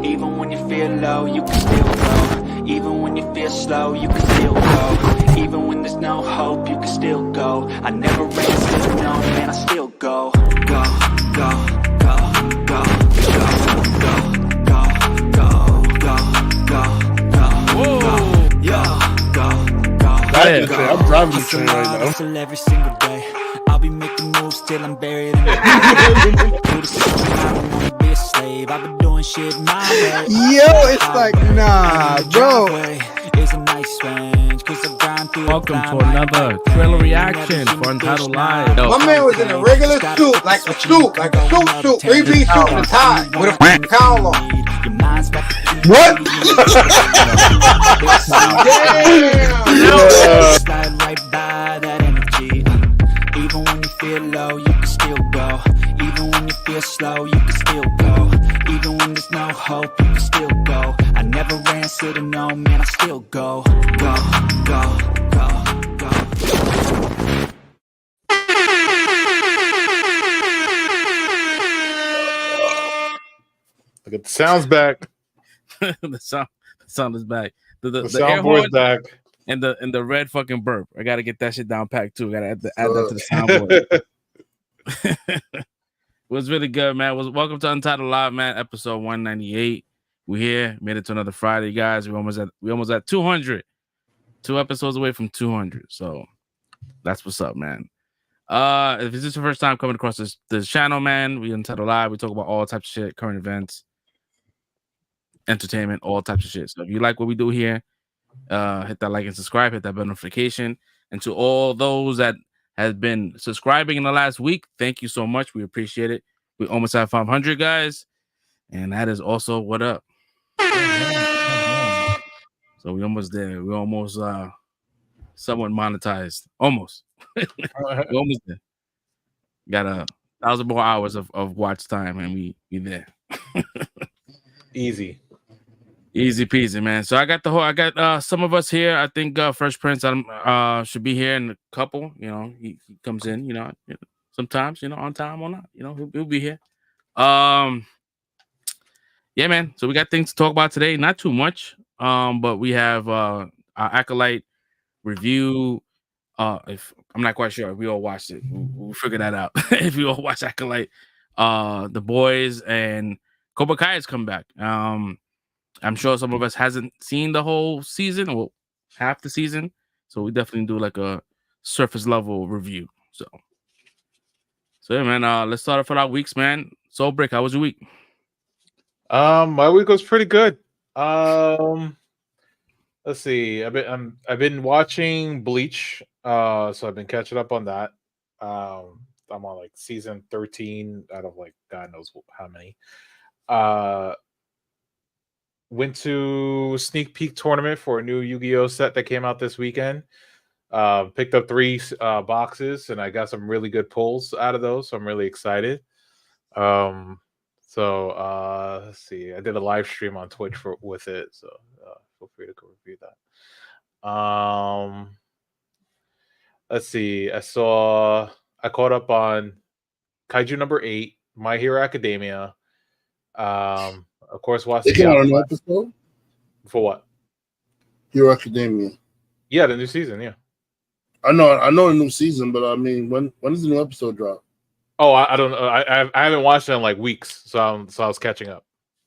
Even when you feel low, you can still go. Even when you feel slow, you can still go. Even when there's no hope, you can still go. I never ran, still no, man, I still go. Go, go, go, go, go, go, go, go, go, go, Whoa. go, go, go. I'm driving the train right now. Till every single day, I'll be making moves till I'm buried in the do the system, I don't wanna be a slave. I've been doing shit my way. Yo, it's like, nah, bro. It's a nice range, 'cause I grind through. Welcome to another trailer reaction for Untitled Live. My man was in a regular suit, like a suit, 3-piece suit and a tie with a f***ing cowl on. What? Damn! Slide right by that energy. Even when you feel low, you can still go. Even when you feel slow, you can still go. Even when there's no hope, you can still go. I never ran, still to know, man, I still go. Go, go, go, go. Look at the sounds back. the sound is back. The soundboard's back. And the red fucking burp. I gotta get that shit down packed too. I gotta add that to the soundboard. It was really good, man. Welcome to Untitled Live, man. Episode 198. We here, made it to another Friday, guys. We almost at 200. 2 episodes away from 200. So that's what's up, man. If this is your first time coming across this channel, man, we Untitled Live. We talk about all types of shit, current events, entertainment, all types of shit. So if you like what we do here, hit that like and subscribe, hit that bell notification. And to all those that has been subscribing in the last week, thank you so much. We appreciate it. We almost have 500, guys, and that is also what up. So we almost there. We almost somewhat monetized. Almost. We almost there. Got 1,000 more hours of watch time, and we there. Easy peasy, man. So I got some of us here. I think Fresh Prince should be here in a couple. You know, he comes in, sometimes, on time or not. He'll be here. Yeah, man. So we got things to talk about today. Not too much. But we have our Acolyte review. If I'm not quite sure if we all watched it. We'll figure that out. If we all watch Acolyte, The Boys and Cobra Kai has come back. I'm sure some of us hasn't seen the whole season or half the season, so we definitely do like a surface level review. So yeah, man. Let's start off with our weeks, man. Soul Brick, how was your week? My week was pretty good. Let's see. I've been watching Bleach. So I've been catching up on that. I'm on like season 13 out of like God knows how many. Went to sneak peek tournament for a new Yu-Gi-Oh set that came out this weekend. Picked up 3 boxes, and I got some really good pulls out of those, so I'm really excited. Let's see. I did a live stream on Twitch with it, so feel free to go review that. Let's see. I caught up on Kaiju number 8, My Hero Academia. Of course, watch the new episode. For what? Hero Academia. Yeah, the new season. Yeah, I know the new season, but I mean, when does the new episode drop? Oh, I don't know. I haven't watched it in like weeks, so I was catching up.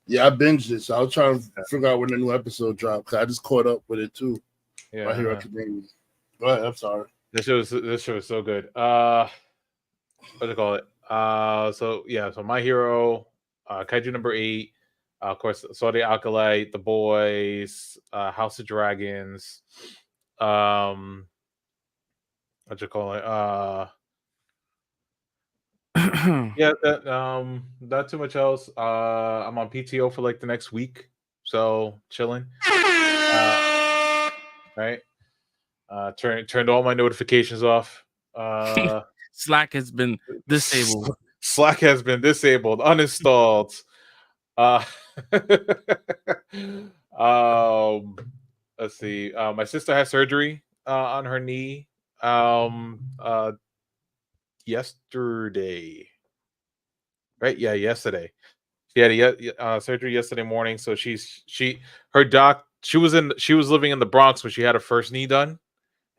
Yeah, I binged it, so I was trying to figure out when the new episode dropped. Cause I just caught up with it too. Yeah, My Hero Academia. Go ahead. I'm sorry. This show was so good. what do you call it? So yeah, so My Hero, Kaiju number 8, of course, Sword the Acolyte, The Boys, House of Dragons, what you call it? Yeah, not too much else. I'm on PTO for like the next week, so chilling. Right. Turned all my notifications off. Slack has been disabled. Slack has been disabled, uninstalled. Uh, um, let's see. My sister had surgery on her knee yesterday. Right? Yeah, yesterday. She had a surgery yesterday morning. So she was living in the Bronx when she had her first knee done.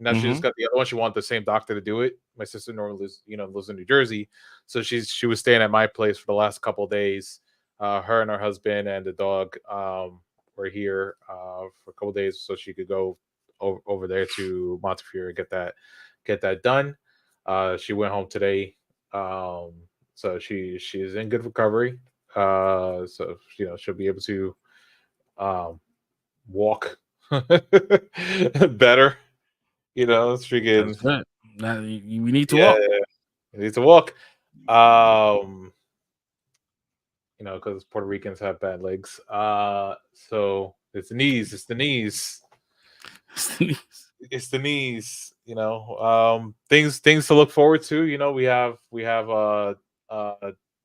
Now she just got the other one. She wanted the same doctor to do it. My sister normally lives in New Jersey, so she was staying at my place for the last couple of days. Her and her husband and the dog were here for a couple of days, so she could go over there to Montefiore and get that done. She went home today, so she's in good recovery. So she'll be able to walk better. It's freaking. That's good. Now, we need to Yeah, walk. you need to walk. Because Puerto Ricans have bad legs. So it's the knees. It's the knees. It's the knees. Things to look forward to. We have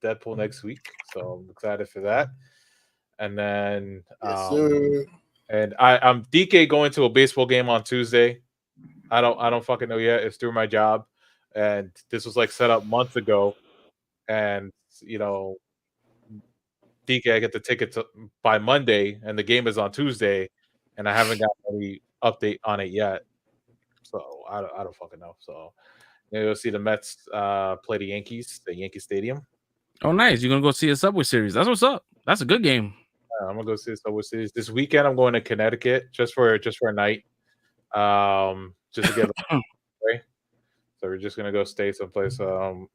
Deadpool next week, so I'm excited for that. And then Yes, sir. and I'm DK going to a baseball game on Tuesday. I don't fucking know yet. It's through my job, and this was like set up months ago. And DK, I get the ticket by Monday, and the game is on Tuesday, and I haven't got any update on it yet. So I don't fucking know. So you'll see the Mets play the Yankees, the Yankee Stadium. Oh, nice! You're gonna go see a Subway Series. That's what's up. That's a good game. I'm gonna go see the Subway Series this weekend. I'm going to Connecticut just for a night. Just to get away. So we're just gonna go stay someplace. Me and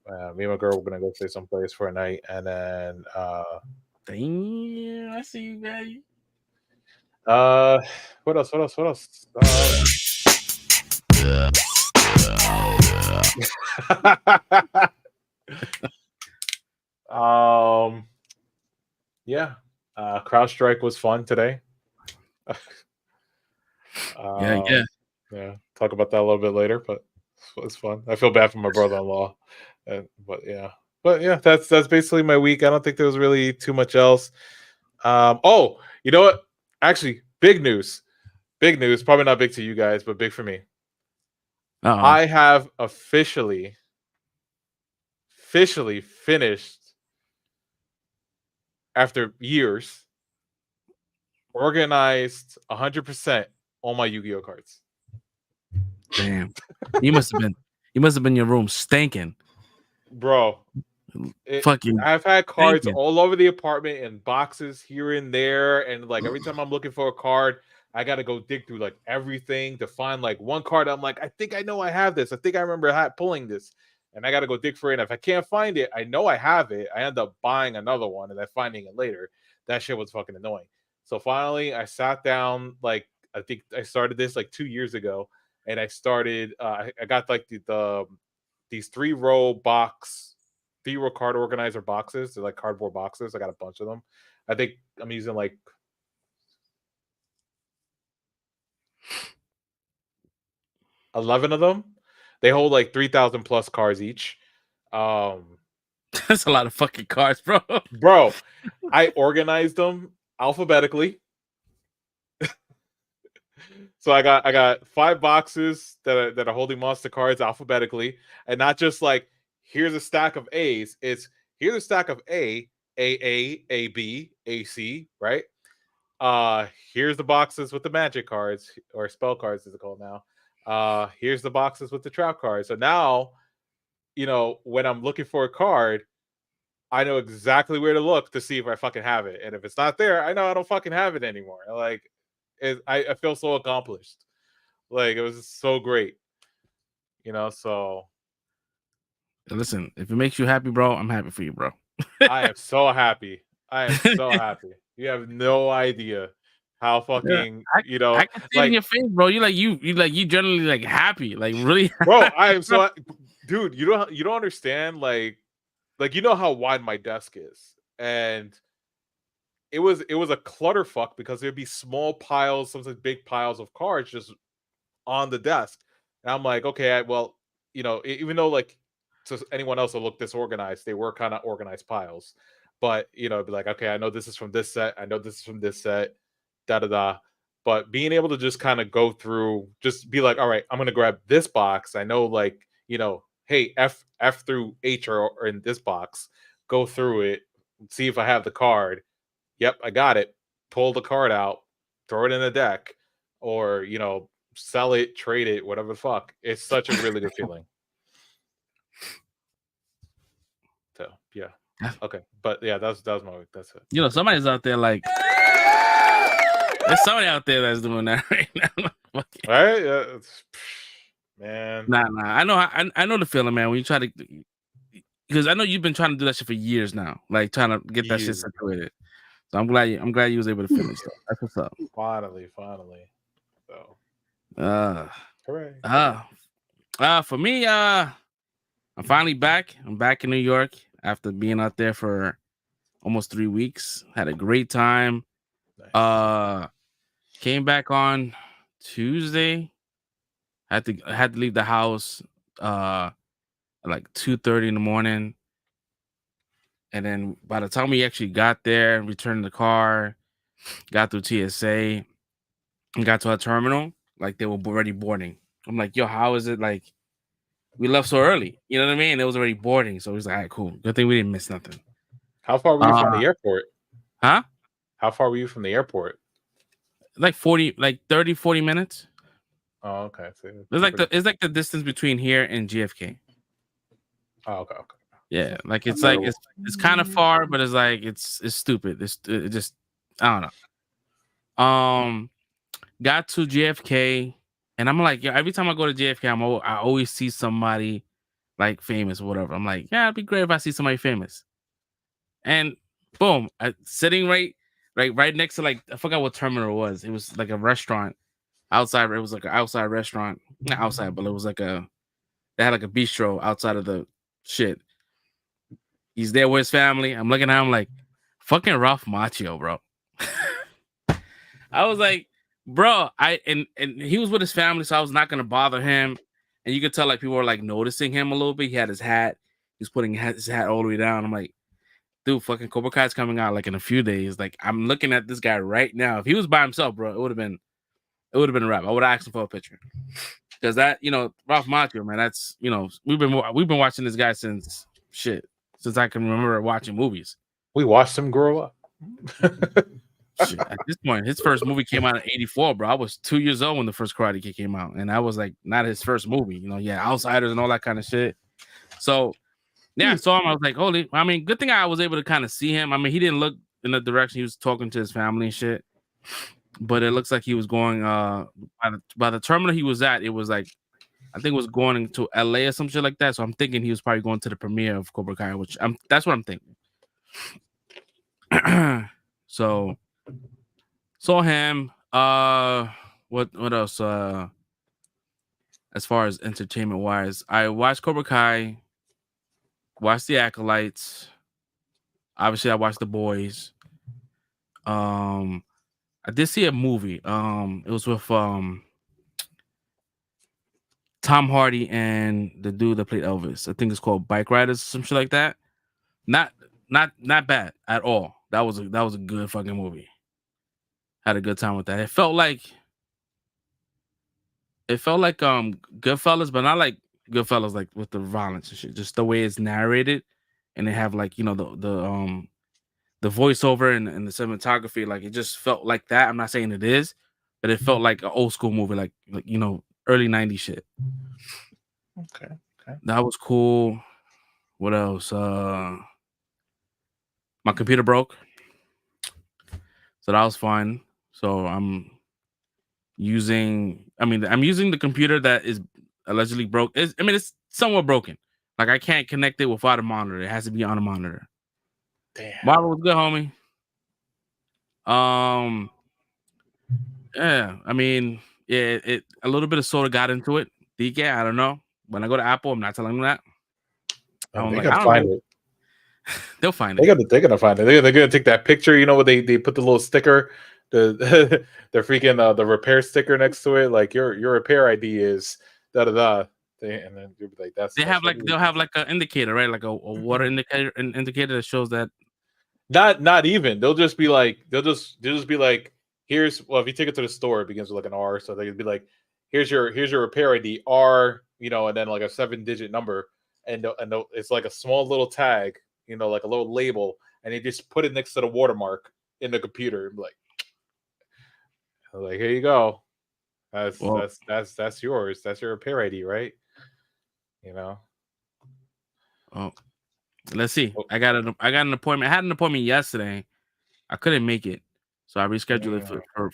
my girl we're gonna go stay someplace for a night, and then Damn, I see you, man. what else? Yeah. CrowdStrike was fun today. Yeah. Yeah. Talk about that a little bit later, but it's fun. I feel bad for my brother-in-law, but yeah. That's basically my week. I don't think there was really too much else. Oh, you know what? Actually, big news. Big news. Probably not big to you guys, but big for me. Uh-oh. I have officially finished, after years, organized 100% all my Yu-Gi-Oh cards. Damn. You must have been in your room stinking. Bro. I've had cards all over the apartment in boxes here and there, and like every time I'm looking for a card, I gotta go dig through like everything to find like one card. I'm like, I think I know I have this. I think I remember pulling this, and I gotta go dig for it. And if I can't find it, I know I have it. I end up buying another one and then finding it later. That shit was fucking annoying. So finally, I sat down. Like I think I started this like 2 years ago, and I started. I got like these 3-row card organizer boxes. They're like cardboard boxes. I got a bunch of them. I think I'm using like 11 of them. They hold like 3,000 plus cards each. That's a lot of fucking cards, bro. Bro, I organized them alphabetically. So I got 5 boxes that are holding monster cards alphabetically, and not just like here's a stack of A's. It's here's a stack of A, B, AC, right? Here's the boxes with the magic cards or spell cards, as it's called now. Here's the boxes with the trap cards. So now, when I'm looking for a card, I know exactly where to look to see if I fucking have it. And if it's not there, I know I don't fucking have it anymore. Like, I feel so accomplished. Like, it was so great. So Listen, if it makes you happy, bro, I'm happy for you, bro. I am so happy. I am so happy. You have no idea how fucking I can see it in your face, bro. You generally like happy, like really. bro. I am so dude. You don't understand. Like you know how wide my desk is, and it was a clutterfuck because there'd be small piles, sometimes big piles of cards just on the desk. And I'm like, okay, well, even though like to anyone else that looked disorganized, they were kind of organized piles. But it'd be like, okay, I know this is from this set, I know this is from this set, da da da. But being able to just kind of go through, just be like, all right, I'm gonna grab this box. I know, like, hey, F through H are in this box. Go through it, see if I have the card. Yep, I got it. Pull the card out, throw it in the deck, or sell it, trade it, whatever the fuck. It's such a really good feeling. So yeah, okay, but yeah, that was my week. That's it. Somebody's out there like there's somebody out there that's doing that right now. Right? Yeah, man. Nah. I know the feeling, man. When you try to, because I know you've been trying to do that shit for years now, like trying to get that shit situated. So I'm glad you was able to finish that. That's what's up. Finally. So. Hooray. For me, I'm finally back. I'm back in New York after being out there for almost 3 weeks. Had a great time. Nice. Came back on Tuesday. Had to leave the house at like 2:30 in the morning. And then by the time we actually got there, returned the car, got through TSA, and got to our terminal, like they were already boarding. I'm like, yo, how is it like we left so early? You know what I mean? It was already boarding. So he's like, all right, cool. Good thing we didn't miss nothing. How far were you from the airport? Huh? How far were you from the airport? Like 30, 40 minutes. Oh, okay. So it's like the distance between here and JFK. Oh, okay. Yeah, like it's kind of far, but it's like it's stupid. It just I don't know. Got to JFK, and I'm like, yeah. Every time I go to JFK, I always see somebody like famous or whatever. I'm like, yeah, it'd be great if I see somebody famous. And boom, sitting right next to like I forgot what terminal it was. It was like a restaurant outside. It was like an outside restaurant, not outside, but it was like they had like a bistro outside of the shit. He's there with his family. I'm looking at him like, fucking Ralph Macchio, bro. I was like, bro, and he was with his family, so I was not gonna bother him. And you could tell like people were like noticing him a little bit. He had his hat. He's putting his hat all the way down. I'm like, dude, fucking Cobra Kai's coming out like in a few days. Like I'm looking at this guy right now. If he was by himself, bro, it would have been a wrap. I would have asked him for a picture. Because that, Ralph Macchio, man, that's we've been watching this guy since I can remember watching movies. We watched him grow up. Shit, at this point, his first movie came out in '84, bro. I was 2 years old when the first Karate Kid came out, and that was like not his first movie. Outsiders and all that kind of shit. So yeah, I saw him. I was like, holy! I mean, good thing I was able to kind of see him. I mean, he didn't look in the direction he was talking to his family and shit, but it looks like he was going by the terminal he was at. It was like I think it was going to LA or some shit like that. So I'm thinking he was probably going to the premiere of Cobra Kai, that's what I'm thinking. So saw him. What else? As far as entertainment wise, I watched Cobra Kai, watched The Acolytes. Obviously, I watched The Boys. I did see a movie. It was with Tom Hardy and the dude that played Elvis. I think it's called Bike Riders or some shit like that. Not bad at all. That was a good fucking movie. Had a good time with that. It felt like Goodfellas, but not like Goodfellas like with the violence and shit. Just the way it's narrated, and they have like the voiceover and the cinematography. Like it just felt like that. I'm not saying it is, but it felt like an old school movie, like early '90s shit. Okay. That was cool. What else? My computer broke, so that was fun. So I'm using the computer that is allegedly broke. It's somewhat broken. Like I can't connect it without a monitor. It has to be on a monitor. Damn. Marvel was good, homie. Yeah, I mean, yeah, it a little bit of soda got into it. DK, I don't know. When I go to Apple, I'm not telling them that. I'm They like, can I don't find know. it. They'll find They're it. gonna find it. They're gonna take that picture. You know what they put the little sticker, the the freaking the repair sticker next to it. Like your repair ID is da da da. And then you'll be like, that's They'll have what like an indicator, right? Like a water indicator, an indicator that shows that. not even. They'll just be like here's if you take it to the store, it begins with like an R. So they'd be like, here's your repair ID R, and then like a 7-digit number, and it's like a small little tag, like a little label, and they just put it next to the watermark in the computer. And like, here you go. That's yours. That's your repair ID, right? Oh, let's see. I got an appointment. I had an appointment yesterday. I couldn't make it, so I rescheduled it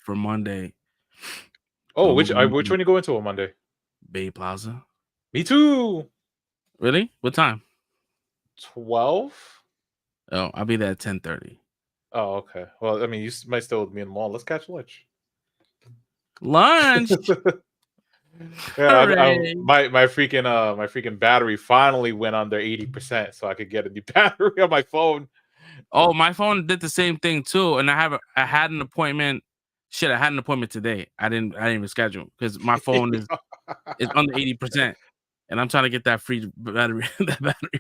for Monday. Oh, which one you go into on Monday? Bay Plaza. Me too. Really? What time? 12. Oh, I'll be there at 10:30. Oh, okay. Well, I mean, you might still be in the mall. Let's catch lunch. Lunch. Yeah, my freaking battery finally went under 80%, so I could get a new battery on my phone. Oh, my phone did the same thing too, and I had an appointment. Shit, I had an appointment today. I didn't even schedule because my phone is under 80%, and I'm trying to get that free battery,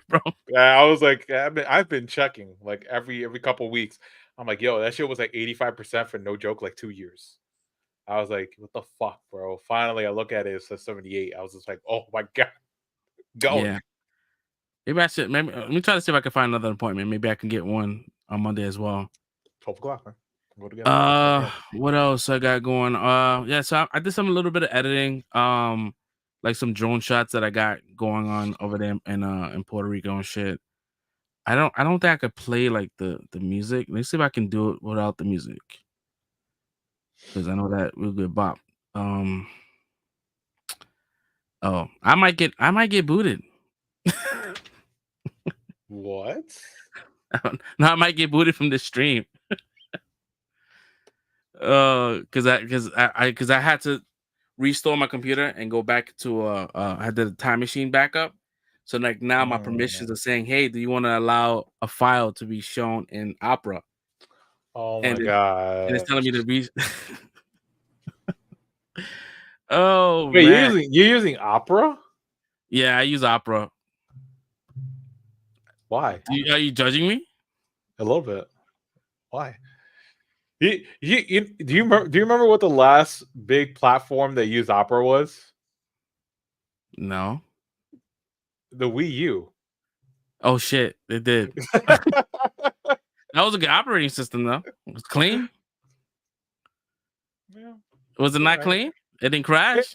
bro. Yeah, I was like, I've been checking like every couple weeks. I'm like, yo, that shit was like 85% for no joke, like 2 years. I was like, what the fuck, bro? Finally, I look at it, it says 78. I was just like, oh my god, go. Yeah. Maybe I should. Maybe let me try to see if I can find another appointment. Maybe I can get one on Monday as well. 12 o'clock, man. Go together. What else I got going? Yeah. So I did some a little bit of editing. Like some drone shots that I got going on over there in Puerto Rico and shit. I don't think I could play like the music. Let me see if I can do it without the music. Because I know that real good bop. Oh, I might get booted. What? No, I might get booted from the stream. Because I had to restore my computer and go back to I had the time machine backup. So like now my permissions are saying, hey, do you want to allow a file to be shown in Opera? Oh my god! And it's telling me to be. Oh, wait, man. you're using Opera? Yeah, I use Opera. Why? Are you judging me? A little bit. Why? Do you remember what the last big platform that used Opera was? No. The Wii U. Oh shit, it did. That was a good operating system though. It was clean. Yeah. Was it not clean? It didn't crash.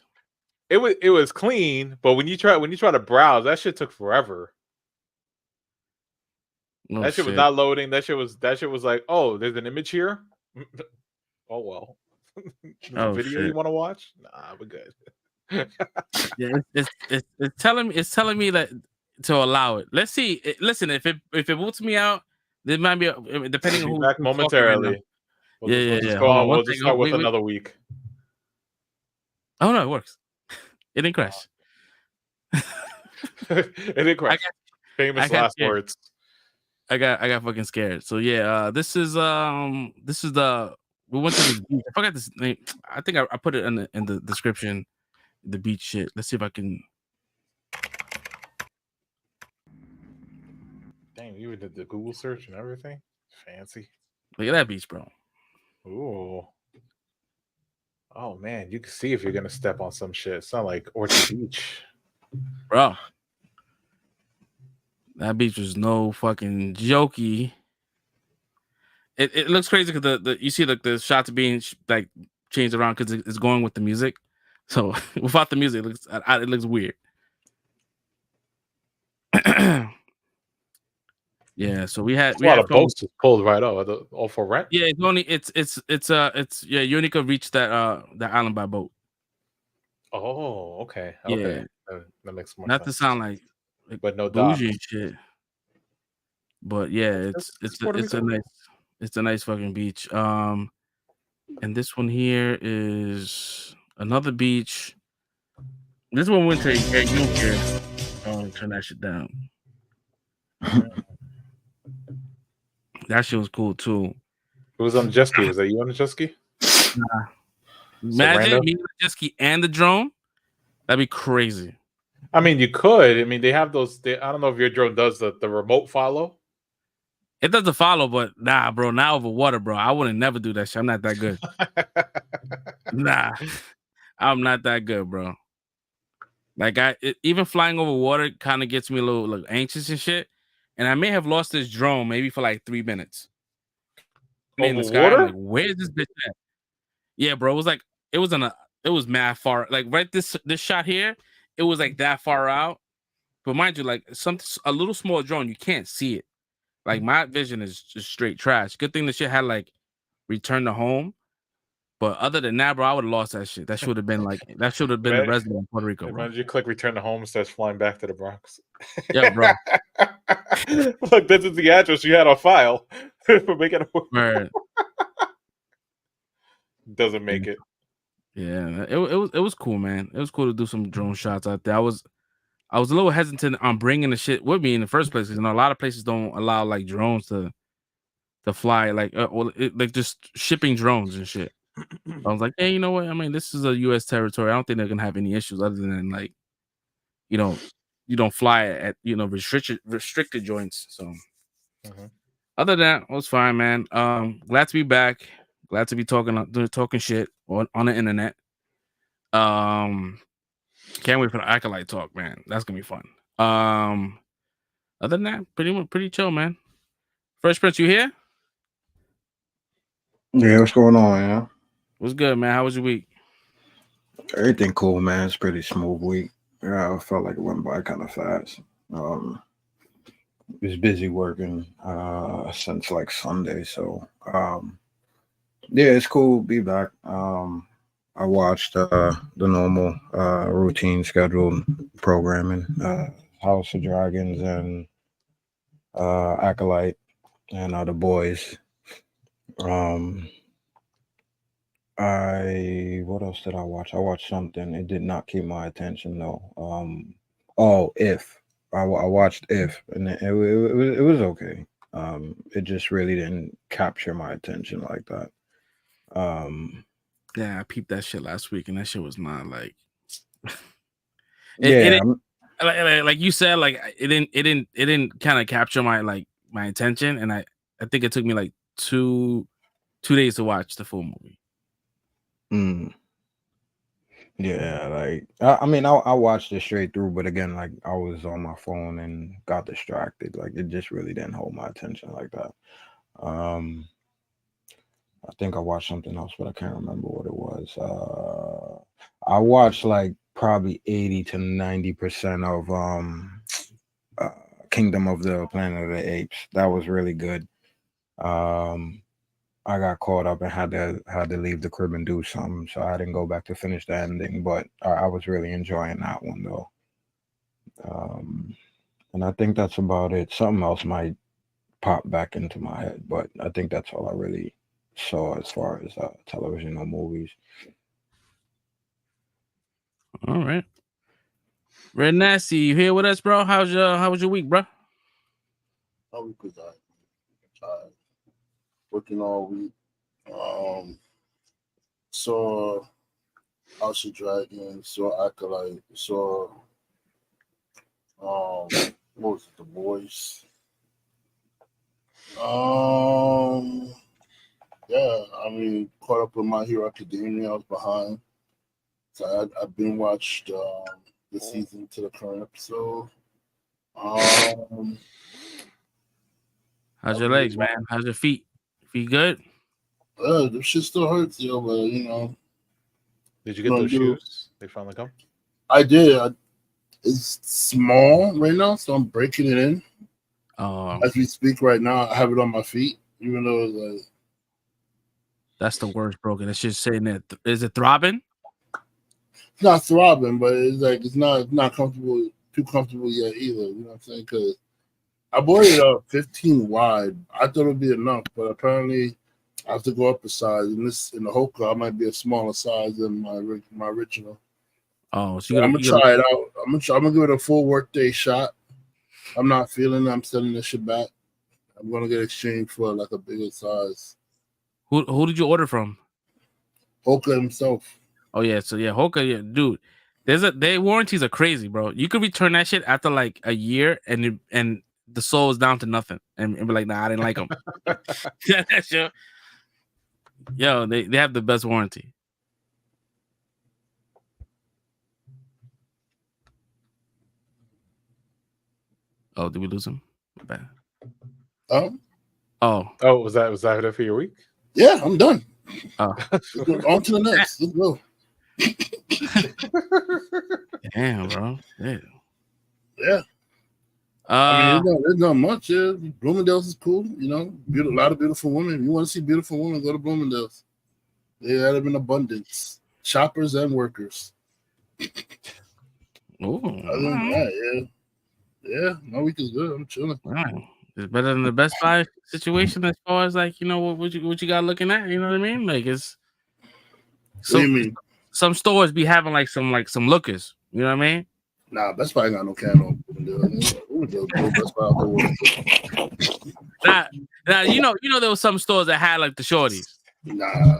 It was clean, but when you try to browse, that shit took forever. Oh, that shit was not loading. That shit was like, oh, there's an image here. Oh well. Oh, video shit. you want to watch? Nah, we're good. Yeah, it's telling me that to allow it. Let's see. Listen, if it boots me out, there might be depending on who back momentarily. Right. We'll just go on. We'll just start with another week. Oh no, it works. It didn't crash. It didn't crash. Famous last words. I got fucking scared. So yeah, this is the we went to this beach. I forgot this name. I think I put it in the description. The beach shit. Let's see if I can. Dang, you did the Google search and everything. Fancy. Look at that beach, bro. Ooh. Oh man, you can see if you're gonna step on some shit. It's not like Orchard Beach, bro. That beach was no fucking jokey. It looks crazy because the you see like the shots being like changed around because it's going with the music. So without the music, it looks weird. Yeah, so we had a lot of boats just pulled right up. All for rent. Yeah, it's you only could reach that island by boat. Oh, okay. Yeah, that makes more not sense. to sound like like but no bougie docks. and shit. But yeah, It's it's a nice fucking beach. And this one here is another beach. This one went to at Euclid. Turn that shit down. That shit was cool too. Who was on the jet ski? Was that you on the jet ski? Imagine random? me with the jet ski and the drone. That'd be crazy. I mean, you could. I mean, they have those. I don't know if your drone does the remote follow. It doesn't follow, but nah, bro. Not over water, bro. I wouldn't never do that shit. I'm not that good. Nah, I'm not that good, bro. Like even flying over water kind of gets me a little like anxious and shit. And I may have lost this drone maybe for like 3 minutes. In the Over sky, I'm water? like, where's this bitch at? Yeah, bro. It was mad far. Like right this shot here, it was like that far out. But mind you, like a little small drone, you can't see it. Like my vision is just straight trash. Good thing the shit had like return to home. But other than that, bro, I would have lost that shit. That should have been the resident of Puerto Rico, bro. Imagine you click return to home and starts flying back to the Bronx. Yeah, bro. Look, this is the address you had on file for making Right. Doesn't make it. Yeah, it was cool, man. It was cool to do some drone shots out there. I was a little hesitant on bringing the shit with me in the first place because a lot of places don't allow like drones to fly, like like just shipping drones and shit. I was like, hey, you know what? I mean, this is a U.S. territory. I don't think they're gonna have any issues other than like, you don't fly at restricted joints. So other than that, it was fine, man. Glad to be back. Glad to be talking shit on the internet. Can't wait for the Acolyte talk, man. That's gonna be fun. Other than that, pretty chill, man. Fresh Prince, you here? Yeah, what's going on, yeah? What's good, man? How was your week? Everything cool, man. It's a pretty smooth week. Yeah, I felt like it went by kind of fast. Was busy working since like Sunday, so yeah, it's cool to be back. I watched the normal routine scheduled programming, House of Dragons and Acolyte and The Boys. What else did I watch? I watched something. It did not keep my attention though. If I watched If, and it was okay. It just really didn't capture my attention like that. Yeah, I peeped that shit last week, and that shit was not like. Like you said, like it didn't kind of capture my attention, and I think it took me like two days to watch the full movie. Yeah, like I mean, I watched it straight through, but again, like I was on my phone and got distracted. Like it just really didn't hold my attention like that. I think I watched something else, but I can't remember what it was. I watched like probably 80 to 90% of Kingdom of the Planet of the Apes. That was really good. I got caught up and had to leave the crib and do something, so I didn't go back to finish the ending. But I was really enjoying that one though. And I think that's about it. Something else might pop back into my head, but I think that's all I really saw as far as television or movies. All right, Red Nasty, you here with us, bro? How was your week, bro? My week was tired. Working all week. Saw House of Dragons, saw Acolyte, saw what was it, The Boys. Yeah, I mean, caught up with My Hero Academia. I was behind, so I've been watched the season to the current episode. How's your legs, man? How's your feet? Feet good? The shit still hurts, yo, but you know. Did you get those shoes? They finally come? I did. It's small right now, so I'm breaking it in. As we speak right now, I have it on my feet, even though it's like. That's the worst, broken. It's just saying that. Is it throbbing? It's not throbbing, but it's like it's not comfortable too comfortable yet either. You know what I'm saying? Because I bought it 15 wide. I thought it would be enough, but apparently I have to go up a size. In the Hoka, I might be a smaller size than my original. Oh, so I'm gonna try it out. I'm gonna give it a full workday shot. I'm not feeling it. I'm sending this shit back. I'm gonna get exchanged for like a bigger size. Who did you order from? Hoka himself. Oh yeah, so yeah, Hoka, yeah, dude. Their warranties are crazy, bro. You could return that shit after like a year, and the sole is down to nothing, and be like, nah, I didn't like them. Yo, they have the best warranty. Oh, did we lose him? Bad. Oh, was that it for your week? Yeah, I'm done. Oh, on to the next. Let's go. Damn, bro. Yeah. I mean, there's not much. Yeah. Bloomingdale's is cool. You know, a lot of beautiful women. If you want to see beautiful women, go to Bloomingdale's. They have them in abundance. Shoppers and workers. Oh, other than that, yeah, my week is good. I'm chilling. Wow. It's better than the Best Buy situation as far as like, you know, what you got looking at. You know what I mean? Like it's. What do you mean? Some stores be having like some lookers. You know what I mean? Nah, Best Buy ain't got no candle. Best Buy Now you know there was some stores that had like the shorties. Nah.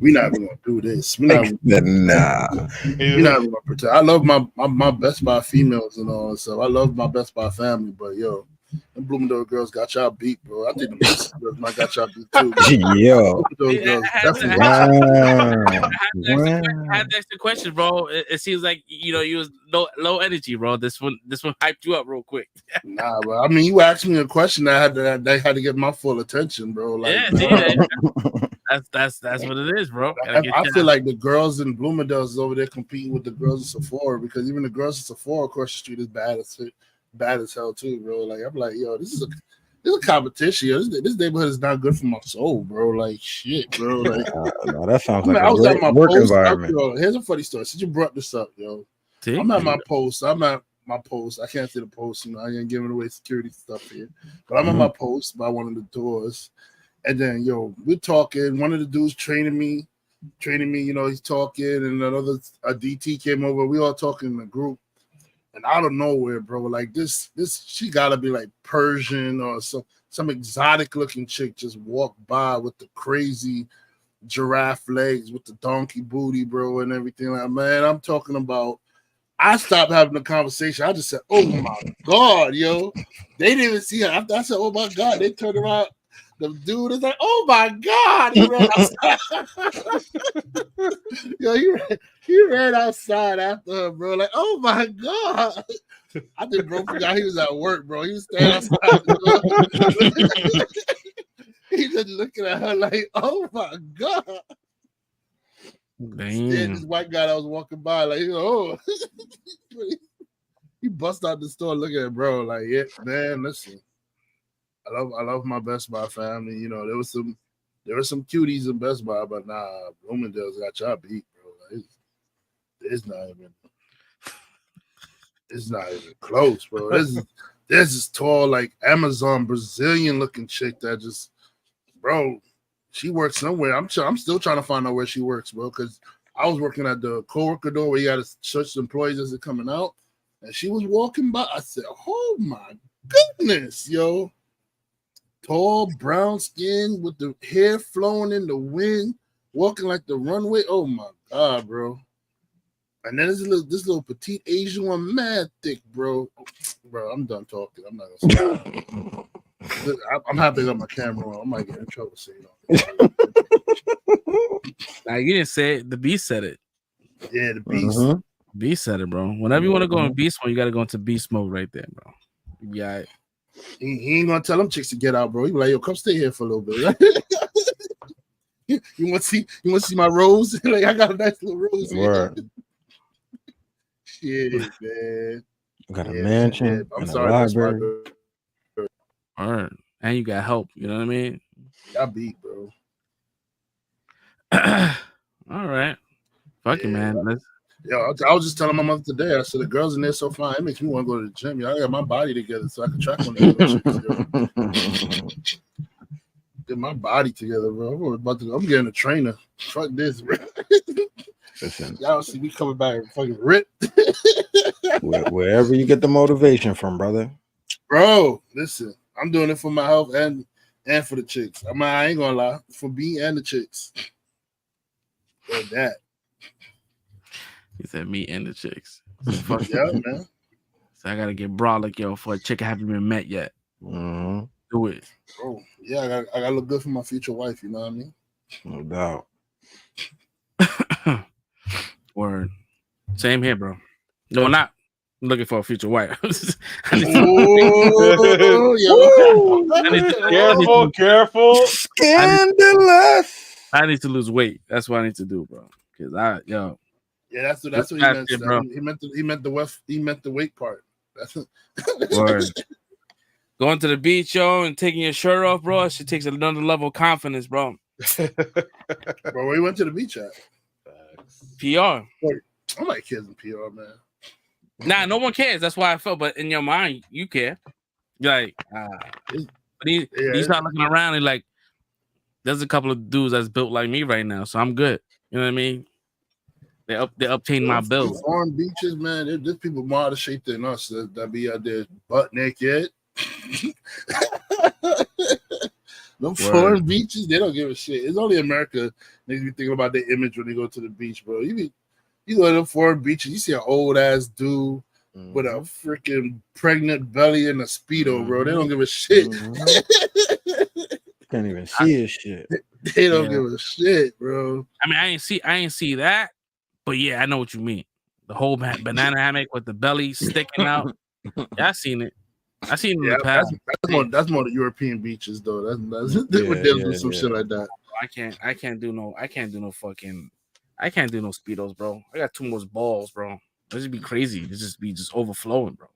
We're not even gonna do this. We're not even gonna pretend. I love my Best Buy females and all that stuff. I love my Best Buy family, but yo, them Bloomingdale girls got y'all beat, bro. I think the Best girls might got y'all beat too. Yo, those girls definitely. I had to ask the question, bro. It seems like you was low energy, bro. This one hyped you up real quick. Nah, bro. I mean, you asked me a question that had to get my full attention, bro. Like, that's what it is, bro. I feel like the girls in Bloomingdale's is over there competing with the girls in Sephora, because even the girls in Sephora across the street is bad as hell too, bro. Like, I'm like, yo, this is a competition. Yo. This neighborhood is not good for my soul, bro. Like, shit, bro. Like, no, that sounds like a great work environment. Yo, here's a funny story. Since you brought this up, yo, I'm at my post. I can't see the post. You know, I ain't giving away security stuff here, but I'm at my post by one of the doors, and then yo, we're talking. One of the dudes training me. You know, he's talking, and a DT came over. We all talking in a group. And out of nowhere, bro, like this, she gotta be like Persian or some exotic looking chick just walked by with the crazy giraffe legs with the donkey booty, bro, and everything. Like, man, I'm talking about. I stopped having the conversation. I just said, "Oh my god, yo!" They didn't even see her. After I said, "Oh my god," they turned around. The dude is like, "Oh my god!" He ran outside. Yo, he ran outside after her, bro. Like, "Oh my god!" I think bro forgot he was at work, bro. He was standing outside. He just looking at her like, "Oh my god!" Damn. Yeah, this white guy that was walking by, like, oh, he bust out the store looking at bro, like, yeah, man, listen. I love my Best Buy family. You know, there were some cuties in Best Buy, but nah, Bloomingdale's got y'all beat, bro. Like, it's not even close, bro. There's this tall, like Amazon Brazilian looking chick that just, bro, she works somewhere. I'm still trying to find out where she works, bro, because I was working at the coworker door where you got to search the employees as they're coming out, and she was walking by. I said, "Oh my goodness, yo." Tall, brown skin with the hair flowing in the wind, walking like the runway. Oh my god, bro! And then this little petite Asian one, mad thick, bro. Bro, I'm done talking. I'm not gonna say. I'm happy I got my camera on. I might get in trouble saying it. Nah, you didn't say it. The Beast said it. Yeah, the Beast. Beast said it, bro. Whenever you want to go in beast mode, you got to go into beast mode right there, bro. Yeah. He ain't gonna tell them chicks to get out, bro. He be like, "Yo, come stay here for a little bit." You want to see my rose? Like, I got a nice little rose. Shit, man. Got a mansion. I'm sorry, library. All right, and you got help. You know what I mean? I beat, bro. All right, fuck it, man. Yo, I was just telling my mother today. I said the girls in there so fine. It makes me want to go to the gym. Yo, I got my body together so I can track on that. Get my body together, bro. I'm getting a trainer. Fuck this, bro. Listen, Y'all see me coming back and fucking ripped. wherever you get the motivation from, brother. Bro, listen, I'm doing it for my health and for the chicks. I ain't gonna lie, for me and the chicks. Or that. He said me and the chicks. Fuck yeah, man. So I gotta get brolic, yo, for a chick I haven't even met yet. Mm-hmm. Do it. Bro, yeah, I gotta look good for my future wife, you know what I mean? No doubt. Word. Same here, bro. No, I'm not looking for a future wife. Careful. Scandalous. I need to lose weight. That's what I need to do, bro. Because yeah, that's what he meant, bro. He meant the weight part. That's Word. Going to the beach, yo, and taking your shirt off, bro. She takes another level of confidence, bro. Bro, where you went to the beach at? PR. I like kids in PR, man. Nah, no one cares. That's why I felt. But in your mind, you care. You're like, but you start looking around and like, there's a couple of dudes that's built like me right now, so I'm good. You know what I mean? They obtain my bills. Foreign beaches, man. There's people more out of shape than us that be out there butt naked. Them foreign beaches, they don't give a shit. It's only America makes me think about their image when they go to the beach, bro. You go to them foreign beaches, you see an old ass dude with a freaking pregnant belly and a Speedo, bro. They don't give a shit. Can't even see his shit. They don't give a shit, bro. I mean, I ain't see that, but yeah, I know what you mean. The whole banana hammock with the belly sticking out. Yeah, I seen it. I seen it in the past. That's more the European beaches, though. That's we're dealing with some shit like that. I can't do no Speedos, bro. I got too much balls, bro. This would be crazy. This just be overflowing, bro.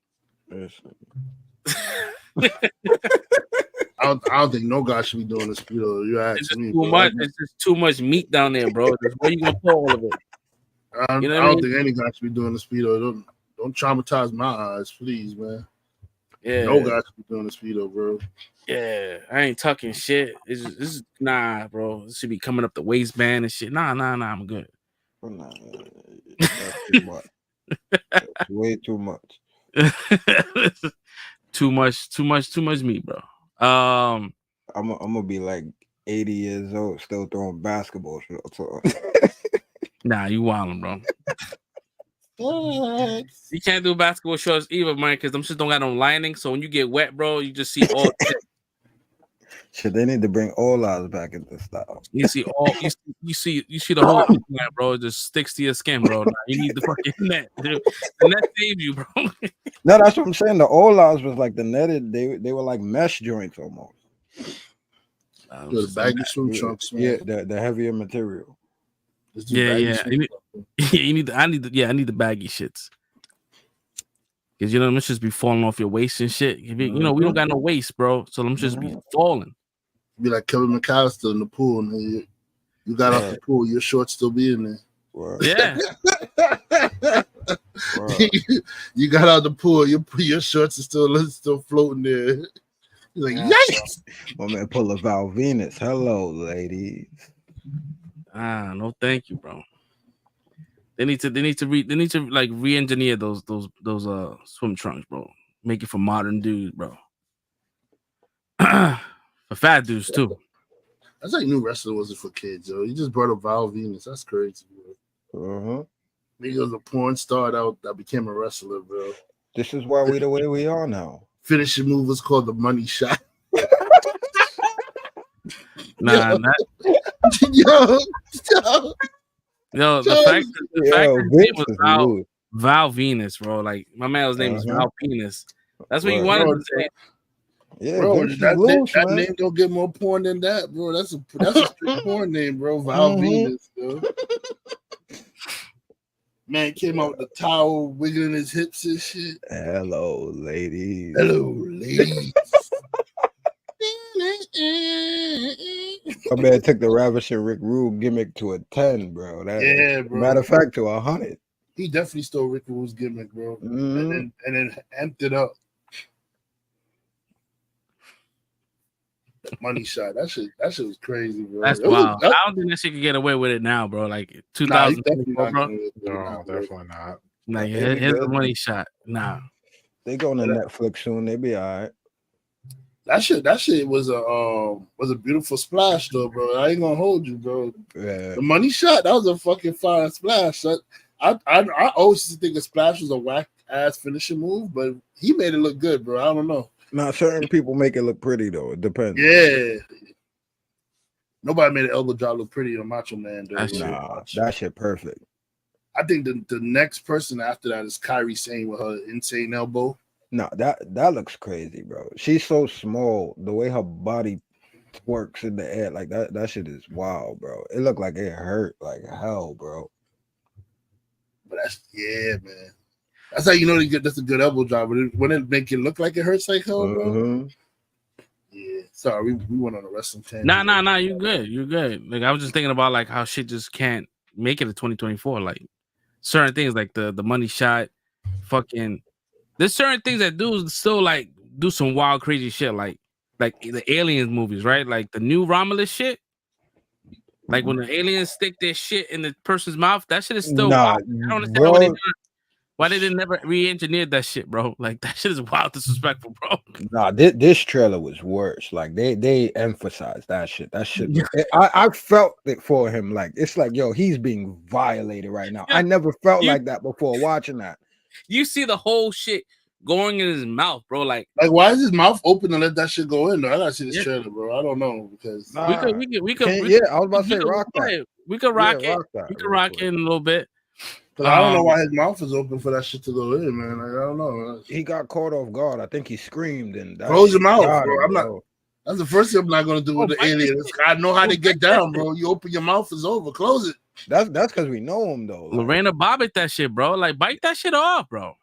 I don't think no guy should be doing a Speedo. You ask me. It's just too much meat down there, bro. Where you gonna put all of it? I don't think any guy should be doing a Speedo. Don't traumatize my eyes, please, man. Yeah, no guy should be doing a Speedo, bro. Yeah, I ain't talking shit. This is nah, bro. This should be coming up the waistband and shit. Nah, I'm good. Nah, that's too much. That's way too much. too much meat, bro. I'm gonna be like 80 years old, still throwing basketball shorts on. Nah, you wildin', bro. You can't do basketball shorts either, man, because them shit don't got no lining. So when you get wet, bro, you just see all shit. Shit, they need to bring all eyes back into style. You see the whole net, bro. It just sticks to your skin, bro. Nah, you need the fucking net, dude. The net saves you, bro. No, that's what I'm saying. The all eyes was like the netted. They were like mesh joints almost. The baggy swim trunks, man. Yeah, the heavier material. Yeah. I need the baggy shits. Cause you know them just be falling off your waist and shit. You know we don't got no waist, bro. So them just be falling. Be like Kevin McAllister in the pool, and you got off the pool, your shorts still be in there. Wow. Yeah. You got out the pool, your shorts are still floating there. You're like, yikes! My man pull a Val Venus. Hello, ladies. No, thank you, bro. They need to like re-engineer those swim trunks, bro. Make it for modern dudes, bro. For fat dudes too. That's like new wrestling wasn't for kids, yo. You just brought up Val Venus. That's crazy, bro. Nigga was a porn star that became a wrestler, bro. This is why we the way we are now. Finishing move was called the money shot. Nah, Yo, the fact that his name was Val Venus, bro. Like my man's name is Val Venus. That's what you wanted to say. Yeah, bro, that name don't get more porn than that, bro. That's a street porn name, bro. Val Venus, bro. Man came out with the towel, wiggling his hips and shit. Hello, ladies. My man took the Ravishing Rick Rude gimmick to a 10, bro. Bro. Matter of fact, to 100. He definitely stole Rick Rude's gimmick, bro, Mhm. and then amped it up. Money shot. That shit was crazy, bro. That's wild. I don't think that shit could get away with it now, bro. Like 2024, bro. No, definitely not. Nah, They be here's the good. money shot. Nah. They going to Netflix soon. They be all right. That shit was a beautiful splash though, bro. I ain't gonna hold you, bro. Yeah. The money shot, that was a fucking fire splash. I always used to think a splash was a whack ass finishing move, but he made it look good, bro. I don't know. Now certain people make it look pretty though. It depends. Yeah. Nobody made an elbow drop look pretty on Macho Man, though. That shit perfect. I think the next person after that is Kairi Sane with her insane elbow. No, that looks crazy, bro. She's so small. The way her body twerks in the air, like that shit is wild, bro. It looked like it hurt like hell, bro. But man. That's how you know that's a good elbow drop. When it make it look like it hurts like hell, bro. Yeah. Sorry, we went on a wrestling tangent. Nah. You good. You're good. Like I was just thinking about like how shit just can't make it to 2024. Like certain things, like the money shot, fucking. There's certain things that do still like do some wild, crazy shit, like the Aliens movies, right? Like the new Romulus shit. Like when the aliens stick their shit in the person's mouth, that shit is still wild. I don't understand why they didn't never re-engineered that shit, bro. Like that shit is wild, disrespectful, bro. Nah, this trailer was worse. Like they emphasized that shit. That shit. I felt it for him. Like it's like, yo, he's being violated right now. I never felt like that before watching that. You see the whole shit going in his mouth, bro. Like why is his mouth open and let that shit go in? Though? I gotta see this trailer, bro. I don't know because we could. I was about to say rock that. We could rock it. We could rock it in a little bit. I don't know why his mouth is open for that shit to go in, man. Like, I don't know. He got caught off guard. I think he screamed and close your mouth, bro. I'm not. That's the first thing I'm not gonna do with the aliens. I know how to get down, bro. You open your mouth, it's over. Close it. That's because we know him though. Like, Lorena Bobbitt that shit, bro. Like bite that shit off, bro.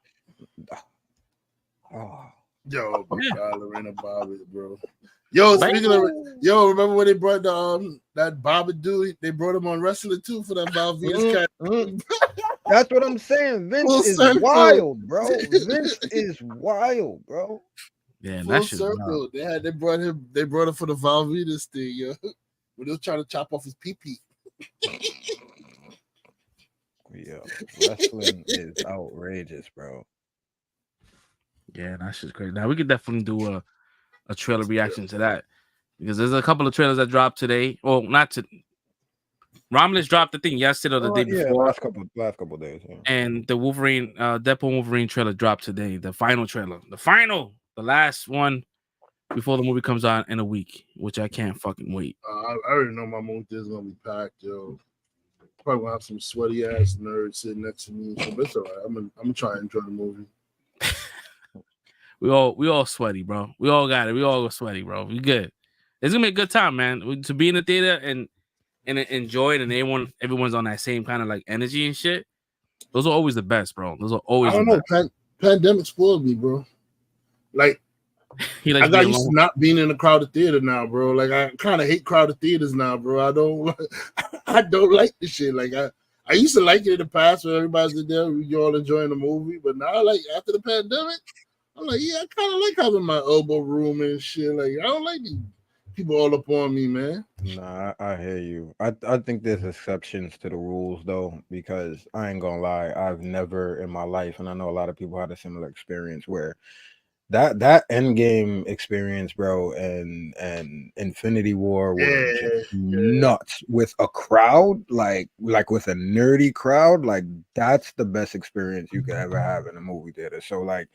Oh. Yo, my God, Lorena Bobbitt, bro. Yo, speaking of remember when they brought that Bobbitt dude? They brought him on wrestling too for that Val Venus cat. That's what I'm saying. Vince is wild, bro. Vince is wild, bro. Yeah, full circle. They brought him for the Val Venus thing, yo. When they was trying to chop off his pee-pee. Yeah, wrestling is outrageous, bro. Yeah, that's just crazy. Now we could definitely do a trailer reaction to that because there's a couple of trailers that dropped today. Well, not to Romulus dropped the thing yesterday or the day before. Last couple days. Yeah. And the Wolverine, Deadpool Wolverine trailer dropped today. The final trailer, the last one before the movie comes out in a week, which I can't fucking wait. I already know my movie is gonna be packed, yo. Probably gonna have some sweaty ass nerds sitting next to me, so it's all right. I'm gonna try and enjoy the movie. We all sweaty, bro. We all got it. We all go sweaty, bro. We good. It's gonna be a good time, man. To be in the theater and enjoy it, and everyone's on that same kind of like energy and shit. Those are always the best, bro. Those are always. I don't know. Pandemic spoiled me, bro. Like I got used to not being in a crowded theater now, bro. Like I kind of hate crowded theaters now, bro. I don't like this shit. Like I used to like it in the past when everybody's in there, you all enjoying the movie, but now like after the pandemic. I'm like, yeah, I kind of like having my elbow room and shit. Like, I don't like these people all up on me, man. Nah, I hear you. I think there's exceptions to the rules, though, because I ain't gonna lie. I've never in my life, and I know a lot of people had a similar experience where that Endgame experience, bro, and Infinity War were just nuts with a crowd, like with a nerdy crowd. Like, that's the best experience you could ever have in a movie theater. So, like,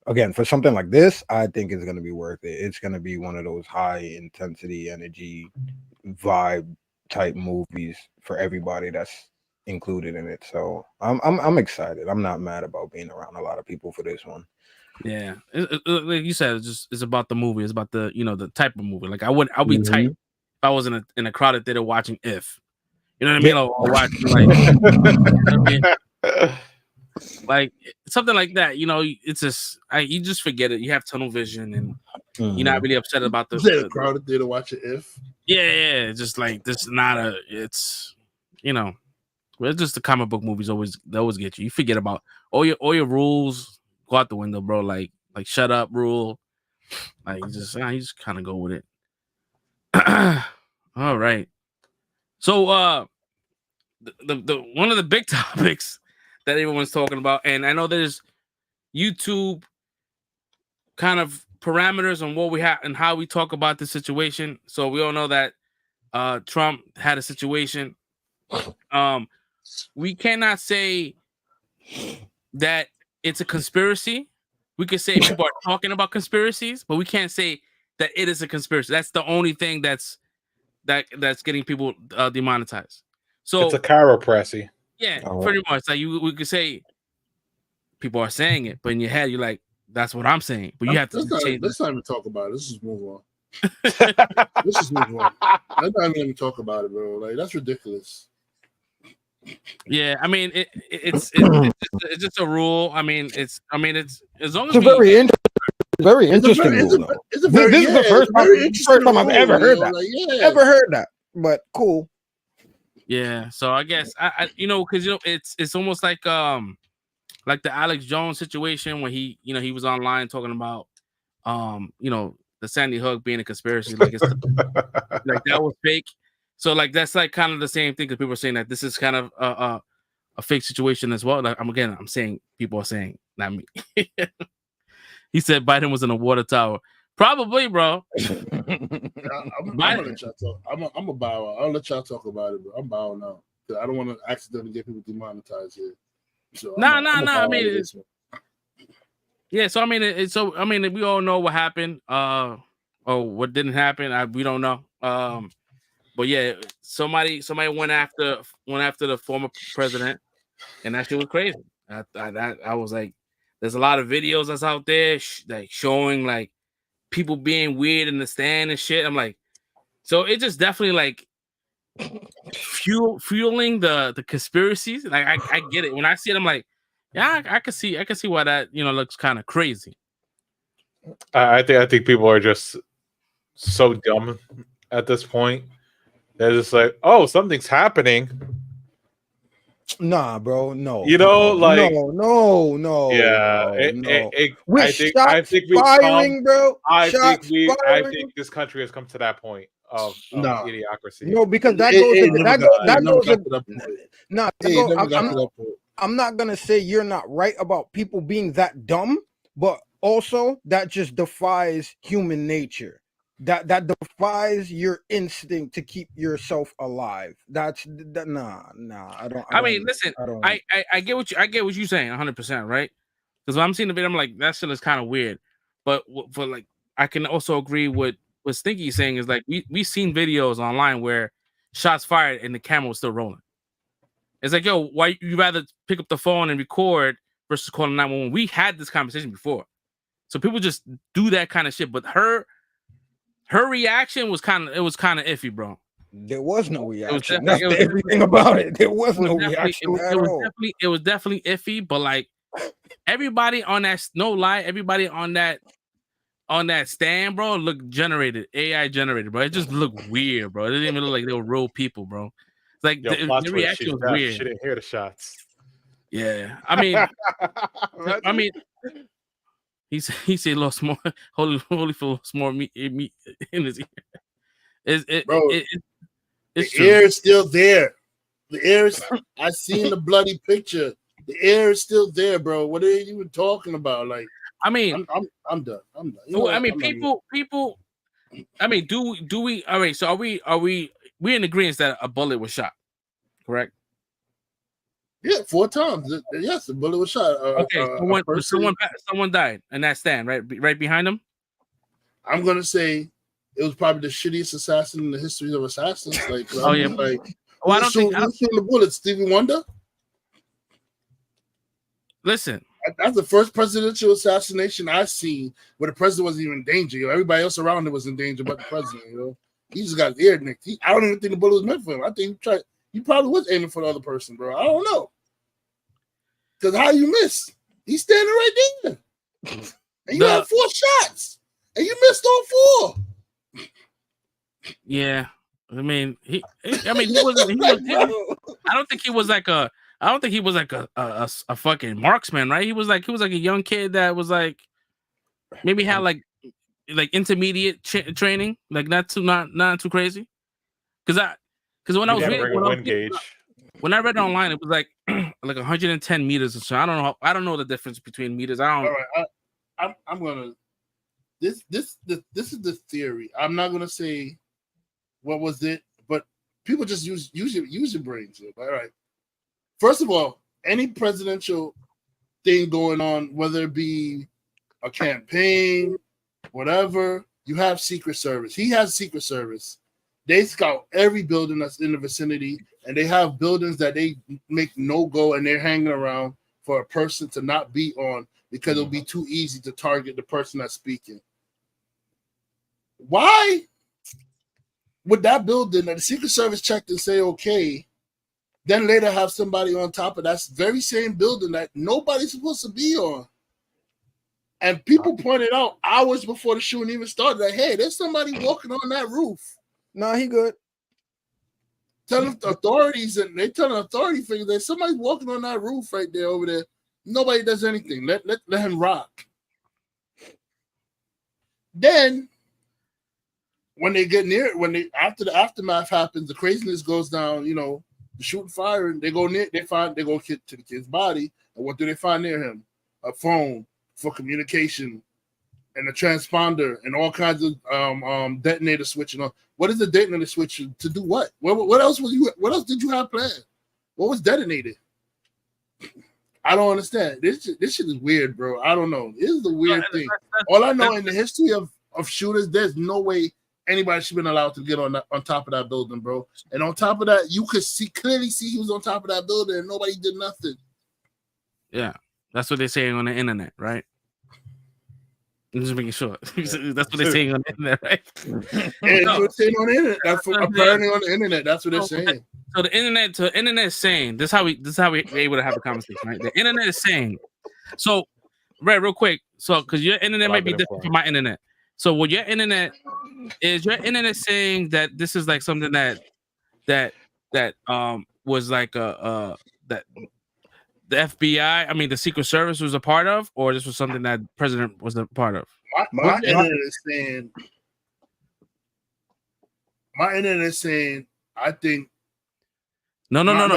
again, for something like this, I think it's going to be worth it. It's going to be one of those high intensity, energy, vibe type movies for everybody that's included in it. So I'm excited. I'm not mad about being around a lot of people for this one. Yeah, like you said, it's about the movie. It's about the the type of movie. Like I'll be tight if I was in a crowded theater watching If. You know what I mean? Yeah. Or watching like. Like something like that, it's just you just forget it. You have tunnel vision, and you're not really upset about the crowded theater watching If. Yeah, just like this. It's Well, it's just the comic book movies they always get you. You forget about all your rules go out the window, bro. Like shut up rule. Like you just kind of go with it. All right. So the one of the big topics that everyone's talking about, and I know there's YouTube kind of parameters on what we have and how we talk about the situation. So we all know that Trump had a situation. We cannot say that it's a conspiracy. We could say people are talking about conspiracies, but we can't say that it is a conspiracy. That's the only thing that's getting people demonetized. So it's a chiropractic. Yeah, pretty much. Like we could say people are saying it, but in your head you're like, that's what I'm saying. But you have to change. Let's not even talk about it. Let's just move on. Let's just move on. Let's not even talk about it, bro. Like that's ridiculous. Yeah, I mean it's just a rule. I mean it's as long as very interesting rule. This is the first time I've ever heard that. Like, ever heard that? But cool. Yeah, so I guess I because it's almost like the Alex Jones situation when he was online talking about the Sandy Hook being a conspiracy, like it's like that was fake. So like that's like kind of the same thing because people are saying that this is kind of a fake situation as well. Like I'm saying people are saying, not me. He said Biden was in a water tower. Probably, bro. I'm gonna let y'all talk. I'm a bow out. I'll let y'all talk about it, bro. I'm bowing out. I don't want to accidentally get people demonetized here. So nah. I mean, yeah. So I mean, we all know what happened. Or what didn't happen. We don't know. But yeah, somebody went after the former president, and that shit was crazy. I was like, there's a lot of videos that's out there like showing like people being weird in the stand and shit. I'm like, so it just definitely like fueling the conspiracies. Like I get it. When I see it, I'm like, yeah, I can see why that looks kind of crazy. I think people are just so dumb at this point. They're just like, oh, something's happening. Nah, bro, no. Like no. Yeah, no. I think this country has come to that point of idiocracy. No, because I'm not gonna say you're not right about people being that dumb, but also that just defies human nature. That defies your instinct to keep yourself alive. Nah. I mean, listen, I get what you're saying 100%, right? Because when I'm seeing the video, I'm like, that shit is kind of weird. But for like, I can also agree with what Stinky's saying is like we've seen videos online where shots fired and the camera was still rolling. It's like, yo, why you rather pick up the phone and record versus calling 911? We had this conversation before, so people just do that kind of shit. But her reaction was kind of iffy, bro. There was no reaction. That's everything about it. There was no reaction at all. It was definitely iffy, but like everybody on that, no lie, everybody on that stand, bro, looked generated, AI generated, bro. It just looked weird, bro. It didn't even look like they were real people, bro. It's like the reaction was weird. She didn't hear the shots. Yeah, I mean. He said, "Little small, holy for small meat in his ear." The air is still there. The air is. I seen the bloody picture. The air is still there, bro. What are you even talking about? Like, I mean, I'm done. I'm done. I mean, people. I mean, do we? All right. So are we in agreement that a bullet was shot? Correct. Yeah, 4 times. Yes, the bullet was shot. Someone died in that stand, right behind him. I'm gonna say it was probably the shittiest assassin in the history of assassins. Like, I don't think the bullet. Stevie Wonder. Listen, that's the first presidential assassination I've seen where the president wasn't even in danger. Yo, everybody else around him was in danger, but the president. He just got his ear nicked. I don't even think the bullet was meant for him. I think he probably was aiming for the other person, bro. I don't know. Because how you miss? He's standing right there. And you had 4 shots. And you missed all 4. Yeah. I mean, he wasn't. I don't think he was like a. I don't think he was like a fucking marksman, right? He was like a young kid that was like maybe had like intermediate training, like not too crazy. Because when I was reading, when I read it online, it was like like 110 meters or so. I don't know the difference between meters. I don't. All right, I'm gonna. This is the theory. I'm not gonna say what was it, but people just use your brains. All right. First of all, any presidential thing going on, whether it be a campaign, whatever, you have Secret Service. He has Secret Service. They scout every building that's in the vicinity, and they have buildings that they make no go, and they're hanging around for a person to not be on because it'll be too easy to target the person that's speaking. Why would that building that the Secret Service checked and say okay, then later have somebody on top of that very same building that nobody's supposed to be on? And people pointed out hours before the shooting even started that, hey, there's somebody walking on that roof. No, he good. Telling authorities, and they telling authority figures that somebody's walking on that roof right there over there. Nobody does anything. Let him rock. Then when they get near, after the aftermath happens, the craziness goes down, the shooting fire, and they go near, they go to the kid's body, and what do they find near him? A phone for communication, and a transponder, and all kinds of detonator switch and all. What is the detonator switch to do? What? What else did you have planned? What was detonated? I don't understand. This shit is weird, bro. I don't know. This is a weird thing. All I know in the history of shooters, there's no way anybody should have been allowed to get on top of that building, bro. And on top of that, you could clearly see he was on top of that building and nobody did nothing. Yeah, that's what they're saying on the internet, right? I'm just making sure. That's what they're saying on the internet, right? Yeah, that's what they're saying on the internet. That's apparently on the internet. That's what they're saying. So the internet is saying this is how we're able to have a conversation, right? The internet is saying. So, Red, real quick. So, because your internet might be different from my internet. So, what your internet saying that this is like something that was like that the FBI, I mean the Secret Service was a part of, or this was something that the president was a part of? My internet is saying, I think. No. Not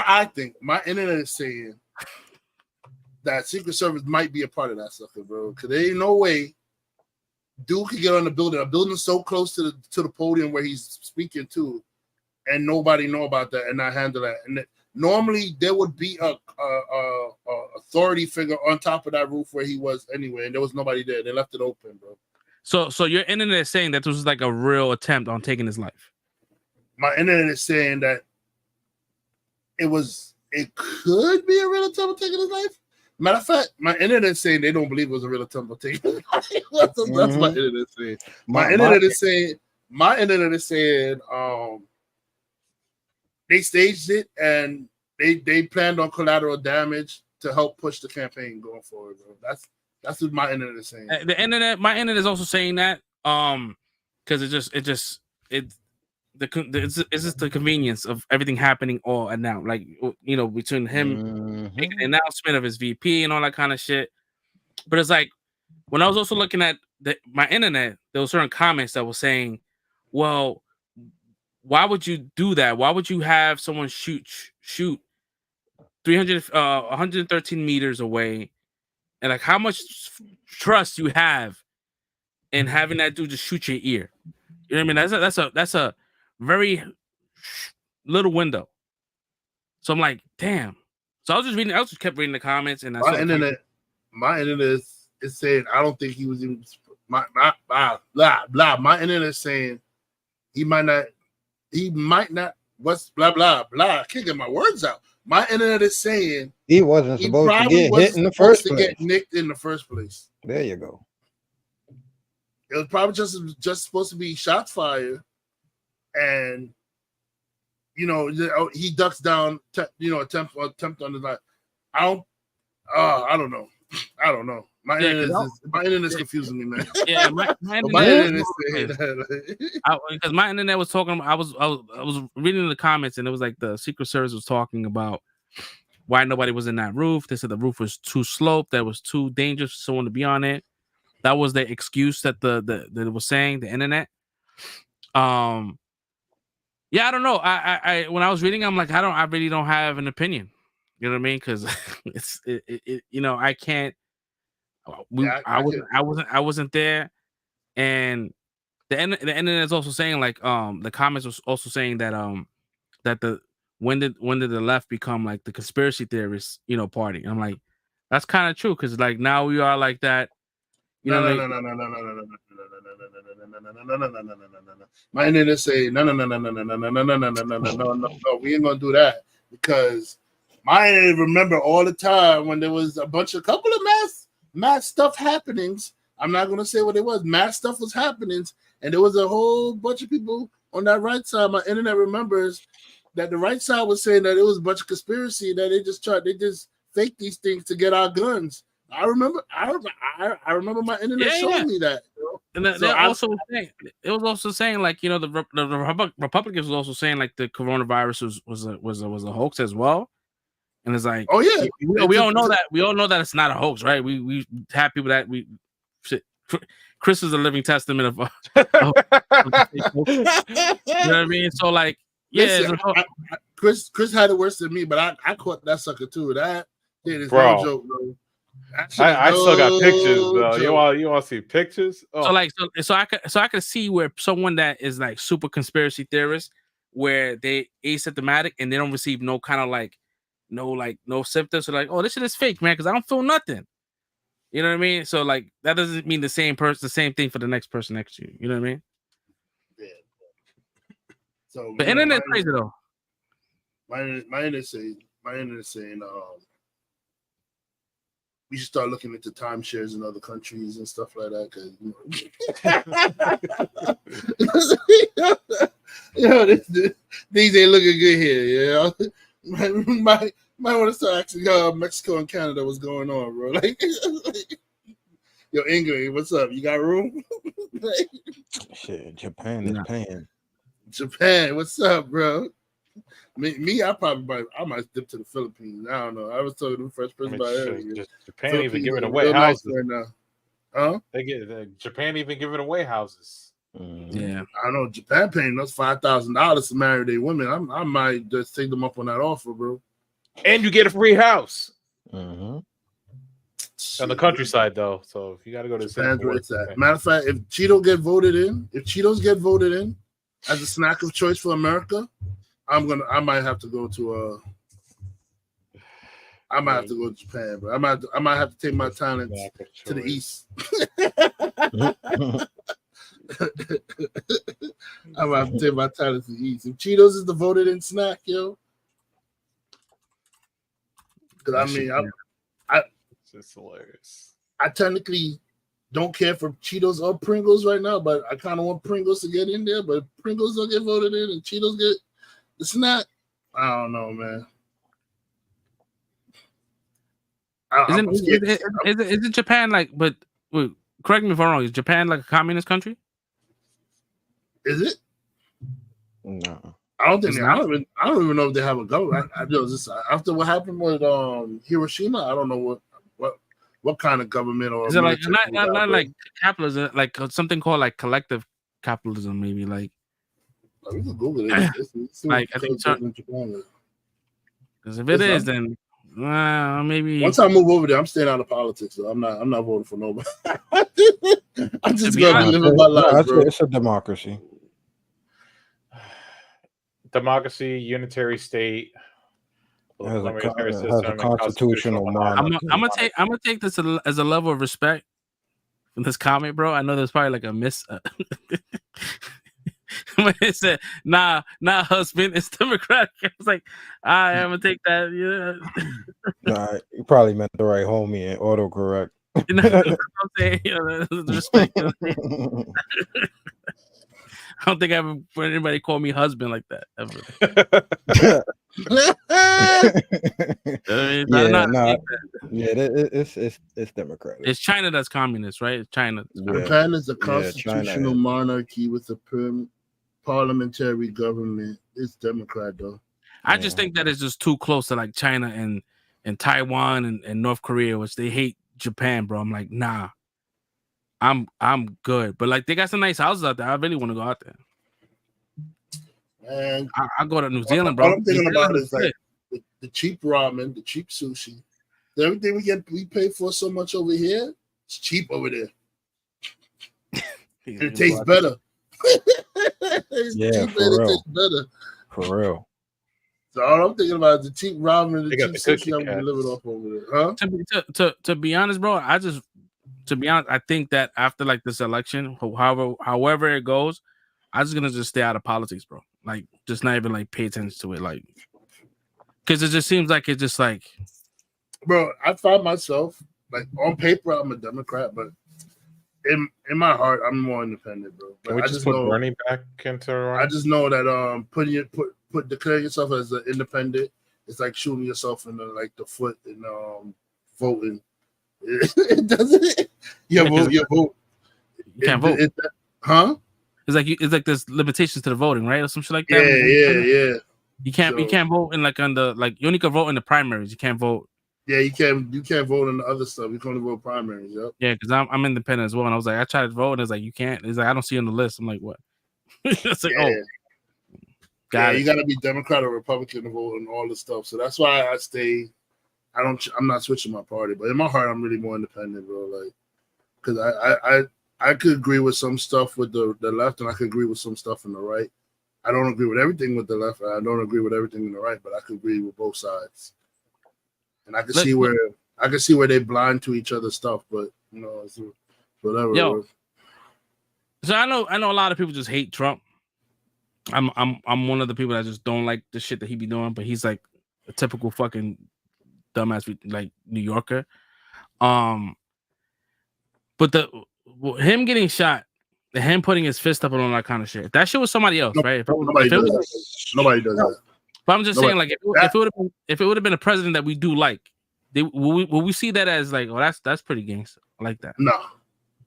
I think. My internet is saying that Secret Service might be a part of that sucker, bro. Because there ain't no way dude could get on the building. A building so close to the podium where he's speaking to, and nobody know about that and not handle that. And normally there would be a authority figure on top of that roof where he was anyway, and there was nobody there. They left it open, bro. So your internet is saying that this was like a real attempt on taking his life. My internet is saying that it could be a real attempt on taking his life. Matter of fact, my internet is saying they don't believe it was a real attempt on taking his life. That's my internet saying. My internet is saying they staged it and they planned on collateral damage to help push the campaign going forward, bro. That's what my internet is saying. My internet is also saying that because it's just the convenience of everything happening all and now, like between him making the announcement of his VP and all that kind of shit. But it's like when I was also looking at my internet, there were certain comments that were saying, "Well, why would you do that? Why would you have someone shoot 113 meters away, and like how much trust you have in having that dude just shoot your ear? You know what I mean? That's a very little window." So I'm like, damn. So I just kept reading the comments, and my internet is saying I don't think he was even my blah. My internet is saying he might not. What's blah blah blah? I can't get my words out. My internet is saying he wasn't supposed to get hit in the first place. Get nicked in the first place. There you go. It was probably just supposed to be shots fired, and he ducks down. Attempt on his life. I don't know. I don't know. My internet's confusing me, man. Yeah, my internet because my internet was talking. I was reading the comments, and it was like the Secret Service was talking about why nobody was in that roof. They said the roof was too sloped, that was too dangerous for someone to be on it. That was the excuse that that it was saying, the internet. Yeah, I don't know. I when I was reading, I'm like, I really don't have an opinion. You know what I mean? Because you know, I can't. I wasn't there, and the internet is also saying like the comments was also saying that that when did the left become like the conspiracy theorists, you know, party? And I'm like, that's kind of true because like now we are like that. You know, no. My internet say no. We ain't gonna do that because my internet remember all the time when there was a couple of mass stuff happenings. I'm not gonna say what it was. Mass stuff was happening, and there was a whole bunch of people on that right side. My internet remembers that the right side was saying that it was a bunch of conspiracy, that they just fake these things to get our guns. I remember my internet showing me that. And it was also saying like, you know, the Republicans was also saying like the coronavirus was a hoax as well. And it's like, oh yeah, we all know that. We all know that it's not a hoax, right? We have people that Chris is a living testament of you know what I mean? So like, yeah, listen, Chris had it worse than me, but I caught that sucker too. That is bro. No joke, bro. I still got pictures though. You want to see pictures? Oh. So I could see where someone that is like super conspiracy theorist, where they asymptomatic and they don't receive no kind of like no symptoms. So like, oh, this shit is fake, man, because I don't feel nothing. You know what I mean? So like that doesn't mean the same thing for the next person next to you. You know what I mean? Yeah. So the internet's crazy though. My internet saying we should start looking into timeshares in other countries and stuff like that. Because you know, these ain't looking good here. You know, might want to start asking Mexico and Canada what's going on, bro. Like, yo, England, what's up? You got room? Shit, Japan is paying. Japan, what's up, bro? Me, I might dip to the Philippines. I don't know. I was talking to the first person about it. Japan even giving away houses right now. Huh? Japan even giving away houses. Yeah, I know Japan paying us $5,000 to marry their women. I might just take them up on that offer, bro. And you get a free house. Mm-hmm. On the countryside, though. So if you got to go to Japan's matter of fact, if Cheetos get voted in as a snack of choice for America, I might have to go to Japan, bro. I might have to take my talents to the east. I might have to take my talents to the east. If Cheetos is the voted in snack, yo. Because I mean, it's hilarious. I technically don't care for Cheetos or Pringles right now, but I kind of want Pringles to get in there. But if Pringles don't get voted in and Cheetos get the snack, I don't know, man. Isn't Japan like? But wait, correct me if I'm wrong. Is Japan like a communist country? Is it? No. I don't think. I don't even know if they have a government. I just after what happened with Hiroshima, I don't know what kind of government or is it like not like capitalism, like something called like collective capitalism, maybe like. We can Google it. Like I think so. Because if it is, then maybe once I move over there, I'm staying out of politics. So I'm not voting for nobody. I'm just gonna live my life, bro. It's a democracy. Democracy, unitary state. Has a constitutional monarchy. I'm gonna take this as a level of respect from this comment, bro. I know there's probably like a miss. When it said, nah, husband, it's democratic. I was like, I'm gonna take that. Yeah. Nah, you probably meant the right homie and autocorrect. You know what I'm saying? You know, respect. I don't think I ever heard anybody call me husband like that ever. Yeah, it's democratic. It's China that's communist, right? It's China. Japan is a constitutional monarchy with a parliamentary government. It's Democrat though. I just think that it's just too close to like China and Taiwan and North Korea, which they hate Japan, bro. I'm like, nah, I'm good. But like they got some nice houses out there. I really want to go out there. And I go to New Zealand, bro. All I'm thinking about is like the cheap ramen, the cheap sushi. Everything we pay for so much over here, it's cheap over there. It tastes better. Yeah, for real. Tastes better. For real. So all I'm thinking about is the cheap ramen and the cheap sushi I'm gonna live it off over there. Huh? To be honest, bro, I think that after like this election, however it goes, I'm just gonna just stay out of politics, bro. Like, just not even like pay attention to it, like, because it just seems like it's just like, bro. I find myself like on paper I'm a Democrat, but in my heart I'm more independent, bro. But Can we just put Bernie back into? I just know that declaring yourself as an independent, it's like shooting yourself in the foot in voting. It doesn't. You vote. You can't vote. Huh? It's like there's limitations to the voting, right, or some shit like that. Yeah. You can't vote in like on the like you only can vote in the primaries. You can't vote. Yeah, you can't vote on the other stuff. You can only vote primaries. Yep. Yeah, because I'm independent as well, and I was like, I tried to vote, and it's like you can't. It's like I don't see it on the list. I'm like, what? It's like, you gotta be Democrat or Republican to vote on all this stuff. So that's why I stay. I'm not switching my party, but in my heart, I'm really more independent, bro. Like, because I could agree with some stuff with the left, and I could agree with some stuff on the right. I don't agree with everything with the left, and I don't agree with everything on the right, but I could agree with both sides. And I can see where they blind to each other's stuff, but it's whatever. Yo, bro. So I know a lot of people just hate Trump. I'm one of the people that just don't like the shit that he be doing, but he's like a typical fucking dumbass like New Yorker. But him getting shot, him putting his fist up and all that kind of shit. If that shit was somebody else, right? Nobody does that. But I'm just saying, like, if it would have been a president that we do like, will we see that as like, oh, that's pretty gangster? I like that. No.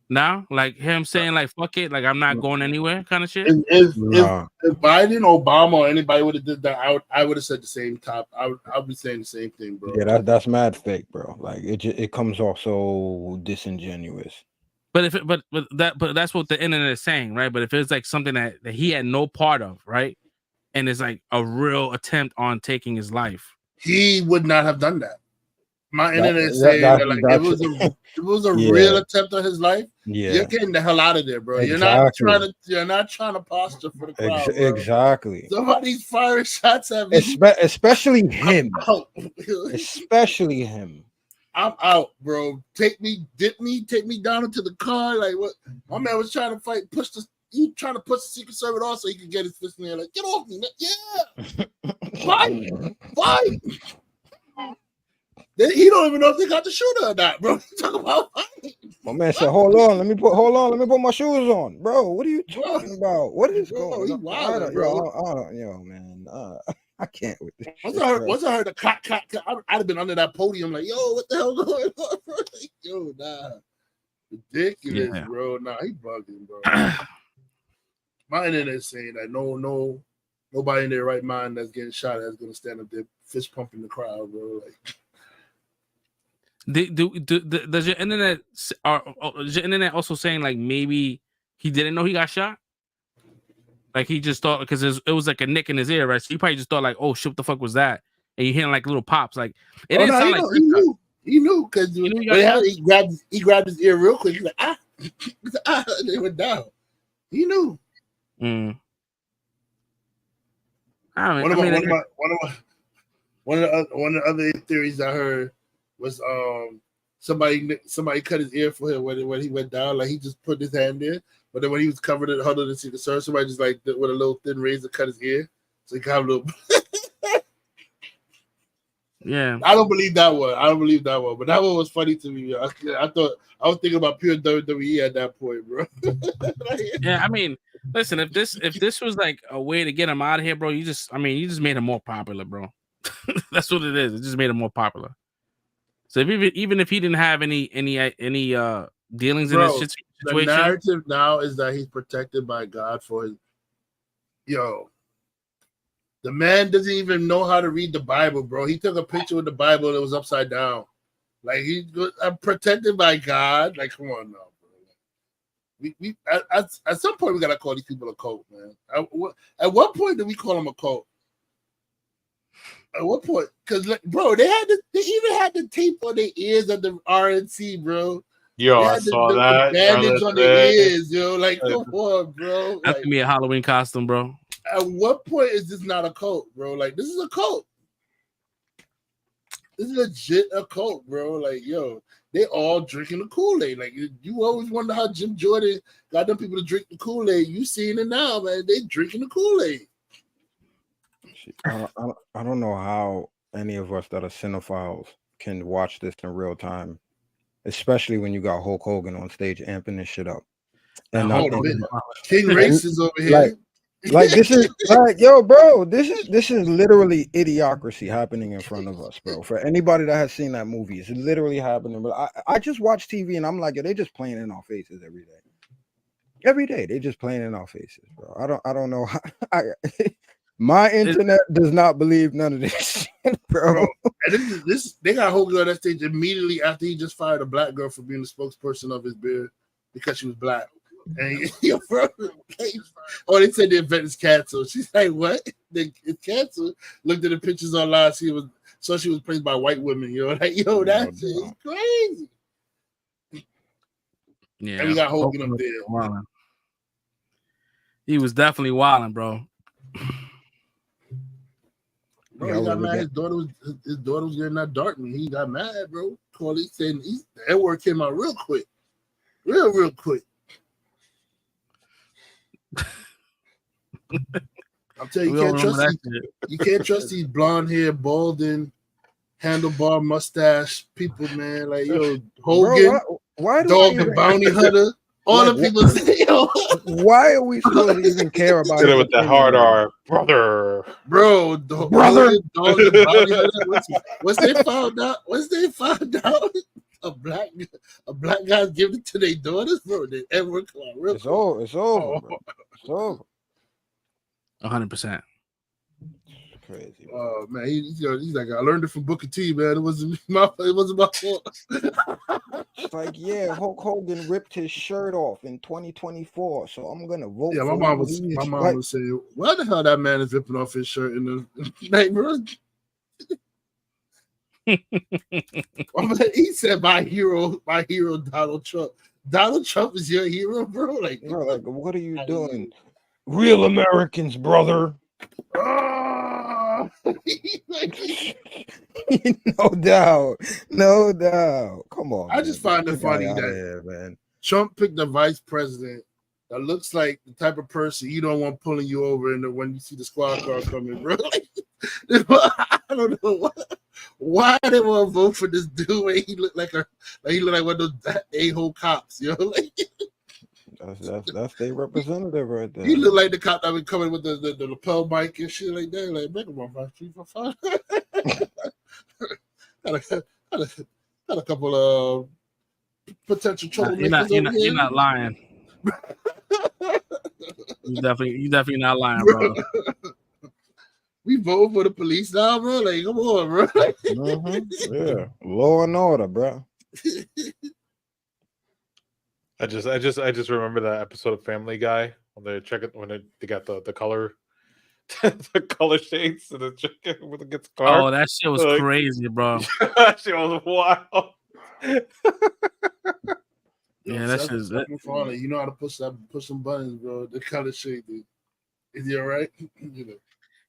Now, like him saying like, fuck it, like I'm not going anywhere, kind of shit. If Biden, Obama, or anybody would have did that, I would have said the same top. I'd be saying the same thing, bro. Yeah, that's mad fake, bro. Like it comes off so disingenuous. But that's what the internet is saying, right? But if it's like something that he had no part of, right, and it's like a real attempt on taking his life, he would not have done that. My internet is saying that like if it was a real attempt on his life, you're getting the hell out of there, bro. Exactly. You're not trying to posture for the crowd. Exactly. Somebody's firing shots at me. Especially him. Especially him. I'm out, bro. Take me down into the car. Like what? My man was trying to fight, he trying to push the Secret Service off so he could get his fist in there. Like, get off me, man. Yeah. Fight. He don't even know if they got the shooter or not, bro. Talk about fighting. My man said, "Hold on, let me put my shoes on, bro. What are you talking about? What is going on? Wild, bro. Yo, man, I can't with this. Once I heard the clack, I'd have been under that podium like, yo, what the hell going on, bro? Like, yo, nah, ridiculous, bro. Nah, he bugging, bro. My internet is saying that nobody in their right mind that's getting shot is gonna stand up there fist pumping the crowd, bro. Like. Does your internet also saying like maybe he didn't know he got shot? Like he just thought because it was like a nick in his ear, right? So he probably just thought like, oh shit, what the fuck was that? And you hearing like little pops, like it didn't sound like he knew because he grabbed his ear real quick. He's like and they went down. He knew. One of the other theories I heard was somebody cut his ear for him when he went down. Like he just put his hand there, but then when he was covered in huddled in Secret Service, somebody just like with a little thin razor cut his ear, so he got a little. Yeah, I don't believe that one, but that one was funny to me. I thought I was thinking about pure WWE at that point, bro. Yeah, I mean, listen, if this was like a way to get him out of here, bro, you just made him more popular, bro. That's what it is. It just made him more popular. So even if he didn't have any dealings in Bro, this the situation, narrative now is that he's protected by God for his. Yo, the man doesn't even know how to read the Bible, bro. He took a picture with the Bible and it was upside down. Like I'm protected by God. Like, come on now, bro. We at some point we gotta call these people a cult, man. At what point do we call them a cult? At what point? Because, like, bro, they even had the tape on their ears of the RNC, bro. Yo, They I had saw the that bandage on their today. ears, yo. Like, come on, bro. that's Like, gonna be a Halloween costume, bro. at what point is this not a cult, bro? Like, this is a cult. This is legit a cult, bro. Like, yo, they all drinking the Kool-Aid. Like, you always wonder how Jim Jordan got them people to drink the Kool-Aid. You seeing it now, man. They drinking the Kool-Aid. I don't know how any of us that are cinephiles can watch this in real time, especially when you got Hulk Hogan on stage amping this shit up. And King Race is over here. Like this is like, yo, bro, this is literally idiocracy happening in front of us, bro. For anybody that has seen that movie, it's literally happening. But I just watch TV and I'm like, yo, they just playing in our faces every day. Every day they just playing in our faces, bro. I don't know how my internet does not believe none of this shit, bro. And this they got Hogan on that stage immediately after he just fired a black girl for being the spokesperson of his beard because she was black. And yo, bro, they said the event is canceled. She's like, what? It's canceled. Looked at the pictures online. She was praised by white women. Yo, like, yo, that shit is crazy. Yeah, and we got Hogan up there. Wilding. He was definitely wilding, bro. Bro, he got mad. His daughter was getting that dark. He got mad, bro. He said the N word came out real quick, real quick. I'm telling you, you can't trust these blonde hair, balding, handlebar mustache people, man. Like, yo, Hogan, bro, why Dog the Bounty Hunter. All the people say, yo. Why are we supposed to even care about it? With the hard R, brother. Bro, brother. Dog the Bounty Hunter. Once they found out a black guy's giving it to their daughters, bro, they ever come out real quick. It's over, bro. It's over. 100%. Crazy. Oh man, he's like, I learned it from Booker T, man. It wasn't my fault. It's like, yeah, Hulk Hogan ripped his shirt off in 2024, so I'm gonna vote. Yeah, my mom was saying, why the hell that man is ripping off his shirt in the night, bro? He said, my hero, Donald Trump. Donald Trump is your hero, bro. Like, what are you doing? Real Americans, brother. Oh, no doubt. Come on. I just find it funny that man. Trump picked a vice president that looks like the type of person you don't want pulling you over when you see the squad car coming, bro. I don't know why they want to vote for this dude when he looked like one of those a-hole cops, you know? Like, that's their representative right there. He look like the cop that been coming with the lapel mic and shit like that. Like, make him 1, 5, 3, 4, 5. Got a couple of potential troublemakers. You're not lying. You definitely not lying, bro. We vote for the police now, bro. Like, come on, bro. Yeah, law and order, bro. I just remember that episode of Family Guy when they got the color the color shades and the chicken when it gets car. Oh, that shit was crazy, bro. That shit was wild. Yeah, that shit is it. You know how to push some buttons, bro. The color shade, dude. Is he all right? You know.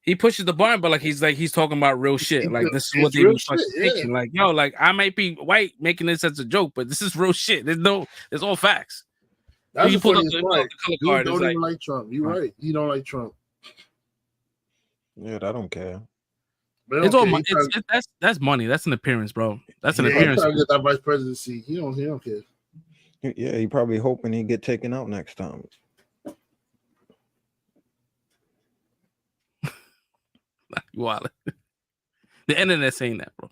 He pushes the button, but he's talking about real shit. Like, this is what they were thinking. Like, yo, like, I might be white making this as a joke, but this is real shit. There's all facts. That's you pulled up the color card. Don't even like Trump. You're right. He don't like Trump. Yeah, I don't care. It's all money. That's money. That's an appearance, bro. That's an appearance. He's trying to get that vice presidency. He don't care. Yeah, he probably hoping he get taken out next time. You wild. The internet saying that, bro.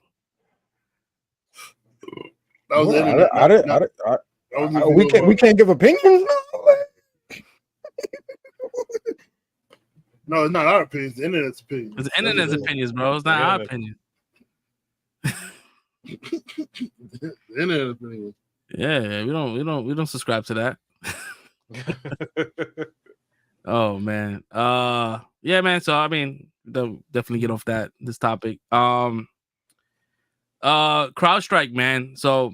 That was the internet. We can't give opinions. No, it's not our opinions. The internet's opinions. It's the internet's opinions, bro. It's not our opinion. The internet opinions. Yeah, we don't subscribe to that. Oh man. Yeah, man. So I mean, they'll definitely get off this topic. CrowdStrike, man. So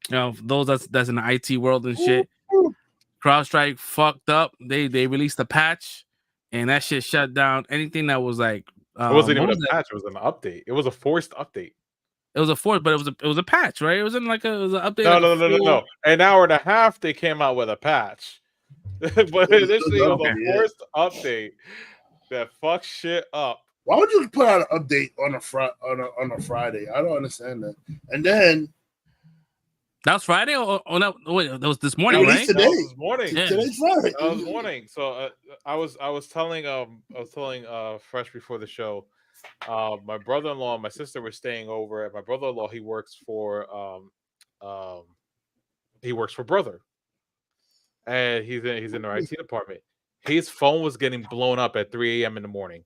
you know, those that's in the IT world and shit. CrowdStrike fucked up. They released a patch, and that shit shut down anything that was like. It wasn't even a patch. It was an update. It was a forced update. It was a force, but it was a patch, right? It wasn't like it was an update. No. An hour and a half, they came out with a patch, but initially it was a forced update that fucked shit up. Why would you put out an update on a Friday? I don't understand that. And then that was Friday, or no? Wait, that was this morning, right? Today. That was this morning. Yeah. Today's Friday. That was morning. So I was telling Fresh before the show. My brother-in-law and my sister were staying over, and my brother-in-law he works for Brother, and he's in the IT department. His phone was getting blown up at 3 a.m. in the morning,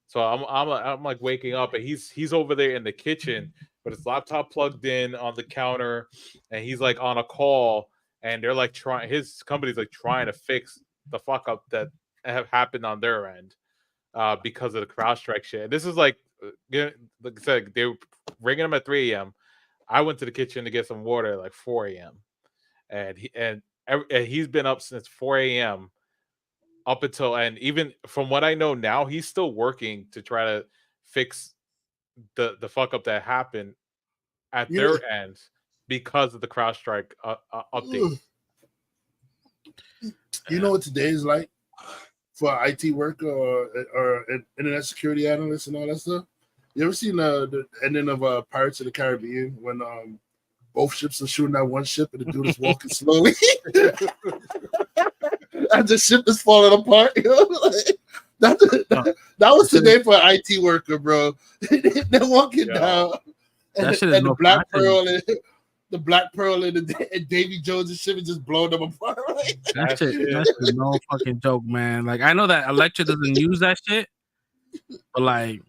so I'm like waking up, and he's over there in the kitchen, but his laptop plugged in on the counter, and he's like on a call, and they're like his company's like trying to fix the fuck up that have happened on their end. Because of the CrowdStrike shit. This is like I said, they were ringing him at 3 a.m. I went to the kitchen to get some water at like 4 a.m. and he's been up since 4 a.m. up until, and even from what I know now, he's still working to try to fix the fuck up that happened at their end because of the CrowdStrike update. You know what today is like? For IT work or internet security analysts and all that stuff. You ever seen the ending of Pirates of the Caribbean when both ships are shooting at one ship and the dude is walking slowly and the ship is falling apart? You know? That was today for an IT worker, bro. They're walking down and the Black Pearl and Davy Jones' ship is just blowing them apart. Right? That shit is no fucking joke, man. Like, I know that Electra doesn't use that shit, but like,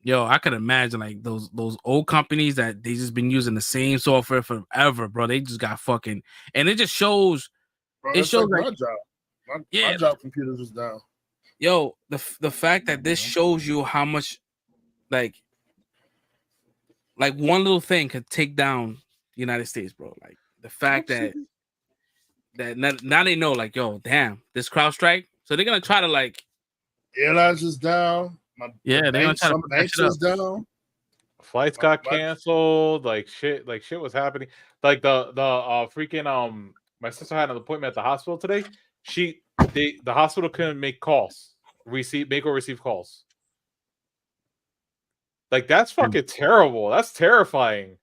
yo, I could imagine like those old companies that they just been using the same software forever, bro. They just got fucking, and it just shows. Bro, it shows like my job. My job computers was down. Yo, the fact that this shows you how much, like one little thing could take down the United States, bro. Like the fact that now they know, like, yo, damn, this CrowdStrike. So they're gonna try to like airlines is down. They're gonna try to banks is down. Flights got canceled. Like shit was happening. Like the freaking my sister had an appointment at the hospital today. The hospital couldn't make calls, make or receive calls. Like that's fucking terrible. That's terrifying.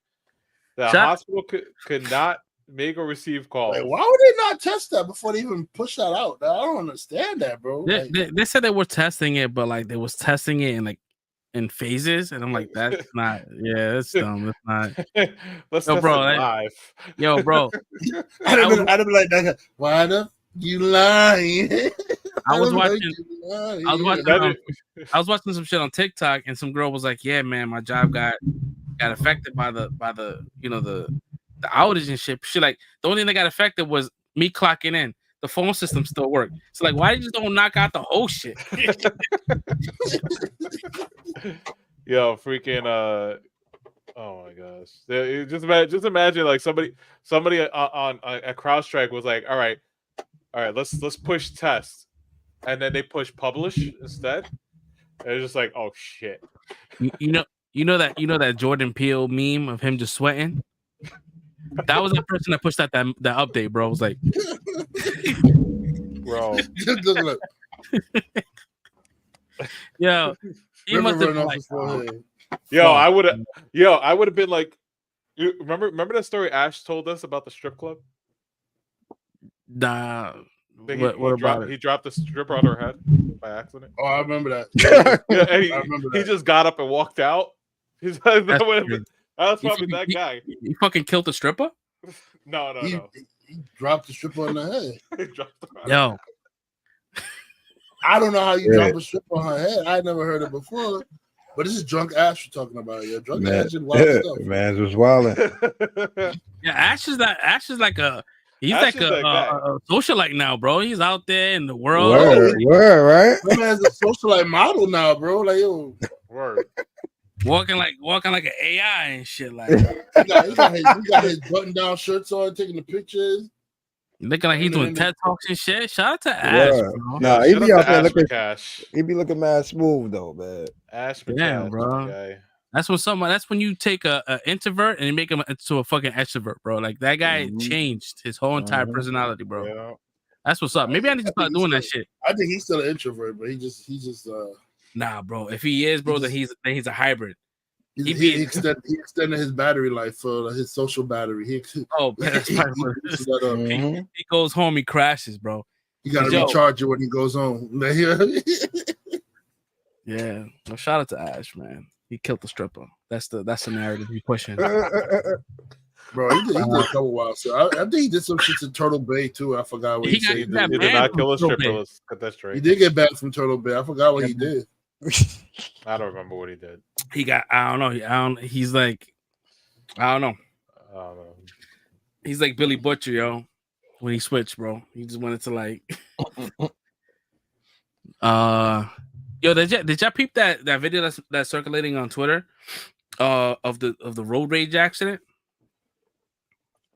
The hospital could not make or receive calls. Like, why would they not test that before they even push that out? I don't understand that, bro. They said they were testing it, but like they was testing it in phases, and I'm like, that's not. Yeah, that's dumb. That's not. Let's test it live. Yo, bro. I'd be like, why the you lying? I was watching some shit on TikTok, and some girl was like, "Yeah, man, my job got affected by the the outage and shit." She like, the only thing that got affected was me clocking in. The phone system still worked. So like, why did you just don't knock out the whole shit? Yo, freaking oh my gosh! Just imagine like somebody on at CrowdStrike was like, all right, let's push test, and then they push publish instead. And it's just like, oh shit. You know that Jordan Peele meme of him just sweating? That was the person that pushed that update, bro. I was like, bro. Yo, he must have been like, I would have been like, you remember that story Ash told us about the strip club? Nah. He dropped the stripper on her head by accident. Oh, I remember that. He just got up and walked out. That's probably that guy. He fucking killed the stripper? No. He dropped the stripper on the head. He dropped the Yo. I don't know how you drop a stripper on her head. I never heard it before. But this is drunk Ash we're talking about. Yeah, drunk Ash is wild stuff. Man, was wilding. Yeah, Ash is like a socialite now, bro. He's out there in the world. Word, right? That man's a socialite model now, bro. Like, yo, word. Walking like an AI and shit. Like he got his button-down shirts on, taking the pictures. Looking like he's doing TED Talks and shit. Shout out to Ash, bro. Nah, he be out there looking cash. He be looking mad smooth though, man. Ash, yeah, bro. That's when you take a introvert and you make him into a fucking extrovert, bro. Like that guy changed his whole entire personality, bro. Yeah. That's what's up. Maybe I need to start doing that shit. I think he's still an introvert, but he just nah, bro. If he is, bro, then he's a hybrid. He extended his battery life for his social battery. He goes home, he crashes, bro. You gotta recharge it when he goes home. Yeah. Well, shout out to Ash, man. He killed the stripper. That's the narrative he's pushing. Bro, he did a couple wild. So I think he did some shit in Turtle Bay too. I forgot what he said. He did not kill a stripper. Let's cut that straight. He did get banned from Turtle Bay. I forgot what he did. I don't remember what he did. He got, I don't know. He's like, I don't know. He's like Billy Butcher, yo. When he switched, bro, he just wanted to like, yo, did y'all peep that video that's circulating on Twitter, of the road rage accident?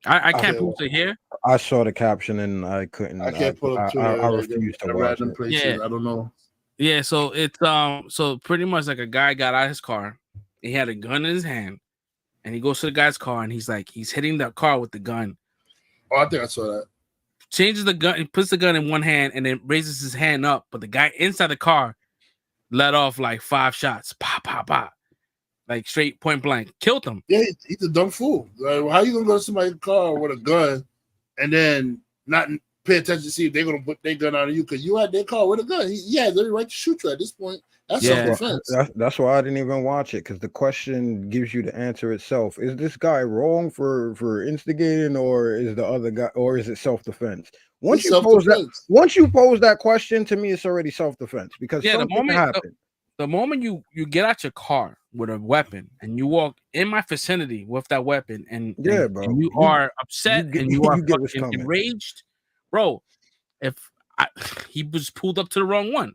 I can't post it here. I saw the caption and I couldn't. I can't pull up Twitter. I refuse to watch it. Places. Yeah. I don't know. Yeah, so it's so pretty much like a guy got out of his car, he had a gun in his hand, and he goes to the guy's car and he's hitting the car with the gun. Oh, I think I saw that. Changes the gun, he puts the gun in one hand and then raises his hand up, but the guy inside the car let off like 5 shots, pop, pop, pop, like straight point blank, killed him. Yeah, he's a dumb fool. Like, how you gonna go to somebody's car with a gun and then not pay attention to see if they're gonna put their gun on you because you had their car with a gun? He has every right to shoot you at this point. That's self-defense. That's why I didn't even watch it, because the question gives you the answer itself. Is this guy wrong for instigating, or is the other guy, or is it self-defense? Once you pose that question, to me, it's already self-defense, because something can happen. The moment you get out your car with a weapon and you walk in my vicinity with that weapon and bro, and you are upset and you are fucking enraged, bro. He was pulled up to the wrong one.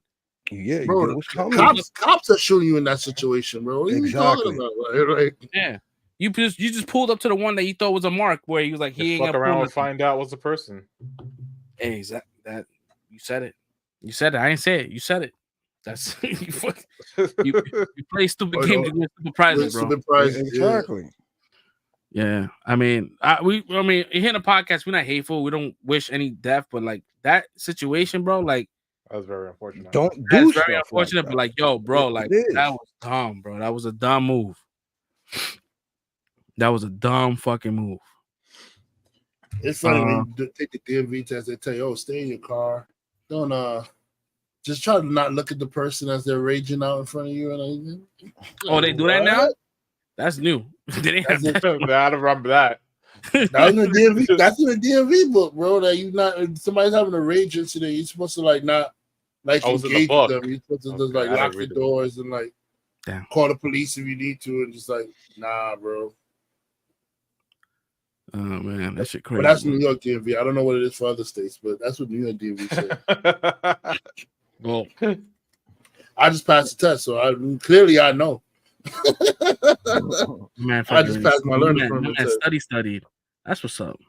Yeah, bro. Cops are shooting you in that situation, bro. What are you talking about? Right? Yeah, you just pulled up to the one that you thought was a mark, where he was like, he ain't fuck around and find out what's the person. Hey, that you said it. You said it. I didn't say it. You said it. That's you play stupid games, you win stupid prizes, bro. Stupid prizes, exactly. Yeah, I mean, here in the podcast, we're not hateful. We don't wish any death, but like that situation, bro, like that was very unfortunate. That's very unfortunate, but like, yo, bro, like that was dumb, bro. That was a dumb move. That was a dumb fucking move. It's funny when you take the DMV test, they tell you, "Oh, stay in your car. Don't just try to not look at the person as they're raging out in front of you." And they do that now? That's new. They didn't have that. I don't remember that. That's in the DMV book, bro. That you not, if somebody's having a rage incident, you're supposed to like not like engage with them. You're supposed to just like lock the doors and like call the police if you need to, and just like, nah, bro. Oh man, that shit crazy. But that's New York DMV. I don't know what it is for other states, but that's what New York DMV said. Well, I just passed the test, so I know. Man, I just passed my learning from it. Studied. That's what's up.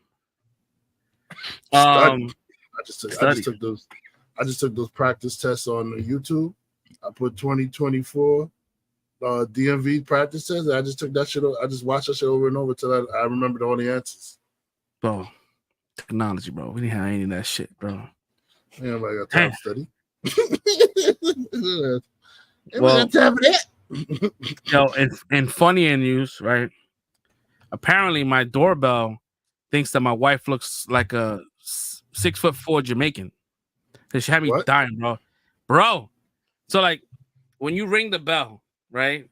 I just took those practice tests on YouTube. I put 2024 DMV practice tests. And I just took that shit. I just watched that shit over and over till I remembered all the answers. Bro, technology, bro. We didn't have any of that shit, bro. Yeah, nobody got time to study. Well, time for that. Yo, and funny in news, right? Apparently, my doorbell thinks that my wife looks like a 6'4" Jamaican. Cause she had me dying, bro. So like, when you ring the bell, right?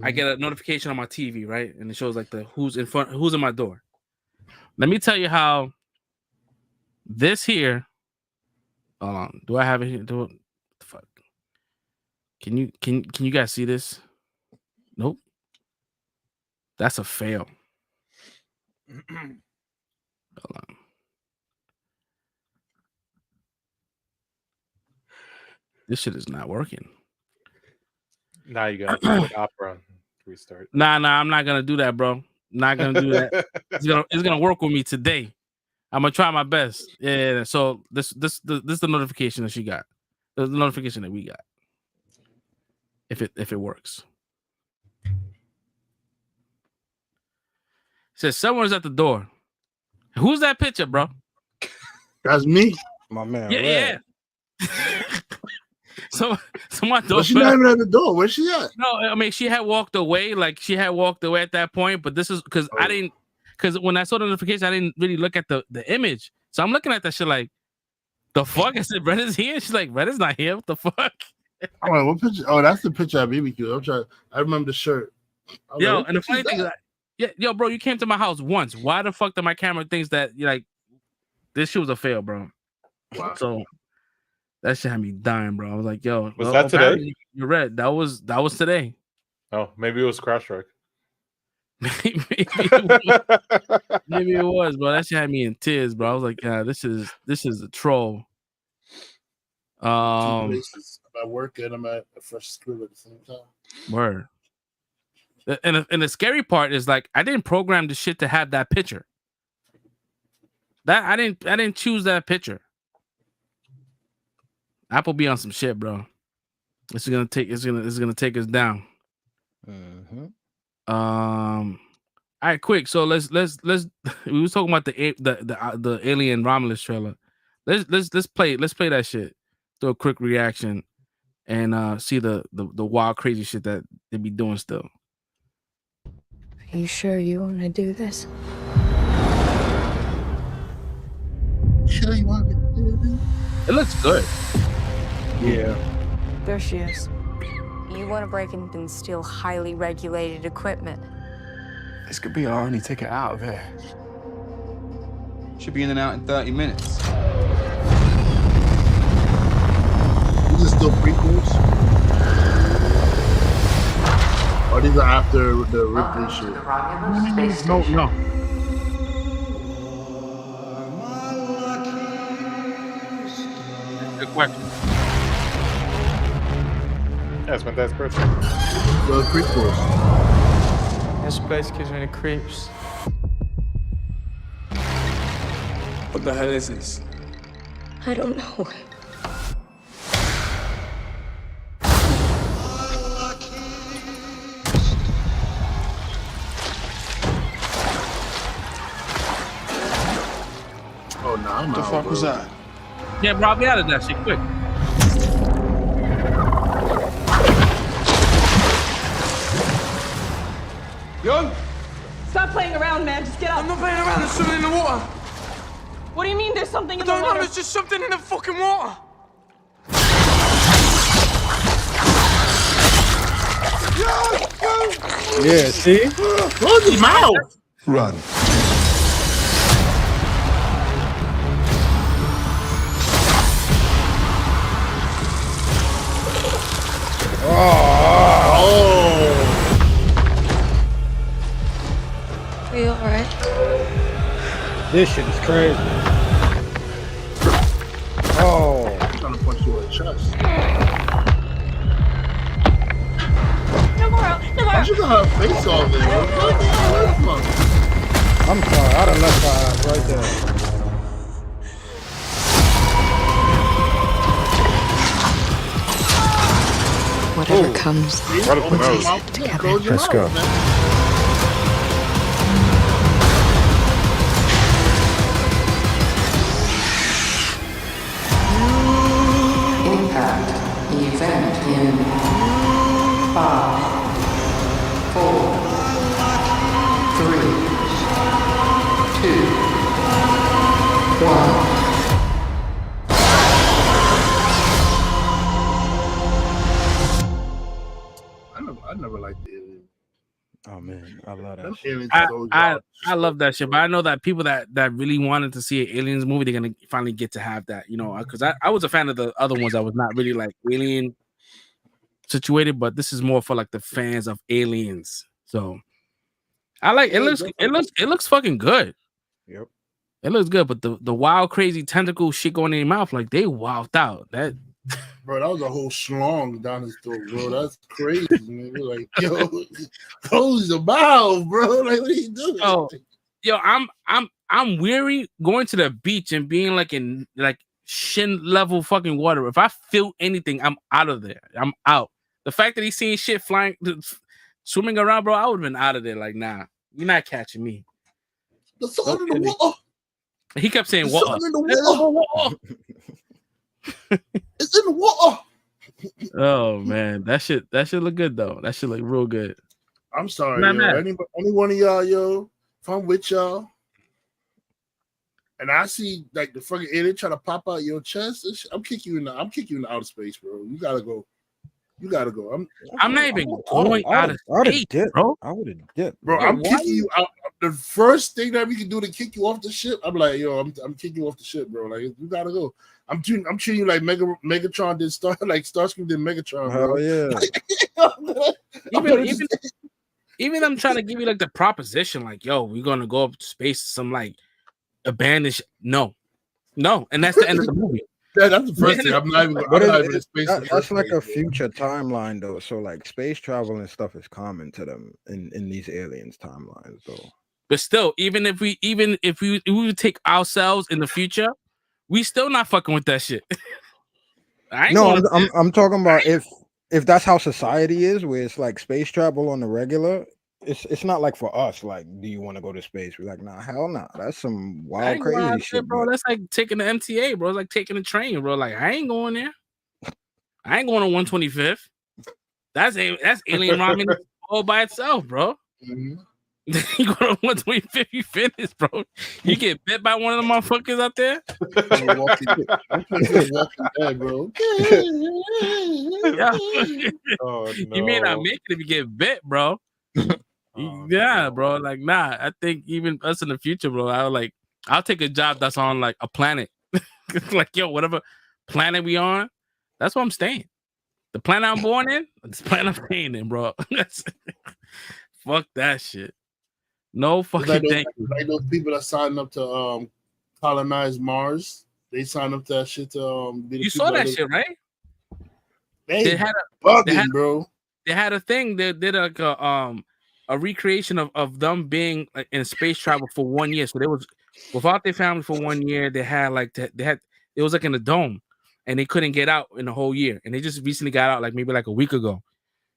I get a notification on my TV, right? And it shows like the who's in my door. Let me tell you how this here. Hold on. Do I have it here? The fuck. Can you guys see this? Nope. That's a fail. Hold on. This shit is not working. Now you got to Opera restart. Nah, I'm not gonna do that, bro. Not gonna do that. It's gonna work with me today. I'm gonna try my best. Yeah. So this is the notification that she got. The notification that we got. If it works. It says someone's at the door. Who's that picture, bro? That's me. My man. Yeah. So my door. But she's not even at the door. Where's she at? No, I mean she had walked away. Like she had walked away at that point. But this is because I didn't. Because when I saw the notification, I didn't really look at the image. So I'm looking at that shit like, the fuck? I said, Brenda's here. She's like, Brenda's not here. What the fuck? Oh, what picture? Oh, that's the picture at BBQ. I'm trying. I remember the shirt. Yo, and the funny thing is, like, yo, bro, you came to my house once. Why the fuck did my camera thinks that you're like this shit was a fail, bro? Wow. So that shit had me dying, bro. I was like, yo, was that today? You're right. That was today. Oh, maybe it was CrowdStrike. maybe it was, bro. That shit had me in tears, bro. I was like, God, this is a troll. I'm at work and I'm at a fresh school at the same time. Word. And the scary part is like I didn't program the shit to have that picture. That I didn't choose that picture. Apple be on some shit, bro. It's gonna take us down. Mm-hmm. All right, quick. So let's we was talking about the Alien Romulus trailer. Let's play that shit. Do a quick reaction and see the wild crazy shit that they be doing still. Are you sure you want to do this? Sure you want to do this? It looks good. Yeah. There she is. You want to break in and steal highly regulated equipment. This could be our only ticket out of here. Should be in and out in 30 minutes. These are still prequels? Or these are after the Ripley shit? No. Good question. That's my dad's birthday. The prequels. That space kids are the creeps. What the hell is this? I don't know. Oh, no, I'm What the out, fuck bro. was that? Yeah, bro, I'll be out of that shit quick. Yo! Stop playing around, man. Just get up. I'm not playing around, there's something in the water! What do you mean there's something I in the don't know, water? there's just something in the fucking water! Yeah, see? Close his mouth! Run. Are you alright? This shit is crazy. Oh. I'm trying to punch you in the chest. No more. Why you got her face all there? I'm sorry. I done left my ass right there. Whatever comes, Right up the nose. Let's go. Impact event in 5, 4, 3, 2, 1. I never liked the Alien Oh man, I love that Them shit. aliens I so I, dark. I love that shit, but I know that people that really wanted to see an aliens movie, they're gonna finally get to have that, you know, because I was a fan of the other ones that was not really like alien situated, but this is more for like the fans of aliens. So I like Yeah, it looks fucking good. Yep. It looks good, but the wild crazy tentacle shit going in your mouth, like they wowed out. That bro, that was a whole schlong down his throat, bro. That's crazy, man. We're like, yo, close your mouth, bro. Like, what are you doing? oh, yo, I'm weary going to the beach and being like in like shin level fucking water. If I feel anything, I'm out of there. I'm out. The fact that he's seeing shit flying, swimming around, bro, I would have been out of there. Like, nah, you're not catching me. The sun in the water. He kept saying, The "What?" sun in the water. It's in the water. Oh man, that shit look good though. That shit look real good. I'm sorry, Not yo. mad. Any one of y'all, yo, if I'm with y'all, and I see like the fucking alien try to pop out your chest, I'm kicking you in the outer space, bro. You gotta go. I'm not even going out of space, bro. I would have dipped, bro. Yo, I'm why kicking you out. The first thing that we can do to kick you off the ship, I'm like, yo, I'm kicking you off the ship, bro. Like, you gotta go. I'm treating you like Megatron did Starscream did Megatron, bro. Hell yeah. even I'm trying to give you like the proposition, like, yo, we're gonna go up to space to some like abandoned no, and that's the end of the movie. Yeah, that's the first thing. I'm not even in space. That's like a future timeline, though. So, like, space travel and stuff is common to them in these aliens timelines, though. But still, even if we would take ourselves in the future, we still not fucking with that shit. I'm talking about if that's how society is, where it's like space travel on the regular. It's not like for us. Like, do you want to go to space? We're like, nah, hell no. Nah. That's some wild crazy shit, bro. That's like taking the MTA, bro. It's like taking a train, bro. Like, I ain't going there. I ain't going on 125th. That's alien ramen all by itself, bro. Mm-hmm. You go to 125th, you finish, bro. You get bit by one of the motherfuckers out there. I'm walking dead, bro. Yeah. Oh, You may not make it if you get bit, bro. Yeah, bro. Like, nah. I think even us in the future, bro. I'll take a job that's on like a planet. Like, yo, whatever planet we on, that's where I'm staying. The planet I'm born in, this planet I'm staying in, bro. Fuck that shit. No fucking thank you. Like those people that signed up to colonize Mars. They signed up to that shit to be the You saw that shit, right? They had bro. They had a thing. They did like a recreation of them being like, in space travel for 1 year. So they was without their family for 1 year. They had it was like in a dome, and they couldn't get out in the whole year. And they just recently got out, like maybe like a week ago.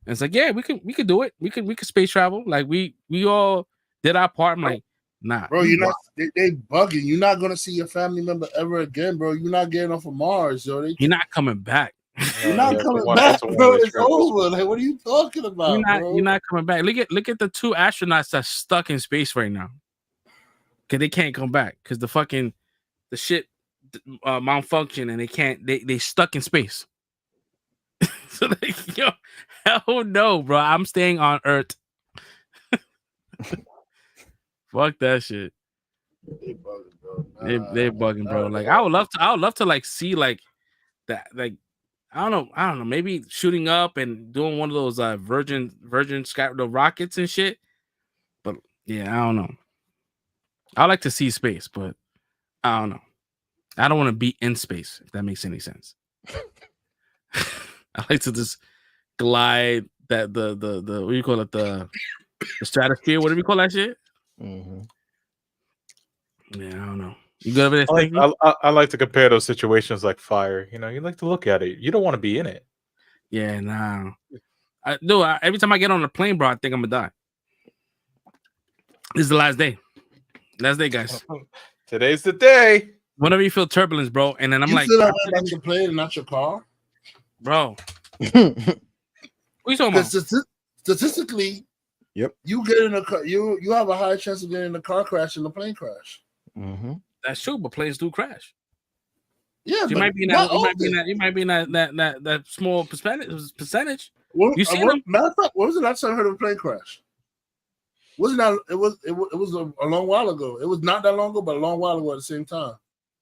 And it's like, yeah, we could do it. We could space travel. Like we all did our part. I'm like, nah, bro. You're not. They bugging. You're not gonna see your family member ever again, bro. You're not getting off of Mars, yo. You're not coming back. You're not coming back, bro. It's over. Like, what are you talking about, bro? You're not coming back. Look at the 2 astronauts that's stuck in space right now. Cause they can't come back because the shit malfunction and they stuck in space. So like, yo, hell no, bro. I'm staying on Earth. Fuck that shit. They bugging, bro. They bugging, bro. Like I would love to like see like that, like I don't know, maybe shooting up and doing one of those Virgin Sky the rockets and shit. But yeah, I don't know. I like to see space, but I don't know. I don't want to be in space, if that makes any sense. I like to just glide that the what do you call it, the stratosphere? What do we call that shit? Mm-hmm. Yeah, I don't know. You good over there? I like to compare those situations like fire. You know, you like to look at it. You don't want to be in it. Yeah, nah. Every time I get on a plane, bro, I think I'm gonna die. This is the last day. Last day, guys. Today's the day. Whenever you feel turbulence, bro, and then I'm like, that's your plane and not your car, bro. What you talking about? Statistically, yep. You get in a car, you have a higher chance of getting in a car crash than a plane crash. Mm-hmm. That's true, but planes do crash. Yeah, so you might be in that small percentage. Well, you see them? Matter of fact, when was the last time I heard of a plane crash? Wasn't that it was a long while ago. It was not that long ago, but a long while ago at the same time.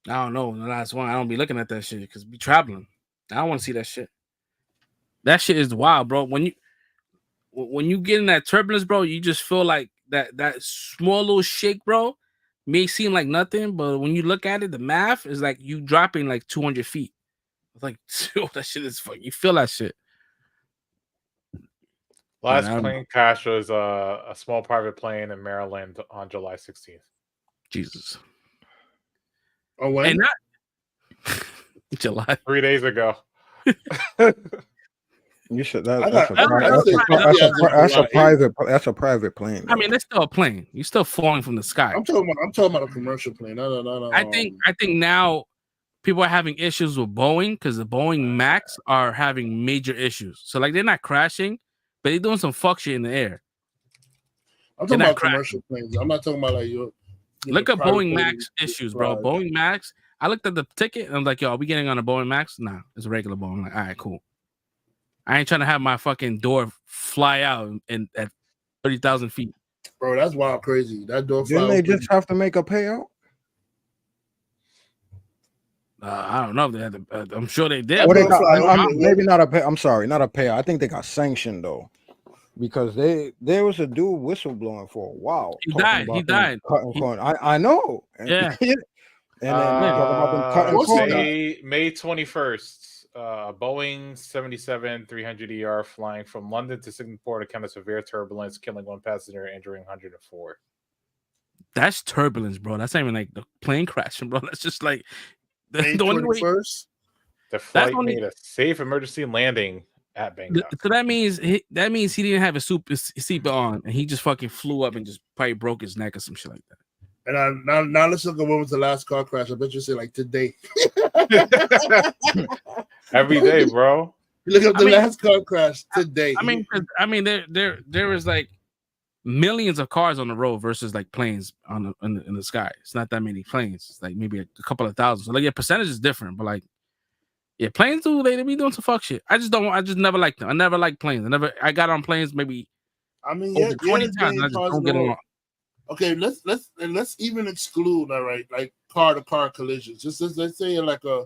I don't know. The last one, I don't be looking at that shit because be traveling. I don't want to see that shit. That shit is wild, bro. When you get in that turbulence, bro, you just feel like that small little shake, bro, may seem like nothing, but when you look at it, the math is like you dropping like 200 feet. It's like, that shit is fucking. You feel that shit. Last plane crash was a small private plane in Maryland on July 16th. Jesus. Oh, when? And July. 3 days ago. You should. That's a private plane. I mean, it's still a plane. You're still falling from the sky. I'm talking about a commercial plane. No. I think now people are having issues with Boeing because the Boeing Max are having major issues. So like they're not crashing, but they're doing some fuck shit in the air. I'm talking about commercial planes. I'm not talking about like your. Look at Boeing Max issues, bro. Boeing Max. I looked at the ticket and I'm like, yo, are we getting on a Boeing Max? Nah, it's a regular Boeing. I'm like, all right, cool. I ain't trying to have my fucking door fly out at 30,000 feet. Bro, that's wild crazy. That door fly. Didn't they just have to make a payout? I don't know if they had to, I'm sure they did. Maybe not a pay. I'm sorry, not a payout. I think they got sanctioned though, because there was a dude whistleblowing for a while. He died. I know. Yeah. And then talking about them cutting May 21st, Boeing 777-300ER flying from London to Singapore encountered severe turbulence, killing one passenger and injuring 104. That's turbulence, bro. That's not even like the plane crashing, bro. That's just like May 21st. The flight made a safe emergency landing at Bangkok. So that means he didn't have his seatbelt on, and he just fucking flew up and just probably broke his neck or some shit like that. And now let's look at when was the last car crash. I bet you say like today. Every day, bro. Look up the last car crash today. There is like millions of cars on the road versus like planes in the sky. It's not that many planes. It's like maybe a couple of thousand. So like your percentage is different, but like planes do they be doing some fuck shit. I just never liked them. I never liked planes. I got on planes maybe 20 times. And I just don't get along. Okay, let's even exclude, all right, like car-to-car collisions. Let's say like a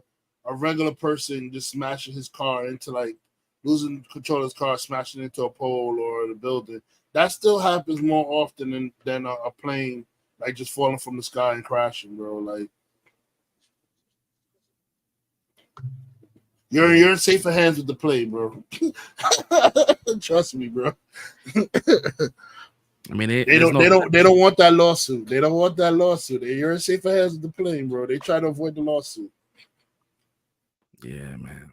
regular person just smashing his car into like losing control of his car, smashing into a pole or the building. That still happens more often than a plane like just falling from the sky and crashing, bro. Like you're in safer hands with the plane, bro. Trust me, bro. I mean, they don't want that lawsuit. They don't want that lawsuit. You're in safer hands with the plane, bro. They try to avoid the lawsuit. Yeah, man.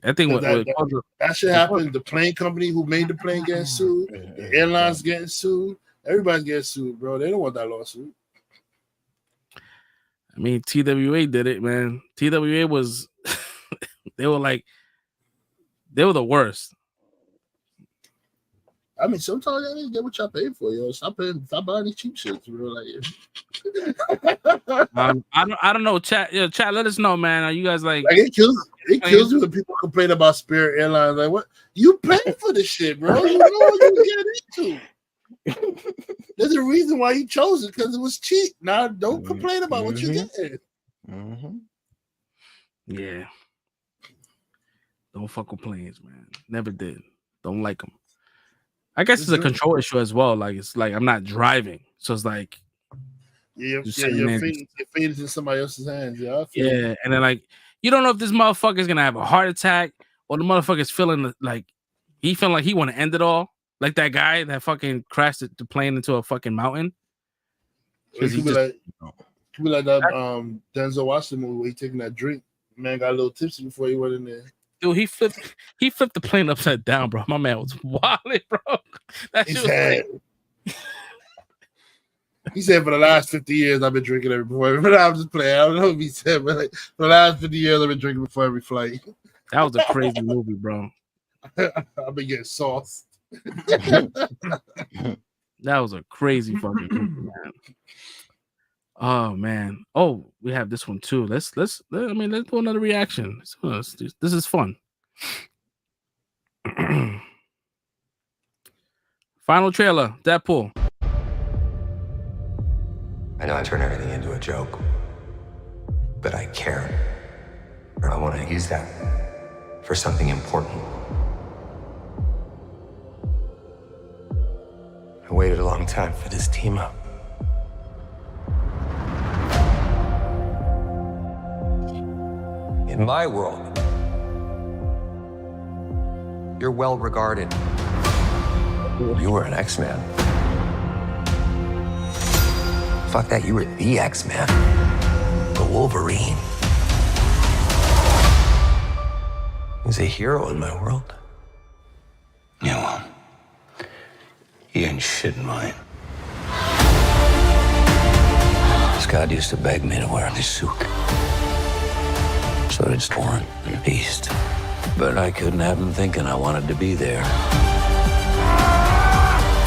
I think that should happen. The plane company who made the plane getting sued. The airlines getting sued. Everybody's getting sued, bro. They don't want that lawsuit. I mean, TWA did it, man. TWA was they were the worst. I mean, sometimes you gotta get what y'all pay for, yo. Stop buying these cheap shits, bro. Like, I don't know, chat. Yo, chat. Let us know, man. Are you guys like it kills you when people complain about Spirit Airlines? Like, what you paying for this shit, bro? You know what you getting into. There's a reason why you chose it because it was cheap. Now, don't complain about what you getting. Mm-hmm. Yeah. Don't fuck with planes, man. Never did. Don't like them. I guess it's a control issue as well. Like it's like I'm not driving, so it's like your fate is in somebody else's hands. Yeah, and then like you don't know if this motherfucker is gonna have a heart attack or the motherfucker's feeling like he want to end it all, like that guy that fucking crashed the plane into a fucking mountain. It could be like that Denzel Washington movie where he taking that drink. Man got a little tipsy before he went in there. Dude, he flipped the plane upside down, bro. My man was wilding, bro. That shit was he said, for the last 50 years, I've been drinking every before. But I'm just playing. I don't know what he said, but like, for the last 50 years, I've been drinking before every flight. That was a crazy movie, bro. I've been getting sauced. That was a crazy fucking movie, man. Oh man! Oh, we have this one too. Let's do another reaction. This is fun. Final trailer, Deadpool. I know I turn everything into a joke, but I care. Or I want to use that for something important. I waited a long time for this team up. In my world, you're well regarded. You were an X-Man. Fuck that, you were the X-Man. The Wolverine. He's a hero in my world. Yeah, well, he ain't shit in mine. Scott used to beg me to wear this suit. So did Storm and Beast. But I couldn't have him thinking I wanted to be there.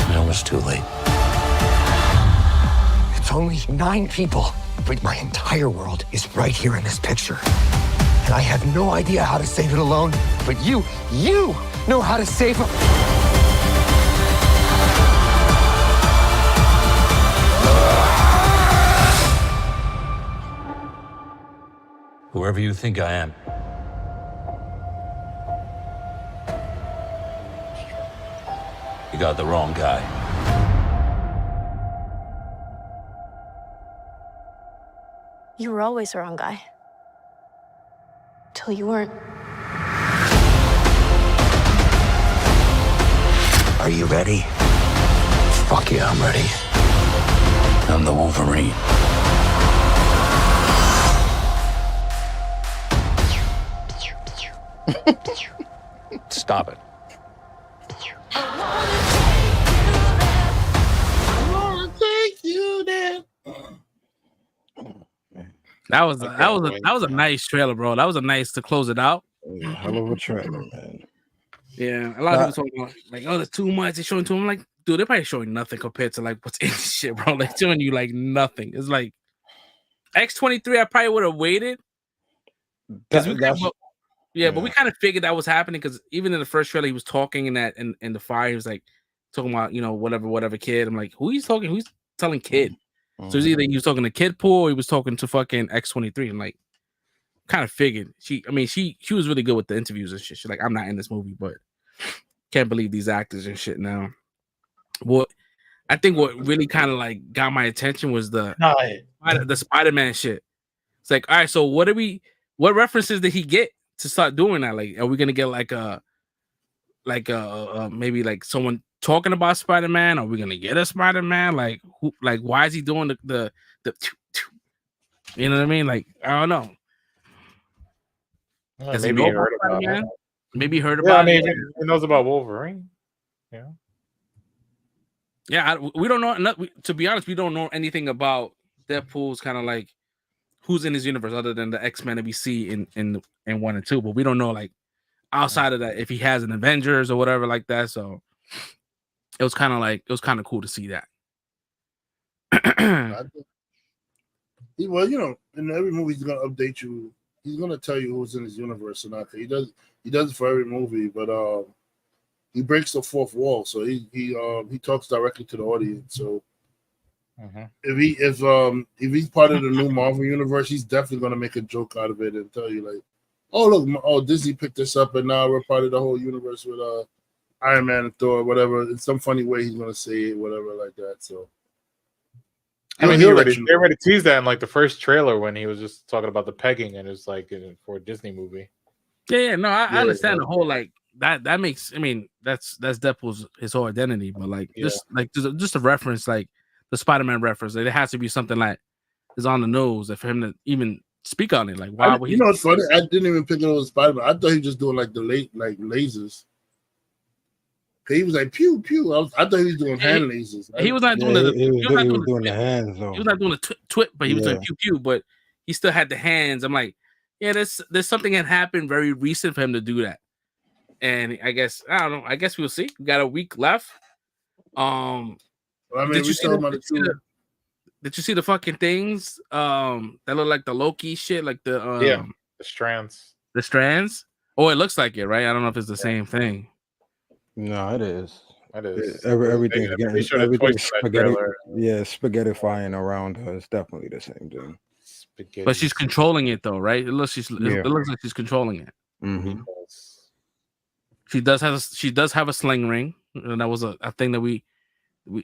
And it was too late. It's only 9 people, but my entire world is right here in this picture. And I have no idea how to save it alone, but you know how to save them. Whoever you think I am. You got the wrong guy. You were always the wrong guy. Till you weren't. Are you ready? Fuck yeah, I'm ready. I'm the Wolverine. Stop it. Take you there. That was a nice trailer, bro. That was a nice to close it out. Hell of a trailer, man. Yeah, a lot of people talking about like, oh, there's too much. They're showing too much. I'm like, dude, they're probably showing nothing compared to like what's in this shit, bro. They're showing you like nothing. It's like X-23. I probably would have waited. But we kind of figured that was happening because even in the first trailer, he was talking in that in the fire. He was like talking about whatever kid. I'm like, who he's talking? Who's telling kid? So it's either he was talking to Kid Pool or he was talking to fucking X-23. I'm like, kind of figured. She was really good with the interviews and shit. She's like, I'm not in this movie, but can't believe these actors and shit now. I think what really kind of like got my attention was the Spider-Man shit. It's like, all right, so what references did he get to start doing that? Like, are we gonna get maybe like someone talking about Spider-Man? Are we gonna get a Spider-Man? Like, who? Like, why is he doing the you know what I mean? Like, I don't know. Maybe he heard about it. Maybe he heard about it. He knows about Wolverine. Yeah. Yeah, we don't know. To be honest, we don't know anything about Deadpool's kind of like who's in his universe other than the X-Men that we see in 1 and 2. But we don't know like outside of that if he has an Avengers or whatever like that. So it was kind of cool to see that. Well, in every movie he's gonna update you. He's gonna tell you who's in his universe or not. He does it for every movie, but he breaks the fourth wall, so he talks directly to the audience. So if he's part of the new Marvel universe, he's definitely gonna make a joke out of it and tell you like, oh look, Disney picked this up and now we're part of the whole universe with Iron Man and Thor, whatever. In some funny way, he's gonna say it, whatever like that. So. I mean, they already teased that in like the first trailer when he was just talking about the pegging and it's like for a Disney movie. Yeah, no, I understand the whole like that makes. I mean, that's Deadpool's his whole identity, but like just a reference, like the Spider-Man reference, like, it has to be something like is on the nose, and for him to even speak on it, like why would he? It's funny. I didn't even pick it up with Spider-Man. I thought he was just doing like the lasers. He was like pew pew. I thought he was doing hand lasers. He was not doing he was doing the hands though. He was not doing the twit, but he was doing pew pew. But he still had the hands. I'm like, yeah, there's something that happened very recent for him to do that. And I don't know. I guess we'll see. We got a week left. Did you see the fucking things? That look like the Loki shit, like the strands. The strands. Oh, it looks like it, right? I don't know if it's the same thing. No, it is. That is. Everything's They getting showed it twice everything's in that spaghetti. trailer. Yeah, spaghetti flying around her. It's definitely the same thing. Spaghetti. But she's controlling it though, right? It looks like she's controlling it. Mm-hmm. She does have a sling ring, and that was a thing that we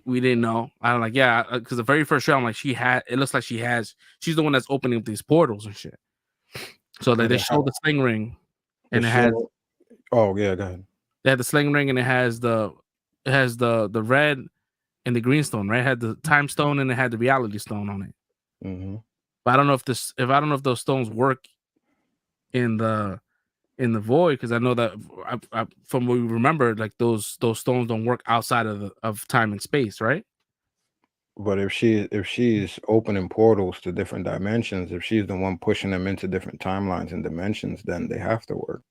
didn't know. I'm like, yeah, because the very first show, I'm like, it looks like she's the one that's opening up these portals and shit. So they showed the sling ring, and it has. Oh yeah, go ahead. They had the sling ring, and it has the red and the green stone, right? It had the time stone and it had the reality stone on it. Mm-hmm. But I don't know if those stones work in the void, because I know that from what we remember, like those stones don't work outside of time and space, right? But if she's opening portals to different dimensions, if she's the one pushing them into different timelines and dimensions, then they have to work.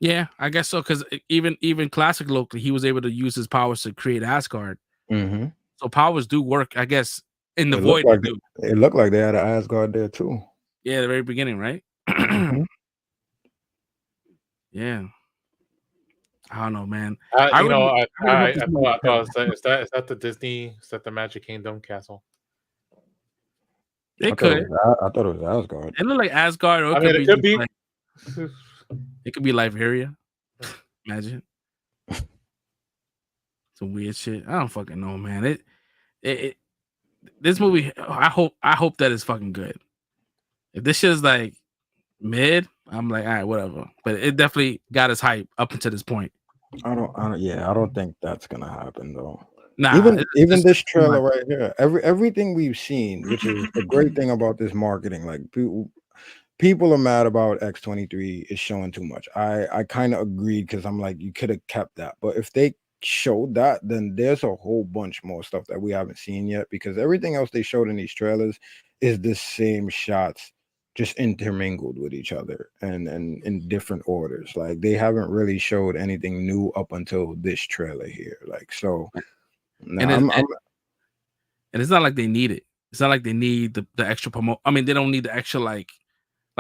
Yeah, I guess so. Because even classic Loki, he was able to use his powers to create Asgard. Mm-hmm. So powers do work, I guess, in the void. It looked like they had an Asgard there too. Yeah, the very beginning, right? Mm-hmm. Yeah. I don't know, man. I thought is that the Disney? Is that the Magic Kingdom castle? It could. I thought it was Asgard. It looked like Asgard, or it could be. Like, it could be Liberia. Imagine. Some weird shit. I don't fucking know, man. This movie, I hope that is fucking good. If this shit is like mid, I'm like, all right, whatever. But it definitely got us hype up until this point. I don't think that's gonna happen though. Nah, even this trailer right here, everything we've seen, which is the great thing about this marketing, like people are mad about X-23 is showing too much. I kind of agreed, because I'm like, you could have kept that. But if they showed that, then there's a whole bunch more stuff that we haven't seen yet, because everything else they showed in these trailers is the same shots, just intermingled with each other and in different orders. Like they haven't really showed anything new up until this trailer here. Like, so and it's not like they need it. It's not like they need the extra promote. I mean, they don't need the extra like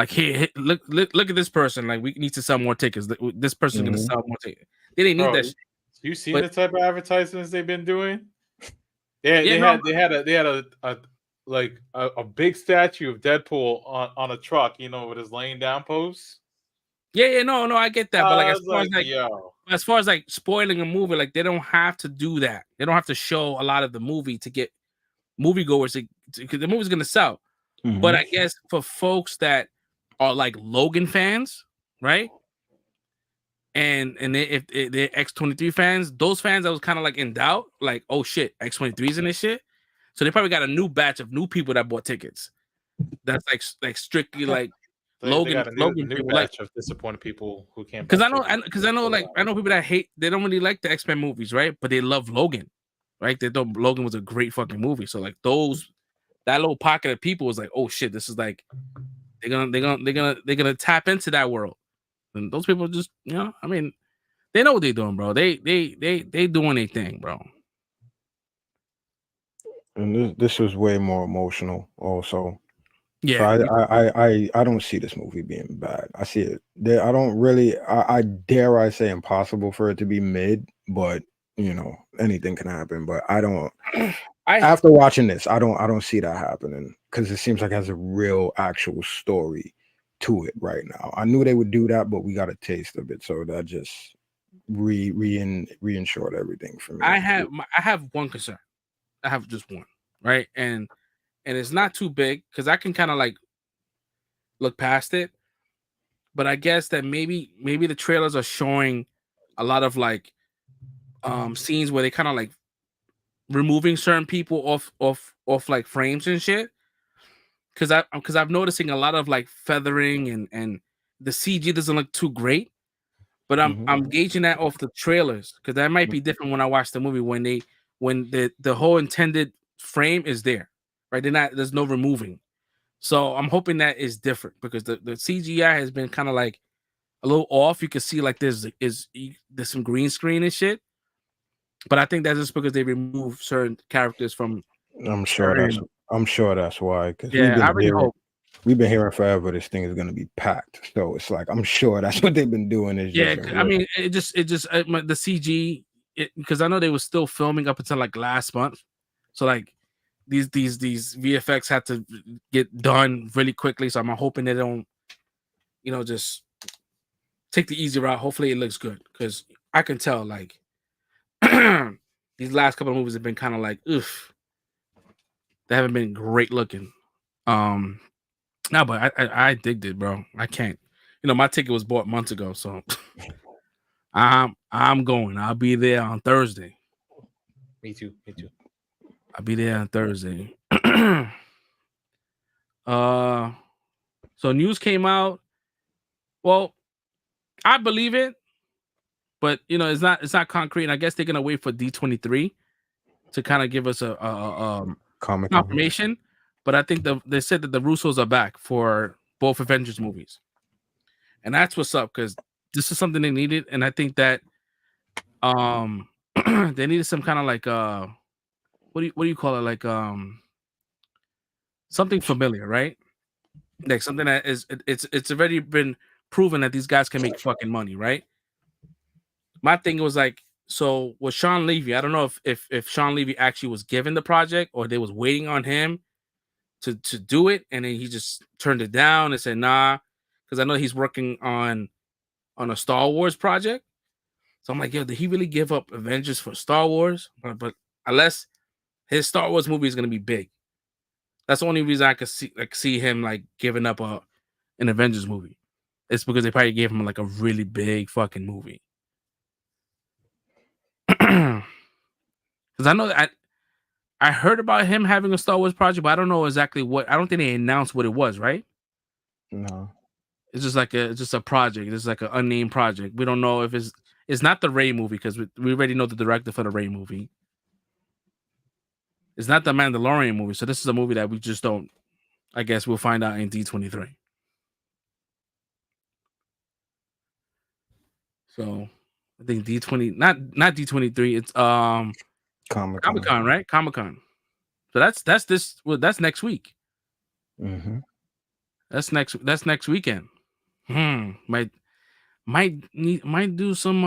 here, look at this person. Like, we need to sell more tickets. This person's gonna sell more tickets. They didn't need that shit. You seen the type of advertisements they've been doing? They had a big statue of Deadpool on a truck, with his laying down pose. No, I get that. But as far as like spoiling a movie, like they don't have to do that. They don't have to show a lot of the movie to get moviegoers because the movie's gonna sell. Mm-hmm. But I guess for folks that are like Logan fans, right? And if they're X-23 fans, those fans that was kind of like in doubt, like, oh shit, X-23's in this shit. So they probably got a new batch of new people that bought tickets. That's like strictly like Logan. They got a new batch of disappointed people who can't. Because I know people that hate. They don't really like the X-Men movies, right? But they love Logan, right? They thought Logan was a great fucking movie. So like that little pocket of people was like, oh shit, this is like they're gonna tap into that world. And those people just, I mean, they know what they're doing, bro. They doing their thing, bro. And this was way more emotional, also. Yeah. So I don't see this movie being bad. I see it. I don't really. I dare I say impossible for it to be mid, but anything can happen. But I don't. After watching this, I don't see that happening, because it seems like it has a real actual story to it right now. I knew they would do that, but we got a taste of it, so that just reinsured everything for me. I have one concern. I have just one, right? And it's not too big, because I can kind of like look past it. But I guess that maybe the trailers are showing a lot of like scenes where they kind of like removing certain people off like frames and shit. Because I'm noticing a lot of like feathering and the CG doesn't look too great. But I'm gauging that off the trailers, because that might be different when I watch the movie, when the whole intended frame is there, right? There's no removing. So I'm hoping that is different, because the CGI has been kind of like a little off. You can see like there's some green screen and shit. But I think that's just because they remove certain characters from. I'm sure that's why. Because we've been hearing forever this thing is going to be packed. So it's like, I'm sure that's what they've been doing. I mean, it just the CG because I know they were still filming up until like last month, so like these VFX had to get done really quickly. So I'm hoping they don't, just take the easy route. Hopefully it looks good, because I can tell like these last couple of movies have been kind of like, oof, they haven't been great looking. No, but I digged it, bro. I can't. My ticket was bought months ago, so I'm going. I'll be there on Thursday. Me too. I'll be there on Thursday. So news came out. Well, I believe it, but it's not concrete. And I guess they're gonna wait for D23 to kind of give us a confirmation. But I think they said that the Russos are back for both Avengers movies, and that's what's up, because this is something they needed, and I think that they needed some kind of like what do you call it, like something familiar, right? Like something that is it's already been proven that these guys can make fucking money, right? My thing was like, so with Sean Levy, I don't know if Sean Levy actually was given the project, or they was waiting on him to do it, and then he just turned it down and said nah, because I know he's working on a Star Wars project. So I'm like, yo, did he really give up Avengers for Star Wars? But unless his Star Wars movie is gonna be big, that's the only reason I could see him like giving up an Avengers movie. It's because they probably gave him like a really big fucking movie. Because I know that I heard about him having a Star Wars project, but I don't know exactly what. I don't think they announced what it was, right? No. It's just like a project. It's like an unnamed project. We don't know if it's not the Rey movie, because we already know the director for the Rey movie. It's not the Mandalorian movie, so this is a movie that we just don't. I guess we'll find out in D23. So I think D20, not D23. It's Comic-Con, right? Comic-Con. So that's next week. Mm-hmm. That's next weekend. Might do some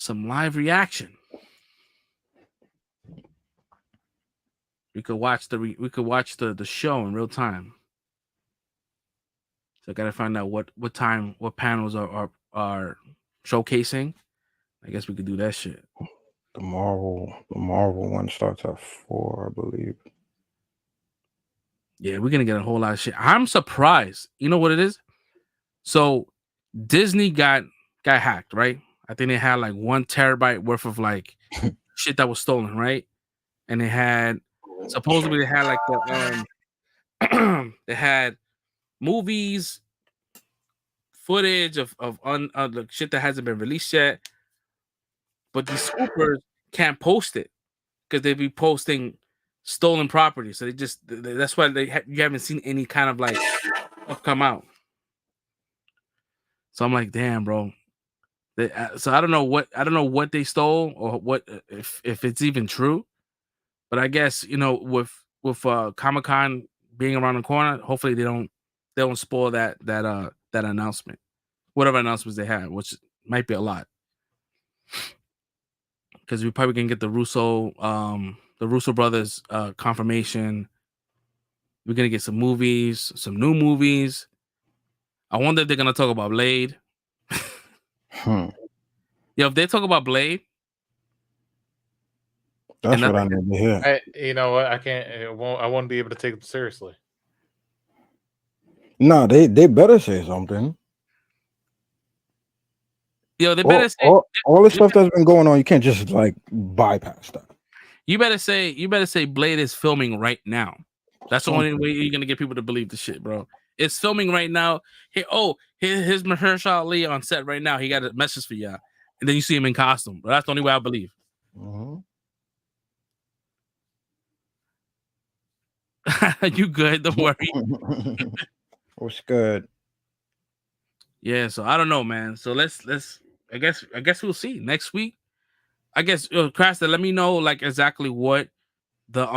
live reaction. We could watch the show in real time. So I gotta find out what panels are showcasing. I guess we could do that shit. The Marvel one starts at 4, I believe. Yeah, we're gonna get a whole lot of shit. I'm surprised. You know what it is? So Disney got hacked, right? I think they had like 1 terabyte worth of like shit that was stolen, right? And they had supposedly they had like the they had movies, footage of the shit that hasn't been released yet. But these scoopers can't post it because they be posting stolen property. So that's why you haven't seen any kind of like stuff come out. So I'm like, damn, bro. So I don't know what they stole, or what if it's even true. But I guess with Comic-Con being around the corner, hopefully they don't spoil that announcement, whatever announcements they had, which might be a lot. Because we probably can get the Russo brothers confirmation. We're gonna get some new movies. I wonder if they're gonna talk about Blade. Yo, if they talk about Blade, that's what I need to hear. You know what? I can't. I won't be able to take them seriously. No, they better say something. Yo, they better say all the stuff that's been going on. You can't just like bypass that. You better say Blade is filming right now. That's the only way you're gonna get people to believe the shit, bro. It's filming right now. Here's Mahershala Ali on set right now. He got a message for y'all, and then you see him in costume. But that's the only way I believe. You good? Don't worry. What's good? Yeah. So I don't know, man. So let's. I guess we'll see next week. I guess Crasta, let me know like exactly what the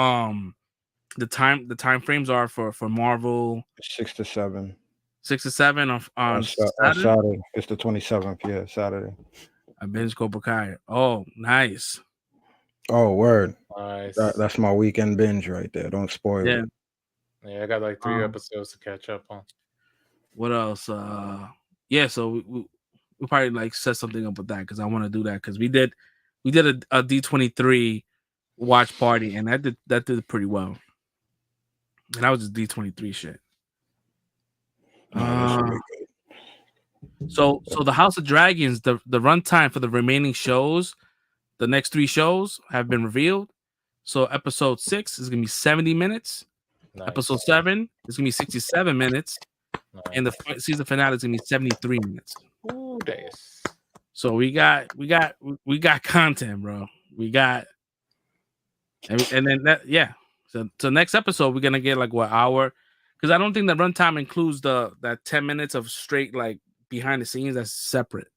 time frames are for Marvel. 6 to 7. 6 to 7 on Saturday. It's the 27th. Yeah, Saturday. I binge Cobra Kai. Oh, nice. Oh, word. Nice. That's my weekend binge right there. Don't spoil Yeah. it. Yeah, I got like 3 episodes to catch up on. What else? Yeah, so we probably like set something up with that because I want to do that because we did a D23 watch party and that did pretty well. And that was just D23 shit. So the House of Dragons, the runtime for the remaining shows, the next 3 shows have been revealed. So episode 6 is gonna be 70 minutes. Nice. Episode 7 is gonna be 67 minutes. Nice. And the season finale is gonna be 73 minutes. Ooh, days. So we got content, bro. We got, and then that, yeah. So next episode we're gonna get like what hour? Because I don't think the runtime includes that 10 minutes of straight like behind the scenes. That's separate.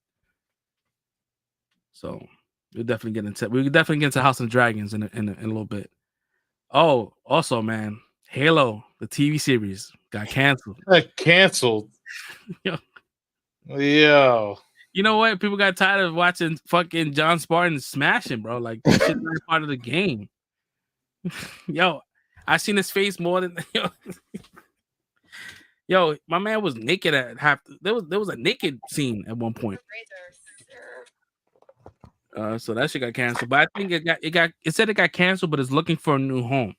So we'll definitely get into House of Dragons in a little bit. Oh, also, man, Halo, the TV series, got canceled. Yo. You know what? People got tired of watching fucking John Spartan smashing, bro. Like that shit's not part of the game. Yo, I seen his face more than yo, my man was naked at half. There was a naked scene at one point. So that shit got canceled. But I think it said it got canceled, but it's looking for a new home.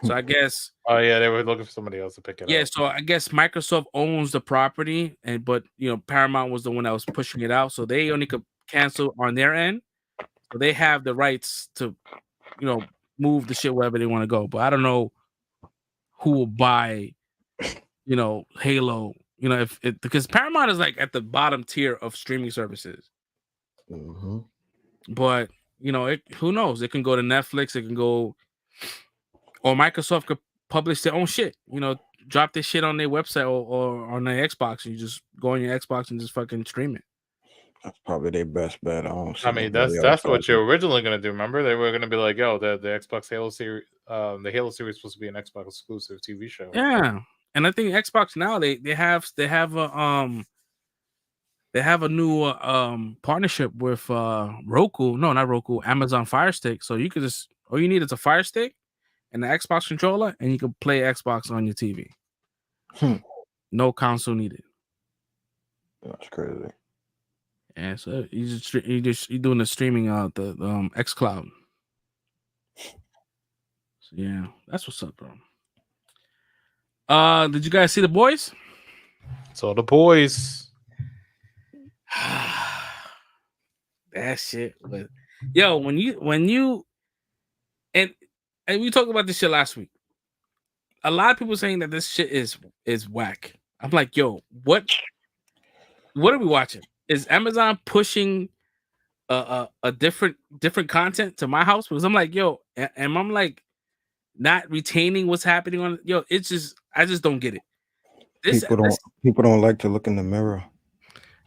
So I guess. Oh yeah, they were looking for somebody else to pick it up. Yeah, so I guess Microsoft owns the property, but Paramount was the one that was pushing it out, so they only could cancel on their end. So they have the rights to, move the shit wherever they want to go. But I don't know who will buy, Halo. Because Paramount is like at the bottom tier of streaming services. Mm-hmm. But who knows? It can go to Netflix. It can go, or Microsoft could publish their own shit. Drop this shit on their website or on their Xbox. And you just go on your Xbox and just fucking stream it. That's probably their best bet. I mean, that's what you're originally gonna do. Remember, they were gonna be like, "Yo, the Xbox Halo series, the Halo series is supposed to be an Xbox exclusive TV show." Yeah, and I think Xbox now they have a new partnership with Roku. No, not Roku. Amazon Fire Stick. So you could just all you need is a Fire Stick and the Xbox controller, and you can play Xbox on your TV. No console needed. That's crazy. Yeah, so you're doing the streaming the xCloud. So yeah, that's what's up, bro. Did you guys see The Boys? So The Boys. That shit was when you and we talked about this shit last week. A lot of people saying that this shit is whack. I'm like, yo, what are we watching? Is Amazon pushing a different content to my house? Because I'm like, yo, and I'm like not retaining what's happening on it's just I just don't get it. People don't like to look in the mirror.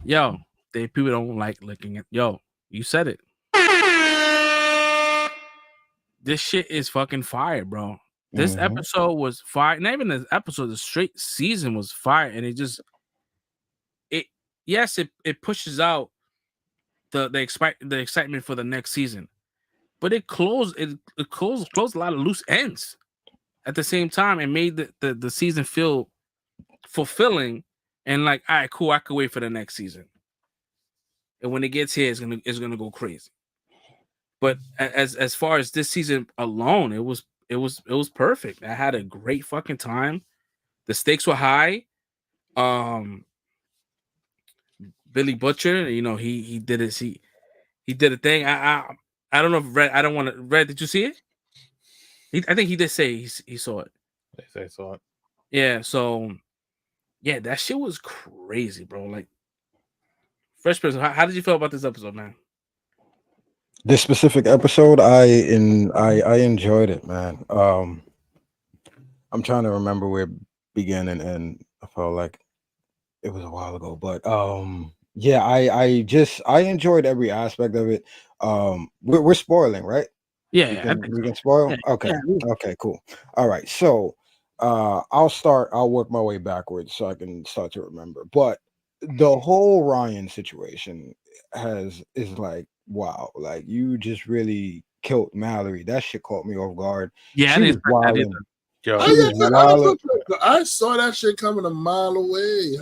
People don't like looking at you said it. This shit is fucking fire, bro. This episode was fire. Not even the episode, the straight season was fire, and it pushes out the excitement for the next season, but it closed a lot of loose ends at the same time and made the season feel fulfilling and like, all right, cool, I could wait for the next season. And when it gets here, it's gonna go crazy. But as far as this season alone, it was perfect. I had a great fucking time. The stakes were high. Billy Butcher, he did it. He did a thing. I don't know if Red. Did you see it? I think he did say he saw it. They saw it. Yeah. So, yeah, that shit was crazy, bro. Like, Fresh Prince. How did you feel about this episode, man? This specific episode, I enjoyed it, man. I'm trying to remember where it began and end. I felt like it was a while ago, but yeah, I enjoyed every aspect of it. We're spoiling, right? Yeah, we can spoil. Yeah, okay, yeah. Okay, cool. All right, so I'll work my way backwards so I can start to remember. But the whole Ryan situation is like, wow, like you just really killed Mallory. That shit caught me off guard. Yeah, She was wilding. I saw that shit coming a mile away.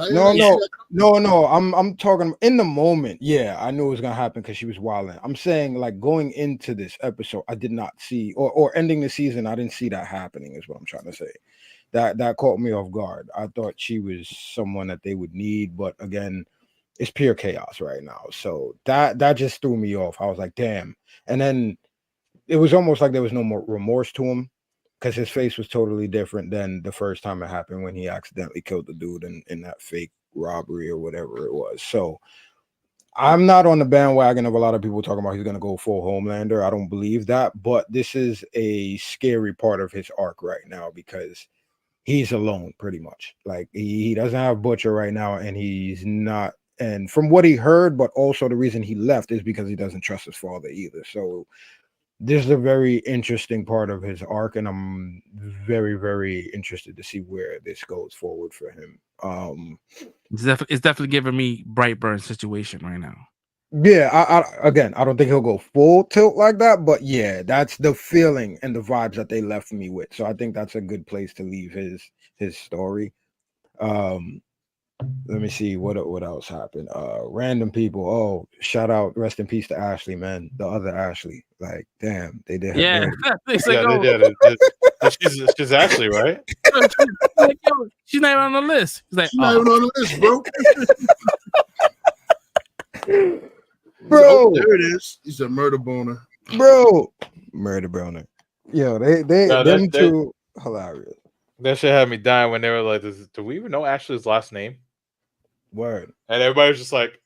No. I'm talking in the moment. Yeah, I knew it was gonna happen because she was wilding. I'm saying like going into this episode, I did not see or ending the season, I didn't see that happening. Is what I'm trying to say. That caught me off guard. I thought she was someone that they would need, but again, it's pure chaos right now. So that just threw me off. I was like, damn. And then it was almost like there was no more remorse to him because his face was totally different than the first time it happened when he accidentally killed the dude in that fake robbery or whatever it was. So I'm not on the bandwagon of a lot of people talking about he's going to go full Homelander. I don't believe that, but this is a scary part of his arc right now because he's alone pretty much. Like he doesn't have Butcher right now, and he's not. And from what he heard, but also the reason he left is because he doesn't trust his father either. So this is a very interesting part of his arc, and I'm very, very interested to see where this goes forward for him. It's definitely giving me Brightburn situation right now. Yeah, I don't think he'll go full tilt like that, but yeah, that's the feeling and the vibes that they left me with. So I think that's a good place to leave his story. Let me see what else happened. Random people. Oh, shout out, rest in peace to Ashley, man. The other Ashley. Like, damn, they did. They did it. She's Ashley, right? She's not even on the list. She's like, she's not even on the list, bro. Bro, there it is. He's a murder boner. Bro, murder boner. Yo, them two hilarious. That shit had me dying when they were like, do we even know Ashley's last name? Word. And everybody was just like,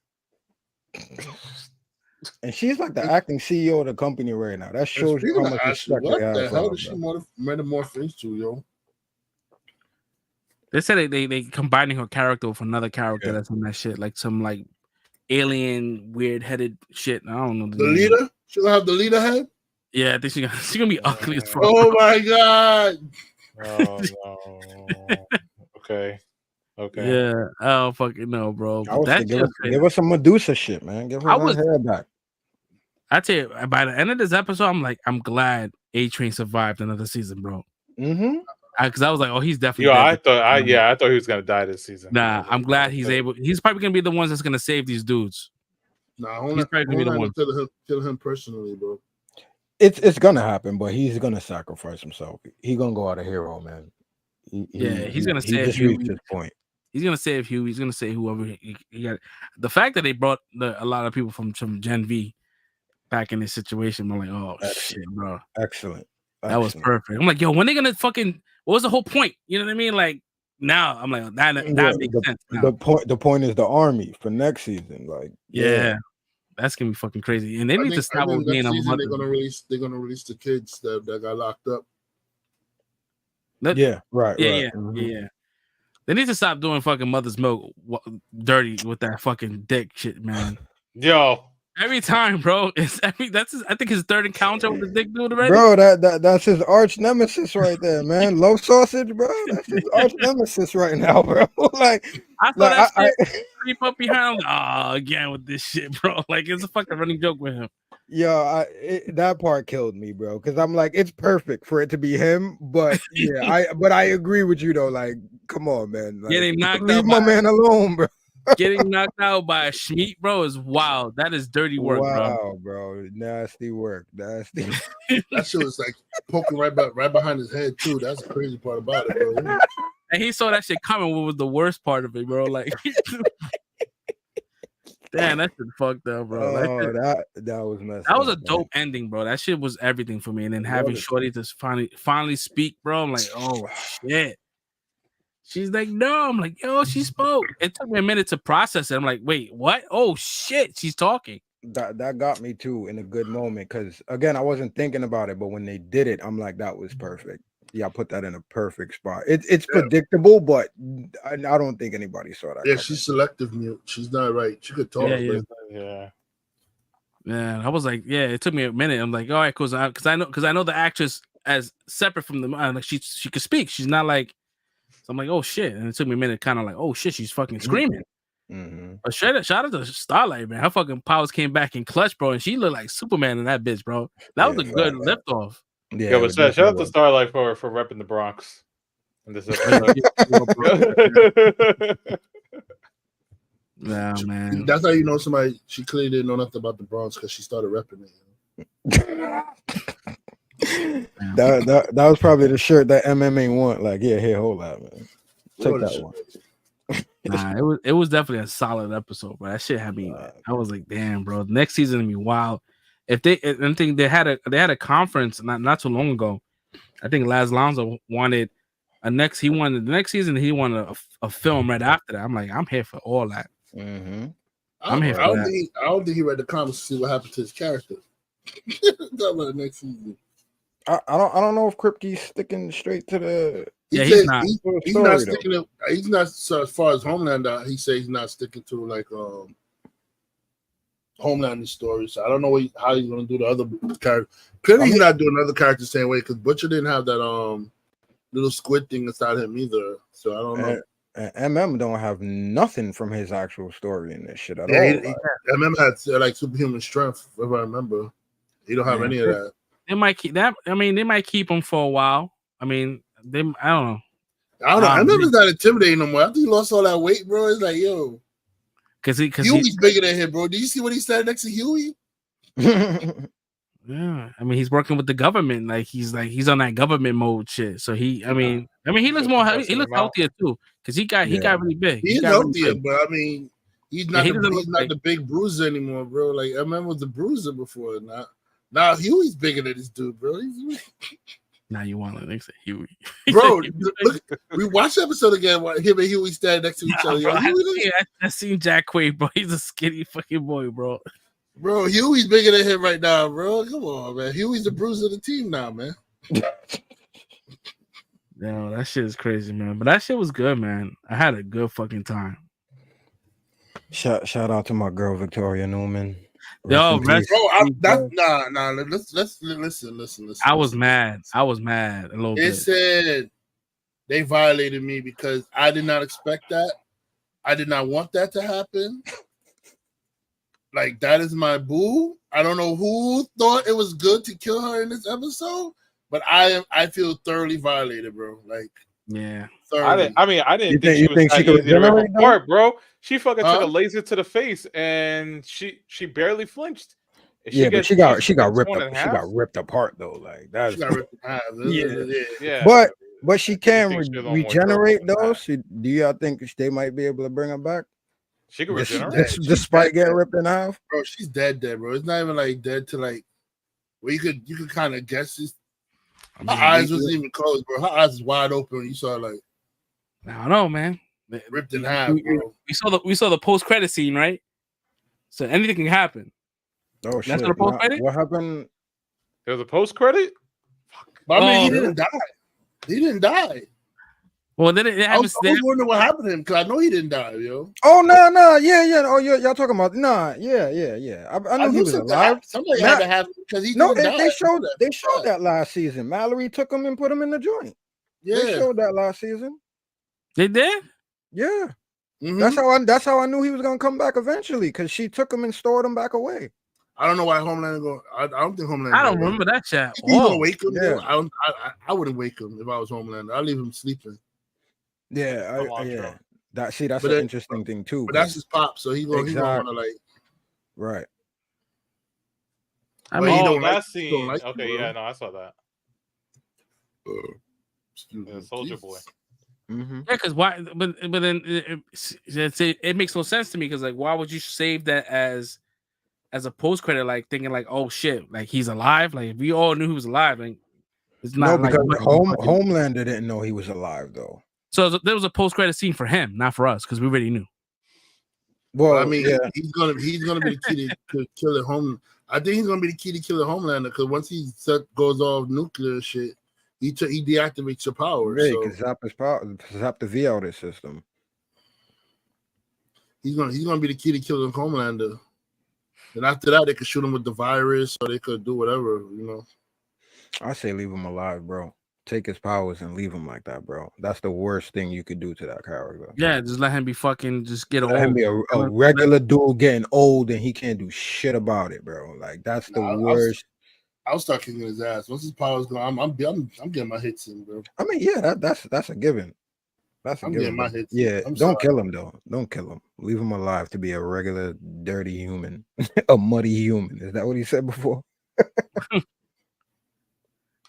and she's like the acting CEO of the company right now. That shows you how much respect what they have. What the hell did she metamorph into, yo? They said they combining her character with another character that's on that shit, like some like alien weird headed shit. I don't know. The leader? She'll have the leader head? Yeah, I think she's gonna be ugly as fuck. Oh my god. Oh no. Okay. Yeah, I don't fucking know, bro. Give us some Medusa shit, man. Give her her hair back. I tell you, by the end of this episode, I'm glad A-Train survived another season, bro. Mm-hmm. Because I was like, oh, he's definitely. Yo, I thought he was gonna die this season. Nah, I'm glad he's able. He's probably gonna be the ones that's gonna save these dudes. Nah, he's probably gonna be the one. Kill him personally, bro. It's gonna happen, but he's gonna sacrifice himself. He's gonna go out a hero, man. He's gonna save just Hugh. reached this point. He's gonna save Hugh. He's gonna save whoever he got. The fact that they brought a lot of people from Gen V back in this situation, I'm like, oh shit, bro. Excellent. That was perfect. I'm like, yo, when they gonna fucking? What was the whole point? You know what I mean? Like now, I'm like, that makes sense. Now. The point is the army for next season. Like, yeah. That's gonna be fucking crazy, and they need to stop with being a mother. They're gonna release the kids that got locked up. Yeah, right. Yeah. They need to stop doing fucking mother's milk dirty with that fucking dick shit, man. Yo, every time, bro. I think his third encounter with the dick dude already. Bro, that's his arch nemesis right there, man. Low sausage, bro. That's his arch nemesis right now, bro. Like I thought that shit creep up behind him. Oh, again with this shit, bro. Like it's a fucking running joke with him. Yo, that part killed me, bro. Because I'm like, it's perfect for it to be him, but yeah, I agree with you though. Like, come on, man. Like, getting knocked leave out my man alone, bro. Getting knocked out by a Schmeat, bro, is wild. That is dirty work, bro. Nasty work. Nasty. That shit was like poking right behind his head too. That's the crazy part about it, bro. And he saw that shit coming. What was the worst part of it, bro? Like, damn, that shit fucked up, bro. That was messed. That was a dope ending, bro. That shit was everything for me. And then having Shorty just finally speak, bro. I'm like, oh shit. She's like, no. I'm like, yo, she spoke. It took me a minute to process it. I'm like, wait, what? Oh shit, she's talking. That got me too in a good moment because again, I wasn't thinking about it, but when they did it, I'm like, that was perfect. Yeah, I put that in a perfect spot. It's predictable, but I don't think anybody saw that. Yeah, she's selective mute. She's not right. She could talk. Yeah. I was like, yeah. It took me a minute. I'm like, all right, because I know the actress as separate from the like she could speak. She's not like. So I'm like, oh shit, and it took me a minute, kind of like, oh shit, she's fucking screaming. But shout out to Starlight, man. Her fucking powers came back in clutch, bro, and she looked like Superman in that bitch, bro. That was a good lift off. Yeah, but shout out to Starlight for repping the Bronx in this episode. Nah, man. That's how you know somebody. She clearly didn't know nothing about the Bronx because she started repping it. that was probably the shirt that MMA want. Like, yeah, here, hold that, man. Take that one. Nah, it was definitely a solid episode, but that shit had me. I was like, damn, bro. Next season gonna be wild. I think they had a conference not too long ago. I think Laz Lonzo wanted the next season. He wanted a film right after that. I'm like, I'm here for all that. I'm here for that. I don't think he read the comics to see what happened to his character. Talk about the next season. I don't know if Kripke's sticking straight to the. He's not sticking to. He's not, so as far as Homelander. He says he's not sticking to like Homelander story. So I don't know how he's going to do the other character. Clearly, he's not doing other characters the same way because Butcher didn't have that little squid thing inside him either. So I don't know. MM don't have nothing from his actual story in this shit at all. MM had like superhuman strength, if I remember. He don't have any of that. They might keep that. I mean, they might keep him for a while. I mean, I don't know. MM's not intimidating no more. After he lost all that weight, bro, it's like, yo. Because Huey's bigger than him, bro. Did you see what he said next to Huey? Yeah, I mean, he's working with the government. He's on that government mode shit. So he looks more he looks healthier too because he got really big. He's healthier, really, but I mean, he's not the big bruiser anymore, bro. Like MM was the bruiser before. Now Huey's bigger than this dude, bro. Now you want to say Huey, bro? Look, we watched the episode again. Him and Huey stand next to each other. Bro, I seen Jack Quaid, bro. He's a skinny fucking boy, bro. Bro, Huey's bigger than him right now, bro. Come on, man. Huey's the bruiser of the team now, man. No, that shit is crazy, man. But that shit was good, man. I had a good fucking time. Shout out to my girl Victoria Newman. Yo, bro, nah. Let's listen. I was mad a little bit. It said they violated me because I did not expect that. I did not want that to happen. Like, that is my boo. I don't know who thought it was good to kill her in this episode, but I feel thoroughly violated, bro. Like, yeah. I didn't think she could regenerate apart, bro. She fucking took a laser to the face and she barely flinched. But she got ripped apart though. Like that. She got ripped in half. Yeah. But she can regenerate though. Do y'all think they might be able to bring her back? She could regenerate despite getting ripped in half. Bro, she's dead, bro. It's not even like dead to like where you could kind of guess this. Her eyes wasn't even closed, bro. Her eyes was wide open. You saw like I don't know, man. Ripped in half, bro. We saw the post credit scene, right? So anything can happen. Oh shit! That's the post credit. What happened? There was a post credit. But I mean, he didn't die. He didn't die. Well, then it happens. I was wondering what happened to him because I know he didn't die, yo. Oh no, yeah. Oh, y'all talking about yeah. I knew he was alive. Somebody had to have because he. No, they showed that last season. Mallory took him and put him in the joint. Yeah, they showed that last season. They did. Yeah, that's how I knew he was gonna come back eventually because she took him and stored him back away. I don't know why Homelander go. I don't think Homelander. I don't remember that chat. You gonna wake him? Yeah. I wouldn't wake him if I was Homelander. I'd leave him sleeping. Yeah, that's an interesting thing too. But that's his pop, so he gonna want to like. Right. I mean, that scene. I saw that. Soldier Boy. Mm-hmm. Yeah, because why? But then it makes no sense to me because like, why would you save that as a post credit? Like thinking like, oh shit, like he's alive. Like if we all knew he was alive, like it's not. No, because Homelander didn't know he was alive though. So there was a post credit scene for him, not for us, because we already knew. Well, I mean, he's gonna be the key to kill it home. I think he's gonna be the key to kill the Homelander because once he goes off nuclear shit, he deactivates your power. Yeah, he can zap the V out of his system. He's gonna be the key to killing Homelander. And after that, they could shoot him with the virus, or they could do whatever, you know. I say leave him alive, bro. take his powers and leave him like that, bro. That's the worst thing you could do to that character. Yeah, just let him be fucking. Just get Let him old. be a regular dude getting old and he can't do shit about it, bro. Like that's the worst. I'll start kicking his ass once his powers go. I'm getting my hits in, bro. I mean, yeah, that's a given. That's a I'm given. getting my hits. Yeah, don't kill him though. Don't kill him. Leave him alive to be a regular dirty human, a muddy human. Is that what he said before?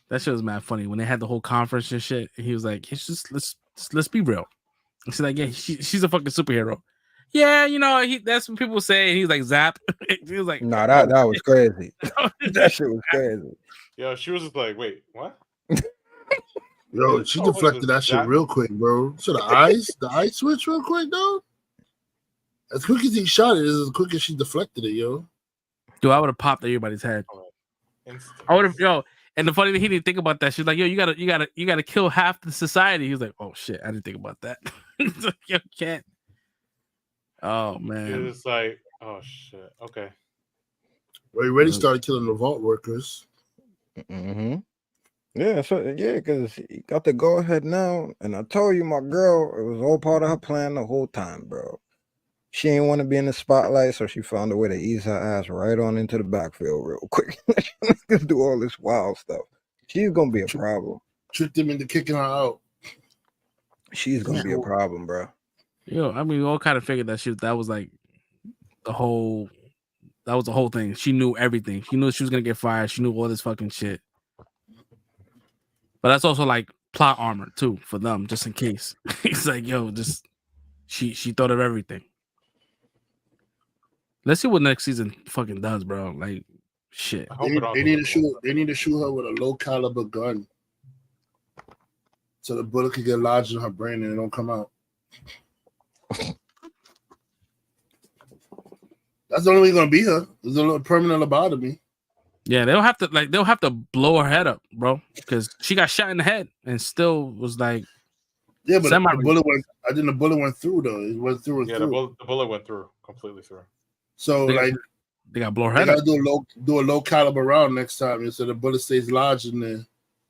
That shit was mad funny when they had the whole conference and shit. And he was like, "It's just let's be real." She's like, "Yeah, she's a fucking superhero." Yeah, you know, that's what people say. And he's like, "Zap." He was like, "No, that was crazy. That shit was crazy." Yo, she was just like, "Wait, what?" Yo, she deflected that shit real quick, bro. So the eyes switch real quick, though. As quick as he shot it, is as quick as she deflected it, yo. Dude, I would have popped everybody's head. I would have, yo. And the funny thing, he didn't think about that. She's like, "Yo, you gotta kill half the society." He was like, "Oh shit, I didn't think about that." He's like, "Yo, can't." Oh man. It's like, oh shit. Okay. Well, he already started killing the vault workers. Mm-hmm. Yeah, so yeah, because he got the go ahead now, and I told you, my girl, it was all part of her plan the whole time, bro. She didn't want to be in the spotlight, so she found a way to ease her ass right on into the backfield real quick. Let's do all this wild stuff. She's gonna be a problem. Tricked him into kicking her out. She's gonna be a problem, bro. Yo, I mean, we all kind of figured that was like the whole thing. She knew everything. She knew she was gonna get fired. She knew all this fucking shit. But that's also like plot armor too for them, just in case. It's like, yo, just she thought of everything. Let's see what next season fucking does, bro. Like, shit. They need to shoot her with a low caliber gun, so the bullet could get lodged in her brain and it don't come out. That's the only way gonna be her. There's a little permanent lobotomy. Yeah, they'll have to blow her head up, bro, because she got shot in the head and still was like, yeah, but the bullet went. I think the bullet went through though. It went through and through. The bullet went through completely through. So they got to blow her head up. Do a low caliber round next time, so the bullet stays lodged in there,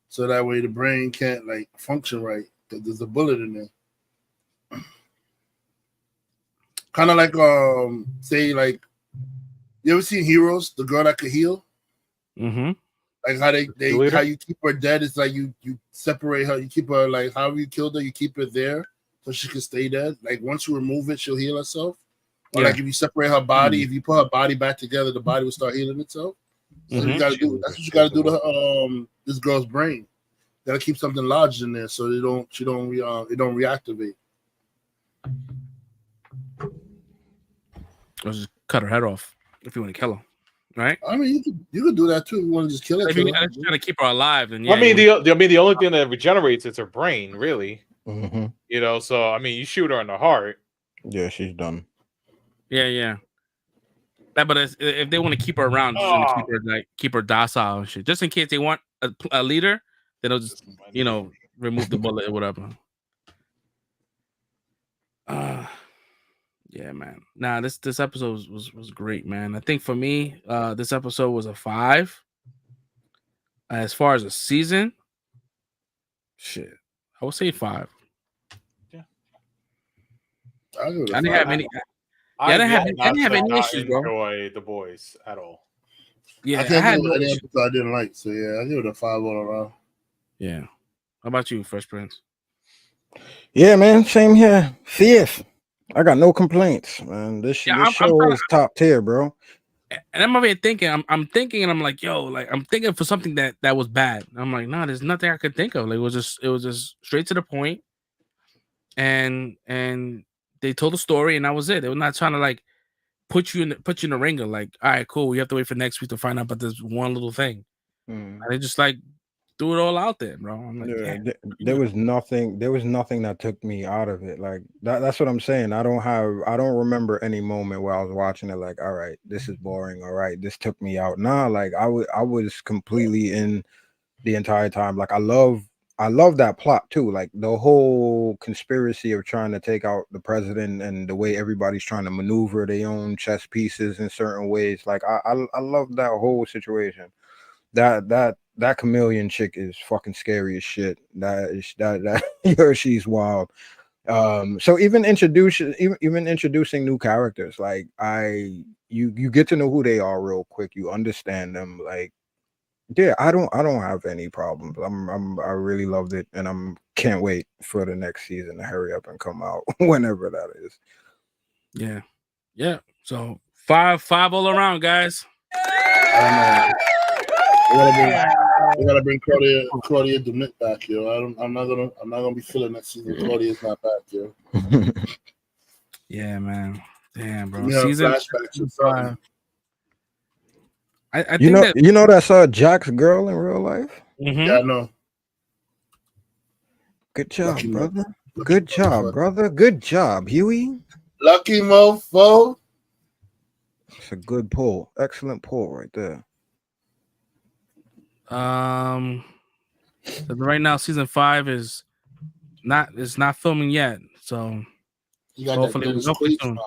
so that way the brain can't like function right because there's a bullet in there. Kind of like say like, you ever seen Heroes, the girl that could heal? Mm-hmm. Like how you keep her dead is like you separate her, you keep her like however you killed her, you keep her there so she can stay dead. Like once you remove it, she'll heal herself. Or like if you separate her body, if you put her body back together, the body will start healing itself. So you gotta do that's what you gotta do to this girl's brain. You gotta keep something lodged in there so it don't reactivate. Or just cut her head off if you want to kill her, right? I mean, you could do that too. If you want to just kill her. If you're trying to keep her alive, then yeah. I mean, the only thing that regenerates is her brain, really. Mm-hmm. You know, so I mean, you shoot her in the heart. Yeah, she's done. Yeah. But if they want to keep her around, just want to keep her docile and shit, just in case they want a leader, then they'll just remove the bullet or whatever. Yeah, man. Nah, this episode was great, man. I think for me, this episode was a 5. As far as a season, shit, I would say 5. Yeah, I didn't have any. I didn't have any issues, bro. Enjoy The Boys at all. Yeah, I had no episode I didn't like, so yeah, I give it a 5 all around. Yeah. How about you, Fresh Prince? Yeah, man, same here. Fifth. I got no complaints, man. This show is top tier, bro. And I'm over here thinking, I'm thinking, and I'm like, yo, like I'm thinking for something that was bad. I'm like, nah, there's nothing I could think of. Like it was just straight to the point, and they told the story, and that was it. They were not trying to like put you in the ringer. Like, all right, cool. You have to wait for next week to find out about this one little thing. And they just like threw it all out there, bro. I'm like, there was nothing that took me out of it. Like that's what I'm saying. I don't remember any moment where I was watching it like, all right, this is boring. All right, this took me out. Nah, like I was completely in the entire time. Like I love that plot too. Like the whole conspiracy of trying to take out the president and the way everybody's trying to maneuver their own chess pieces in certain ways. Like I love that whole situation. That that chameleon chick is fucking scary as shit. That she's wild. So even introducing new characters, like you get to know who they are real quick. You understand them. Like, yeah, I don't have any problems. I really loved it, and can't wait for the next season to hurry up and come out whenever that is. Yeah. So five all around, guys. We gotta bring Claudia Demit back, yo. I'm not gonna be feeling that season. Claudia's not back, yo. Yeah, man. Damn, bro. Yeah, Season flashbacks or 5. I think you know that's Jack's girl in real life. Yeah, I know. Good job, brother. Good job, brother. Good job, Huey. Lucky mofo. It's a good pull. Excellent pull right there. So right now, season 5 is not filming yet. So you got hopefully soon.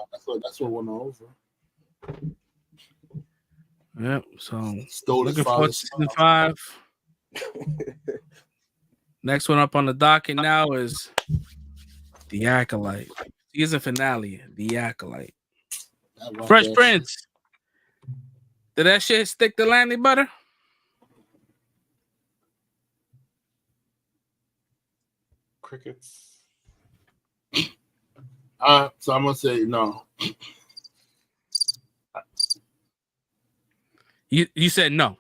That's what went over. Yep. So Stole looking forward to season 5. Next one up on the docket now is The Acolyte. Season finale, The Acolyte. Fresh Prince. Did that shit stick to landing butter? Crickets. So I'm gonna say no. You said no.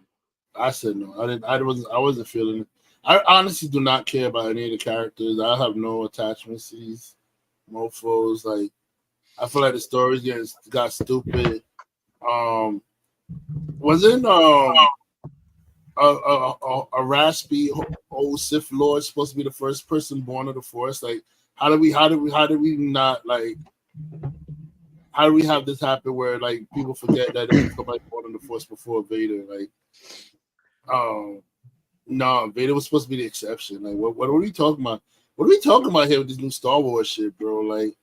I said no. I wasn't feeling it. I honestly do not care about any of the characters. I have no attachments to these mofos. Like, I feel like the stories got stupid. Wasn't a raspy old Sith Lord supposed to be the first person born of the Force? Like, how do we not, like, how do we have this happen where, like, people forget that there was somebody born of the Force before Vader? Like, no, Vader was supposed to be the exception. Like, what are we talking about? What are we talking about here with this new Star Wars shit, bro? Like,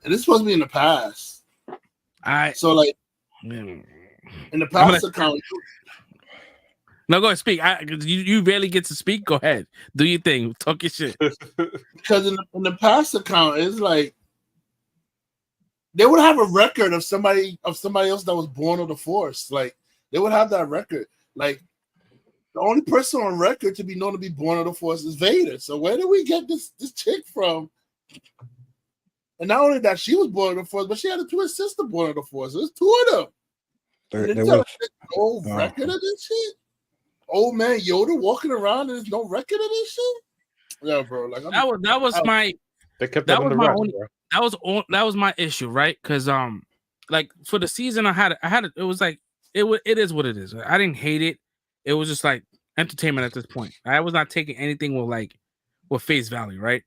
and it's supposed to be in the past. So, like, in the past account. No, go ahead, speak. You barely get to speak. Go ahead, do your thing. Talk your shit. Because in the past account, it's like they would have a record of somebody else that was born of the Force. Like, they would have that record. Like, the only person on record to be known to be born of the Force is Vader. So where did we get this chick from? And not only that, she was born of the Force, but she had a twin sister born of the Force. There's 2 of them. There was no record of this shit. Old man Yoda walking around and there's no record of this shit. Yeah, bro. Like, that was my. They kept that on the record, bro. That was my issue, right? Because like for the season, I had it. It was like it is what it is. I didn't hate it. It was just like entertainment at this point. I was not taking anything with face value, right?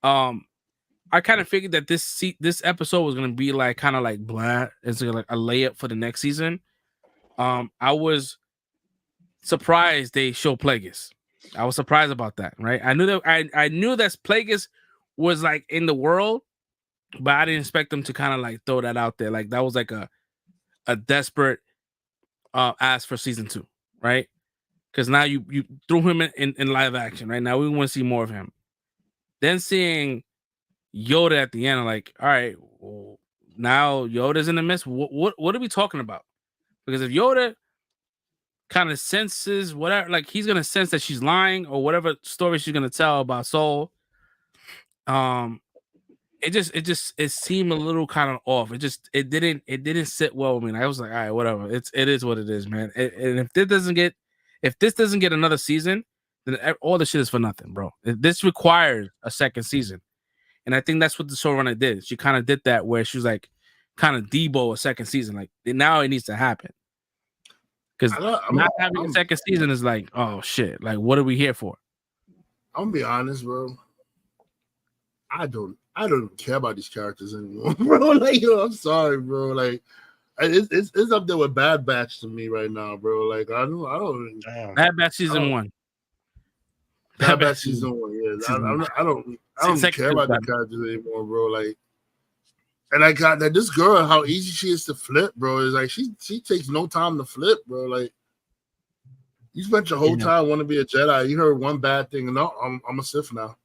I kind of figured that this episode was gonna be like kind of like blah. It's like a layup for the next season. I was surprised they show Plagueis. I was surprised about that, right? I knew that I knew that Plagueis was like in the world, but I didn't expect them to kind of like throw that out there. Like that was like a desperate ask for season 2, right? Because now you threw him in live action, right? Now we want to see more of him. Then seeing Yoda at the end, I'm like, all right, well, now Yoda's in the midst. What are we talking about? Because if Yoda kind of senses whatever, like he's gonna sense that she's lying or whatever story she's gonna tell about Soul. It seemed a little kind of off. It didn't sit well with me. And I was like, all right, whatever. It is what it is, man. And if this doesn't get another season, then all the shit is for nothing, bro. This requires a second season, and I think that's what the showrunner did. She kind of did that where she was like, kind of debo a second season. Like now it needs to happen. Because not having a second season is like, oh shit, like what are we here for? I'm gonna be honest, bro. I don't care about these characters anymore, bro. Like, I'm sorry, bro. Like, it's up there with Bad Batch to me right now, bro. Like, I don't. Bad Batch season 1. Bad Batch season 1. Yeah, I don't care about the characters anymore, bro. Like. And I got that this girl, how easy she is to flip, bro. Is like she takes no time to flip, bro. Like You spent your whole time wanting to be a Jedi. You heard one bad thing, and no, I'm a Sith now.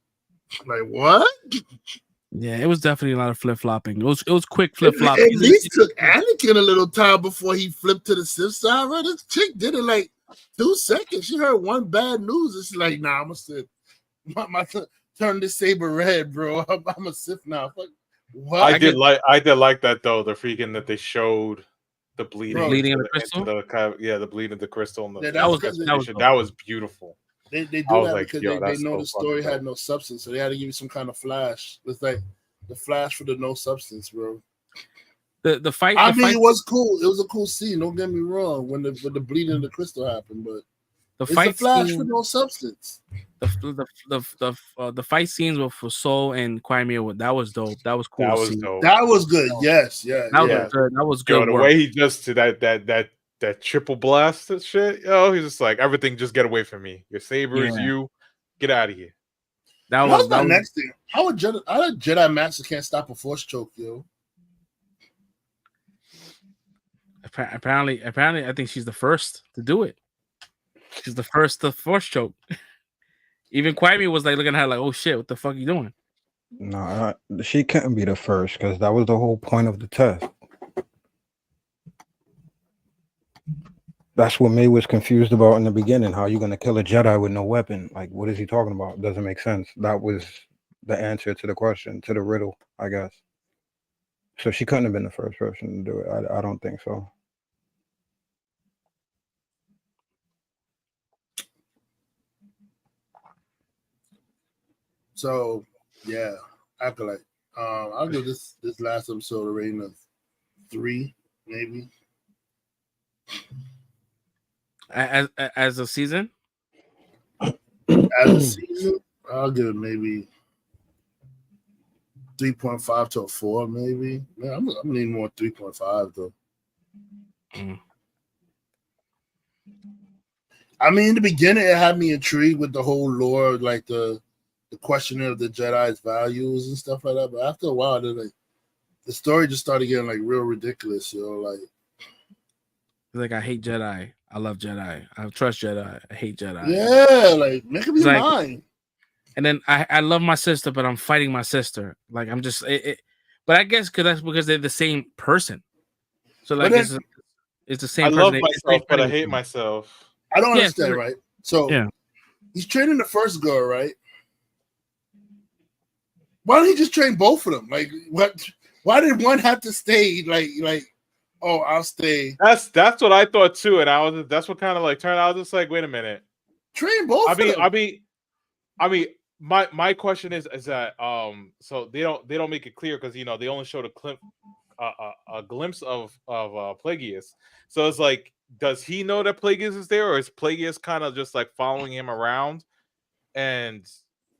Like what? Yeah, it was definitely a lot of flip flopping. It was quick flip flop. At least took Anakin a little time before he flipped to the Sith side. Right? This chick did it like 2 seconds. She heard one bad news. It's like, nah, I'm a Sith. My turn this saber red, bro. I'm a Sith now. Like, what? I did like that though. The freaking that they showed the bleeding of the crystal. The bleeding of the crystal. That was beautiful. They do that because they know the story had no substance, so they had to give you some kind of flash. It's like the flash for the no substance, bro. The fight. It was cool. It was a cool scene. Don't get me wrong. When the bleeding of the crystal happened, but the fight flash scene, for no substance. The fight scenes with for Soul and Crimea, that was dope. That was cool. That was dope. That was good. Yes, that was good. That was good. The way he just to that triple blast and shit. He's just like, everything, just get away from me. Your sabers, you get out of here. That was my next thing. How a Jedi Master can't stop a force choke, yo? Apparently, I think she's the first to do it. She's the first to force choke. Even Qui-Gon was like looking at her like, "Oh shit, what the fuck are you doing?" No, she couldn't be the first because that was the whole point of the test. That's what May was confused about in the beginning. How are you going to kill a Jedi with no weapon? Like, what is he talking about? Doesn't make sense. That was the answer to the question, to the riddle, I guess. So she couldn't have been the first person to do it. I don't think so. So yeah, Acolyte. I'll give this last episode a rating of 3, maybe. As a season? As a season, I'll give it maybe 3.5 to a 4, maybe. Man, I'm gonna need more 3.5 though. I mean, in the beginning, it had me intrigued with the whole lore, like the questioning of the Jedi's values and stuff like that. But after a while, the story just started getting like real ridiculous, Like I hate Jedi. I love Jedi. I trust Jedi. I hate Jedi. Yeah, like make up your mind. And then I love my sister, but I'm fighting my sister. Like I'm just but I guess that's because they're the same person. So like it's the same I person. love myself, but I hate myself. I don't understand, right? So he's training the first girl, right? Why don't he just train both of them? Like what? Why did one have to stay? Like oh, I'll stay. That's what I thought too, and that's what kind of like turned out. I was just like, wait a minute, train both. I mean, my question is that so they don't make it clear because they only showed a glimpse of Plagueis. So it's like, does he know that Plagueis is there, or is Plagueis kind of just like following him around and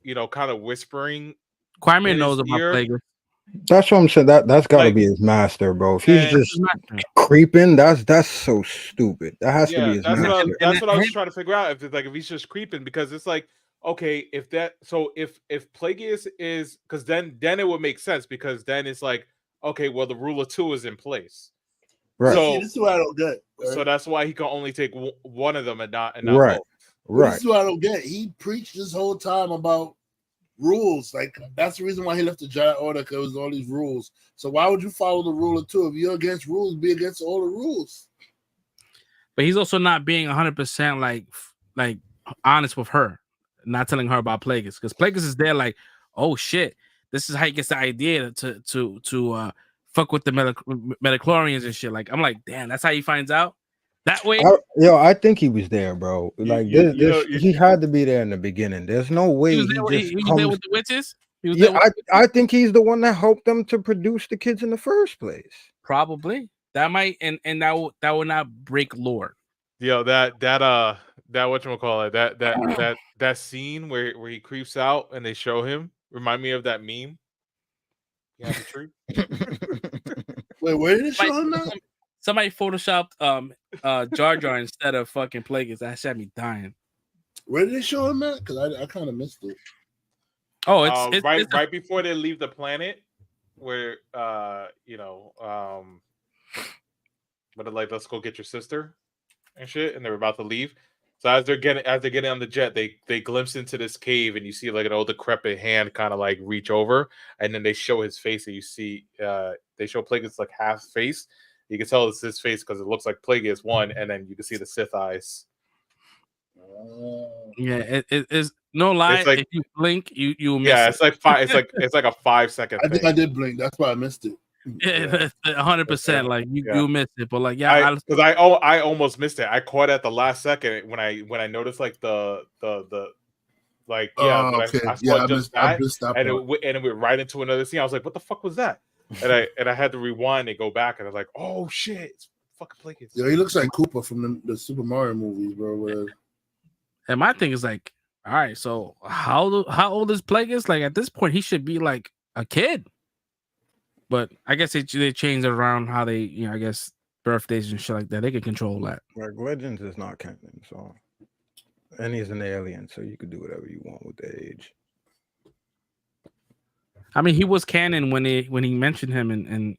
kind of whispering? Qui-Gon knows about Plagueis. That's what I'm saying. That's got to be his master, bro. If he's just creeping, that's so stupid. That has to be his master. That's what I was trying to figure out. If he's just creeping, because it's like, okay, if Plagueis is, because then it would make sense, because then it's like, okay, well, the rule of 2 is in place. Right. So this is what I don't get. Right? So that's why he can only take one of them and not right. both. Right. This is what I don't get. He preached this whole time about rules. Like that's the reason why he left the Jedi Order, because it was all these rules. So why would you follow the rule of 2? If you're against rules, be against all the rules. But he's also not being 100% like honest with her, not telling her about Plagueis, because Plagueis is there like, oh shit, this is how he gets the idea to fuck with the metachlorians and shit. Like I'm like, damn, that's how he finds out that way. I think he was there, bro. Like he had to be there in the beginning. There's no way he was there with the witches. I think he's the one that helped them to produce the kids in the first place. Probably that might and that will not break lore. Yo, that whatchamacallit, that scene where he creeps out and they show him remind me of that meme. Yeah, the tree. Wait, where did it show him now? Somebody photoshopped Jar Jar instead of fucking Plagueis. That had me dying. Where did they show him at? Because I kind of missed it. Oh, it's right before they leave the planet, where but like, let's go get your sister and shit, and they're about to leave. So as they're getting on the jet, they glimpse into this cave, and you see like an old decrepit hand kind of like reach over, and then they show his face, and you see they show Plagueis like half face. You can tell it's his face because it looks like Plagueis one, and then you can see the Sith eyes. Yeah, it is no lie. It's like, if you blink, you miss yeah, it. it's like five. It's like a 5 second. I think I did blink. That's why I missed it. Yeah, 100%. Like you missed it, but like because I almost missed it. I caught it at the last second when I noticed like the like okay. I saw just I that, missed that and part. it went right into another scene. I was like, what the fuck was that? And I had to rewind and go back, and I was like, oh shit, it's fucking Plagueis. Yo, he looks like Koopa from the Super Mario movies, bro. Where... And my thing is like, all right, so how old is Plagueis? Like at this point, he should be like a kid. But I guess they changed it around how they, I guess birthdays and shit like that. They can control that. Like Legends is not canon, so and he's an alien, so you could do whatever you want with the age. I mean, he was canon when he mentioned him in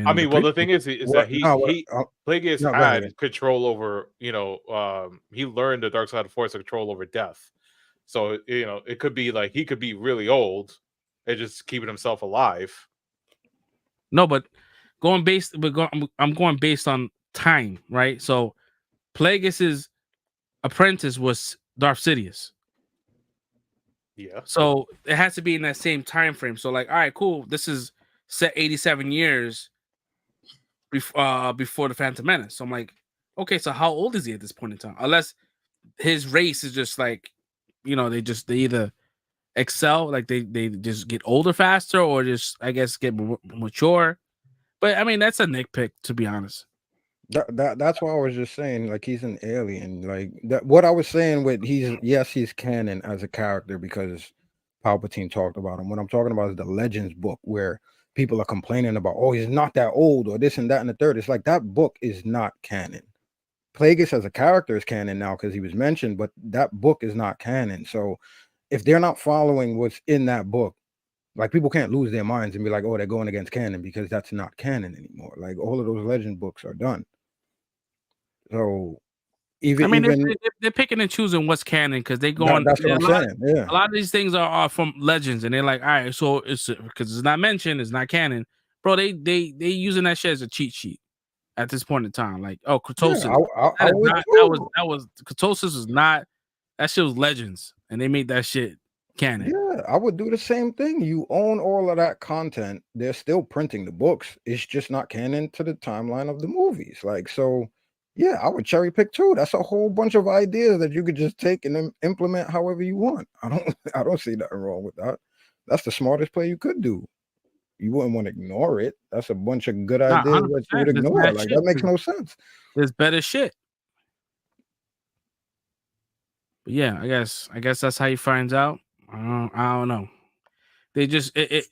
I mean, well, the thing is that Plagueis had control over, he learned the dark side of force control over death. So it could be like he could be really old and just keeping himself alive. No, but I'm going based on time, right? So Plagueis's apprentice was Darth Sidious. Yeah. So it has to be in that same time frame. So like, all right, cool. This is set 87 years before the Phantom Menace. So I'm like, okay, so how old is he at this point in time? Unless his race is just like, they either excel, like they just get older faster, or just I guess get mature. But I mean, that's a nitpick, to be honest. That's why I was just saying, like, he's an alien. Like that, what I was saying with he's canon as a character because Palpatine talked about him. What I'm talking about is the Legends book where people are complaining about, oh, he's not that old or this and that and the third. It's like that book is not canon. Plagueis as a character is canon now because he was mentioned, but that book is not canon. So if they're not following what's in that book, like people can't lose their minds and be like, oh, they're going against canon because that's not canon anymore. Like all of those Legend books are done. So they're picking and choosing what's canon because they go on. That's what I'm saying. Yeah, a lot of these things are from Legends, and they're like, all right, so it's because it's not mentioned, it's not canon, bro. They using that shit as a cheat sheet at this point in time. Like, oh, Kurtosis, that was Kurtosis was not. That shit was Legends, and they made that shit canon. Yeah, I would do the same thing. You own all of that content. They're still printing the books. It's just not canon to the timeline of the movies. Like, so yeah, I would cherry pick too. That's a whole bunch of ideas that you could just take and implement however you want. I don't see nothing wrong with that. That's the smartest play you could do. You wouldn't want to ignore it. That's a bunch of good ideas that you would ignore. Like that makes no sense. There's better shit. But yeah, I guess that's how he finds out. I don't know. They just the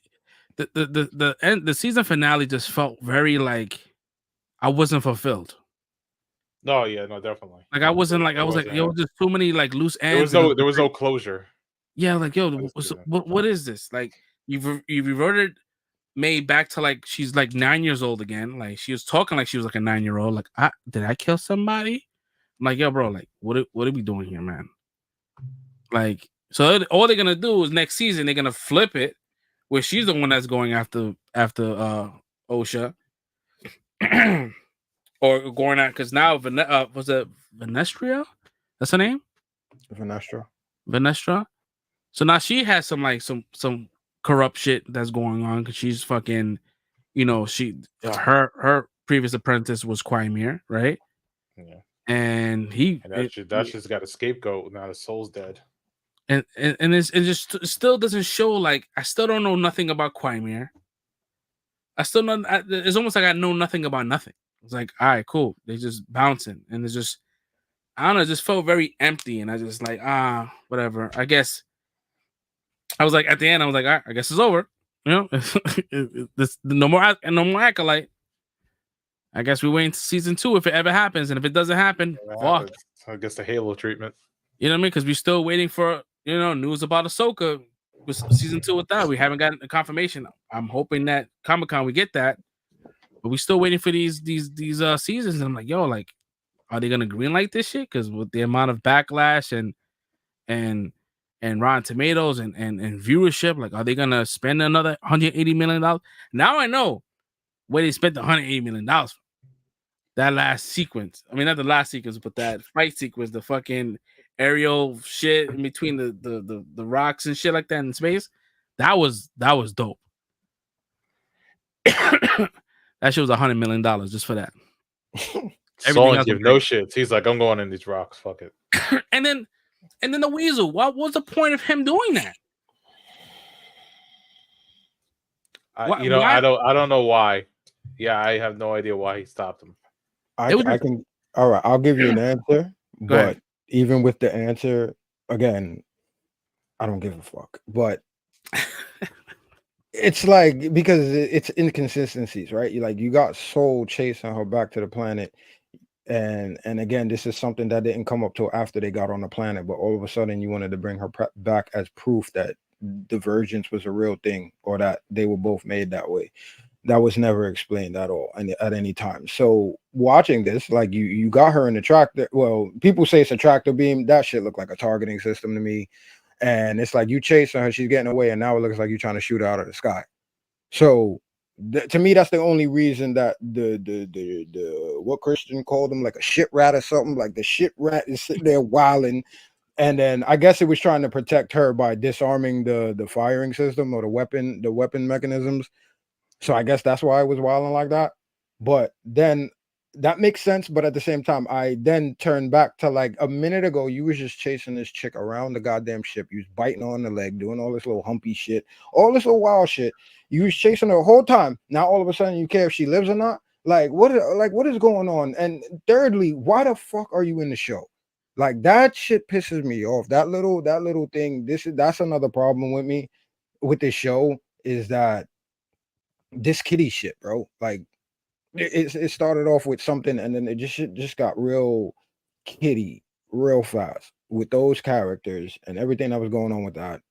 season finale just felt very like I wasn't fulfilled. No, yeah, no, definitely. Like I wasn't like I was like, yo, just too many like loose ends. There was no closure. Yeah, like yo, what is this? Like you reverted May back to like she's like 9 years old again. Like she was talking like she was like a 9-year-old. Like did I kill somebody? I'm like, yo, bro, like what are we doing here, man? Like, so all they're gonna do is next season they're gonna flip it, where she's the one that's going after Osha, or going out because now was it Venestria? That's her name. Venestra. So now she has some corrupt shit that's going on because she's fucking, her previous apprentice was Quimir, right? Yeah. And that's just got a scapegoat. Now the soul's dead. And it still doesn't show. Like I still don't know nothing about Quimir. It's almost like I know nothing about nothing. It's like, all right, cool. They just bouncing, and it's just, I don't know. It just felt very empty, and I just like, whatever. I guess I was like at the end. I was like, all right, I guess it's over. No more acolyte. I guess we wait until season 2 if it ever happens, and if it doesn't happen, fuck. I guess the Halo treatment. You know what I mean? Because we're still waiting for news about Ahsoka with season 2 with that. We haven't gotten a confirmation. I'm hoping that Comic-Con we get that, but we're still waiting for these seasons. And I'm like, yo, like, are they gonna greenlight this shit? Because with the amount of backlash and Rotten Tomatoes and viewership, like, are they gonna spend another $180 million? Now I know where they spent the $180 million. That last sequence. I mean, not the last sequence, but that fight sequence, the fucking aerial shit in between the rocks and shit like that in space. That was dope. That shit was $100 million just for that. Solon give no shits. He's like, I'm going in these rocks. Fuck it. and then the Weasel. What was the point of him doing that? I don't know why. Yeah, I have no idea why he stopped him. I can. All right, I'll give you an answer. But even with the answer, again, I don't give a fuck. But it's like, because it's inconsistencies, right? You got Soul chasing her back to the planet, and again, this is something that didn't come up till after they got on the planet. But all of a sudden, you wanted to bring her back as proof that divergence was a real thing, or that they were both made that way. That was never explained at all at any time. So watching this, like, you got her in the tractor. Well, people say it's a tractor beam. That shit looked like a targeting system to me. And it's like you chasing her, she's getting away, and now it looks like you're trying to shoot her out of the sky. So to me, that's the only reason that the what Christian called him, like a shit rat or something, like the shit rat is sitting there wilding. And then I guess it was trying to protect her by disarming the firing system or the weapon mechanisms. So I guess that's why I was wilding like that. But then that makes sense. But at the same time, I then turned back to, like, a minute ago, you was just chasing this chick around the goddamn ship. You was biting on the leg, doing all this little humpy shit, all this little wild shit. You was chasing her the whole time. Now all of a sudden you care if she lives or not. Like, what is going on? And thirdly, why the fuck are you in the show? Like, that shit pisses me off. That little thing. That's another problem with me with this show, is that this kitty shit, bro. Like, it started off with something, and then it just got real kitty real fast with those characters and everything that was going on with that.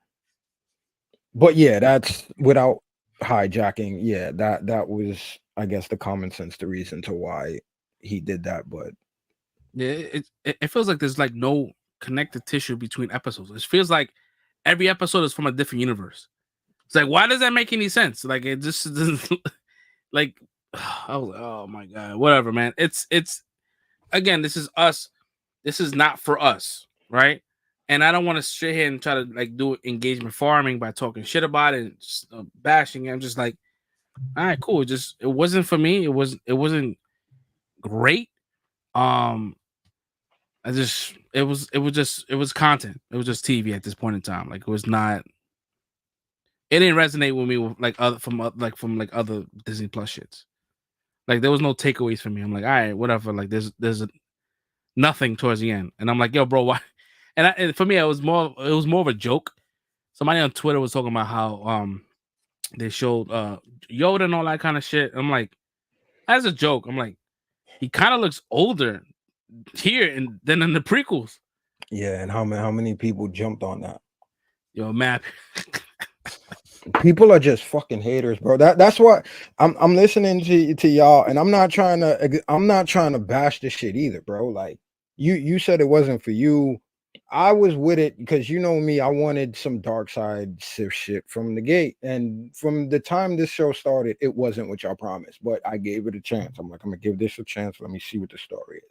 But yeah, that's without hijacking. Yeah, that was, I guess, the common sense, the reason to why he did that. But yeah, it feels like there's, like, no connective tissue between episodes. It feels like every episode is from a different universe. It's like, why does that make any sense? Like, it just doesn't. Like, I was like, oh my god, whatever, man. It's again, this is us. This is not for us, right? And I don't want to sit here and try to, like, do engagement farming by talking shit about it and just, bashing it. I'm just like, all right, cool. It wasn't for me. It wasn't great. It was content. It was just TV at this point in time. Like, it was not. It didn't resonate with me with, like, from other Disney Plus shits. Like, there was no takeaways for me. I'm like, all right, whatever. Like, there's nothing towards the end, and I'm like, yo, bro, why? And for me, it was more of a joke. Somebody on Twitter was talking about how they showed Yoda and all that kind of shit. I'm like, as a joke, I'm like, he kind of looks older here than in the prequels. Yeah, and how many people jumped on that? Yo, Map. People are just fucking haters, bro. That's what I'm listening to y'all, and I'm not trying to bash this shit either, bro. Like, you said it wasn't for you. I was with it because, you know me, I wanted some dark side Sith shit from the gate, and from the time this show started, it wasn't what y'all promised, but I gave it a chance. I'm like, I'm gonna give this a chance. Let me see what the story is.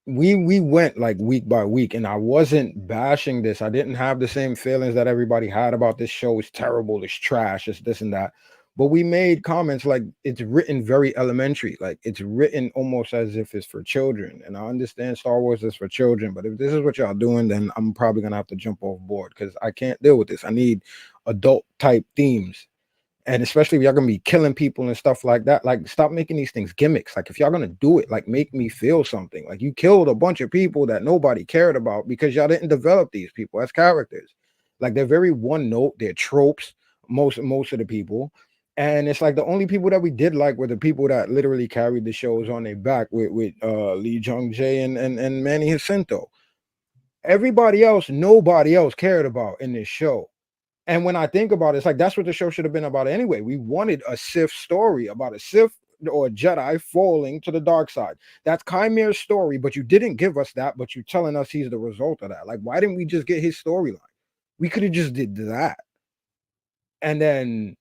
We went, like, week by week, and I wasn't bashing this. I didn't have the same feelings that everybody had about this show. It's terrible, it's trash, it's this and that. But we made comments like it's written very elementary, like it's written almost as if it's for children. And I understand Star Wars is for children, but if this is what y'all doing, then I'm probably gonna have to jump off board, because I can't deal with this. I need adult type themes. And especially if y'all gonna be killing people and stuff like that, like, stop making these things gimmicks. Like, if y'all gonna do it, like, make me feel something. Like, you killed a bunch of people that nobody cared about because y'all didn't develop these people as characters. Like, they're very one note, they're tropes, most of the people. And it's like the only people that we did like were the people that literally carried the shows on their back, with Lee Jung Jae and Manny Jacinto. Everybody else, nobody else cared about in this show. And when I think about it, it's like that's what the show should have been about anyway. We wanted a Sith story about a Sith or Jedi falling to the dark side. That's Chimere's story, but you didn't give us that, but you're telling us he's the result of that. Like, why didn't we just get his storyline? We could have just did that. And then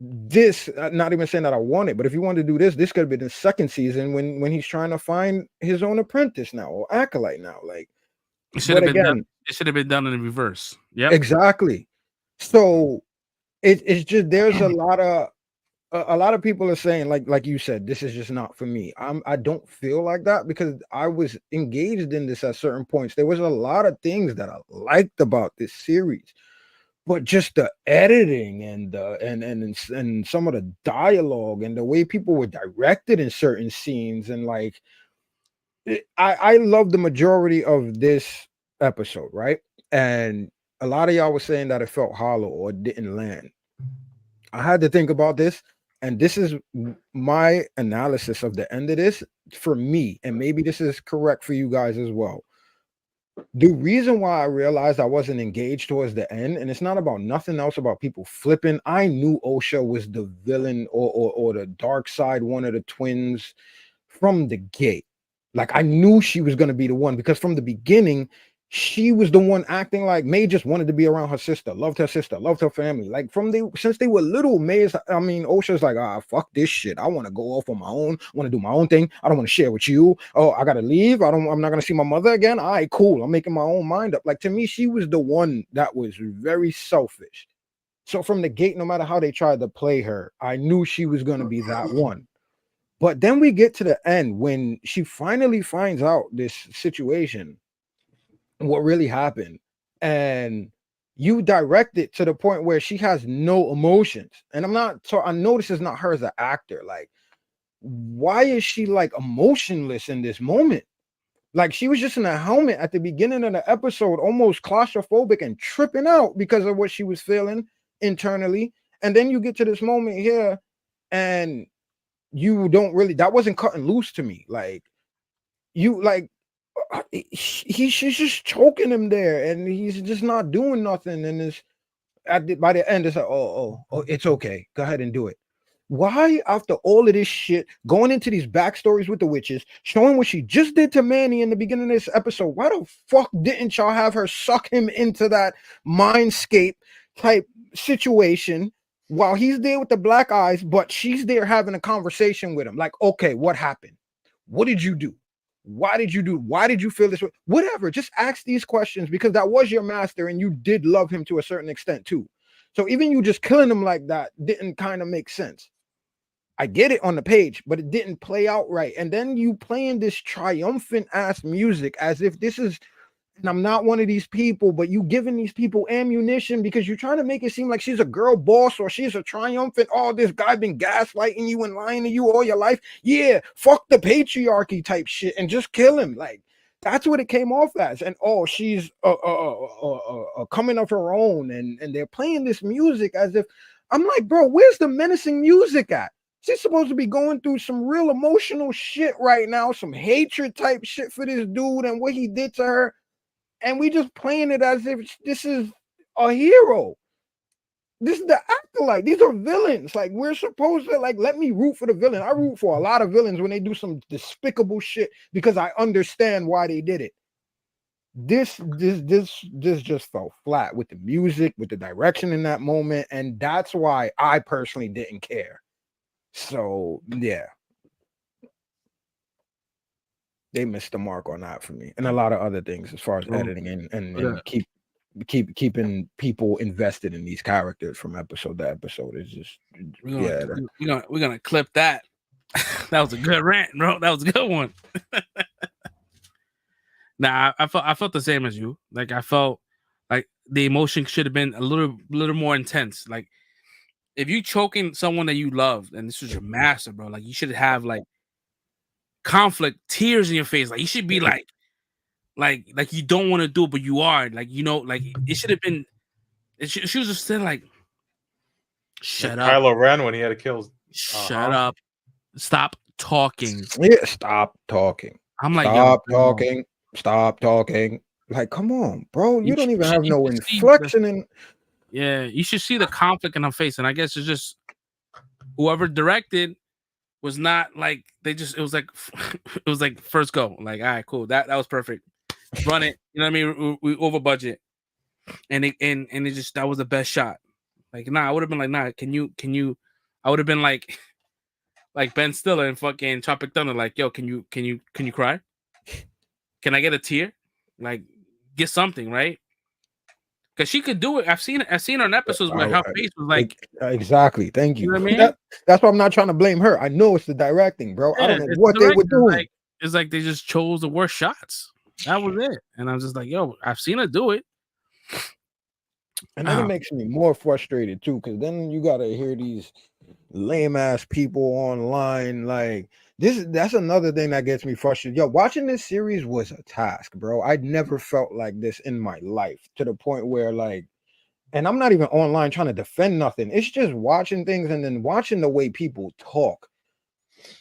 this, not even saying that I want it, but if you wanted to do this could have been the second season when he's trying to find his own apprentice now or acolyte now. Like, it should have been done. It should have been done in reverse. Yeah, exactly. So it's just there's a lot of people are saying like you said, this is just not for me. I don't feel like that because I was engaged in this at certain points. There was a lot of things that I liked about this series, but just the editing and some of the dialogue and the way people were directed in certain scenes, and like I love the majority of this episode, right? And a lot of y'all were saying that it felt hollow or didn't land. I had to think about this, and this is my analysis of the end of this for me, and maybe this is correct for you guys as well. The reason why I realized I wasn't engaged towards the end, and it's not about nothing else about people flipping. I knew Osha was the villain or the dark side, one of the twins from the gate. Like, I knew she was going to be the one because from the beginning, she was the one acting like May just wanted to be around her sister, loved her family. Like since they were little, Osha's like, fuck this shit. I want to go off on my own. I want to do my own thing. I don't want to share with you. Oh, I gotta leave. I'm not gonna see my mother again. All right, cool. I'm making my own mind up. Like, to me, she was the one that was very selfish. So from the gate, no matter how they tried to play her, I knew she was gonna be that one. But then we get to the end when she finally finds out this situation, what really happened, and you direct it to the point where she has no emotions. And I know this is not her as an actor. Like, why is she like emotionless in this moment? Like, she was just in a helmet at the beginning of the episode, almost claustrophobic and tripping out because of what she was feeling internally. And then you get to this moment here and you don't really, that wasn't cutting loose to me. Like, she's just choking him there and he's just not doing nothing, and it's by the end it's like, oh, it's okay, go ahead and do it. Why, after all of this shit, going into these backstories with the witches, showing what she just did to Manny in the beginning of this episode, why the fuck didn't y'all have her suck him into that mindscape type situation while he's there with the black eyes, but she's there having a conversation with him? Like, okay, what happened? What did you do? Why did you feel this way? Whatever, just ask these questions, because that was your master and you did love him to a certain extent too. So even you just killing him like that didn't kind of make sense. I get it on the page, but it didn't play out right. And then you playing this triumphant ass music as if this is, and I'm not one of these people, but you giving these people ammunition because you're trying to make it seem like she's a girl boss or she's a triumphant. Oh, this guy been gaslighting you and lying to you all your life. Yeah, fuck the patriarchy type shit and just kill him. Like, that's what it came off as. And oh, she's coming of her own, and they're playing this music as if, I'm like, bro, where's the menacing music at? She's supposed to be going through some real emotional shit right now, some hatred type shit for this dude and what he did to her. And we just playing it as if this is a hero. This is the acolyte. These are villains. Like, we're supposed to, like, let me root for the villain. I root for a lot of villains when they do some despicable shit because I understand why they did it. This just fell flat with the music, with the direction in that moment, and that's why I personally didn't care. So yeah, they missed the mark on that for me, and a lot of other things as far as editing and keeping people invested in these characters from episode to episode. Is just we're gonna clip that. That was a good rant, bro. That was a good one. Nah, I felt the same as you. Like, I felt like the emotion should have been a little more intense. Like, if you choking someone that you love, and this was your master, bro, like, you should have like conflict, tears in your face. Like, you should be like you don't want to do it, but you are. Like, you know, like, it should have been. She was just saying like, shut up. Kylo Ren when he had to kill. Shut up. Stop talking. Yeah, stop talking. I'm like, stop talking. Like, come on, bro. You don't even have no inflection in. Yeah, you should see the conflict in her face, and I guess it's just whoever directed was not like it was like it was like first go. Like, all right, cool. That was perfect. Run it. You know what I mean? We over budget. And it just that was the best shot. Like, nah, I would have been like, nah, can you I would have been like Ben Stiller and fucking Tropic Thunder, like, yo, can you cry? Can I get a tear? Like, get something, right? Because she could do it. I've seen her in episodes where her face was like exactly. Thank you. You know what I mean? That's why I'm not trying to blame her. I know it's the directing, bro. I don't know what they were doing. It's like they just chose the worst shots. That was it. And I was just like, yo, I've seen her do it. And then it makes me more frustrated too, because then you gotta hear these lame ass people online. Like that's another thing that gets me frustrated. Yo, watching this series was a task, bro. I'd never felt like this in my life, to the point where, like, and I'm not even online trying to defend nothing. It's just watching things and then watching the way people talk.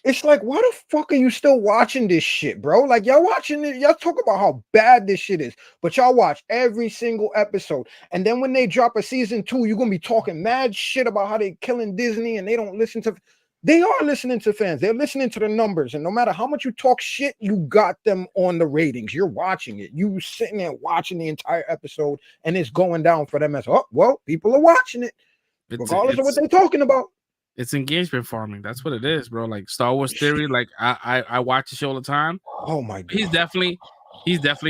It's like, why the fuck are you still watching this shit, bro? Like, y'all watching it, y'all talk about how bad this shit is, but y'all watch every single episode. And then when they drop a season 2, you're gonna be talking mad shit about how they killing Disney and they don't listen to. They are listening to fans. They're listening to the numbers. And no matter how much you talk shit, you got them on the ratings. You're watching it. You sitting there watching the entire episode, and it's going down for them as, oh, well, people are watching it, regardless of what they're talking about. It's engagement farming. That's what it is, bro. Like Star Wars Theory. Like I watch the show all the time. Oh my god. He's definitely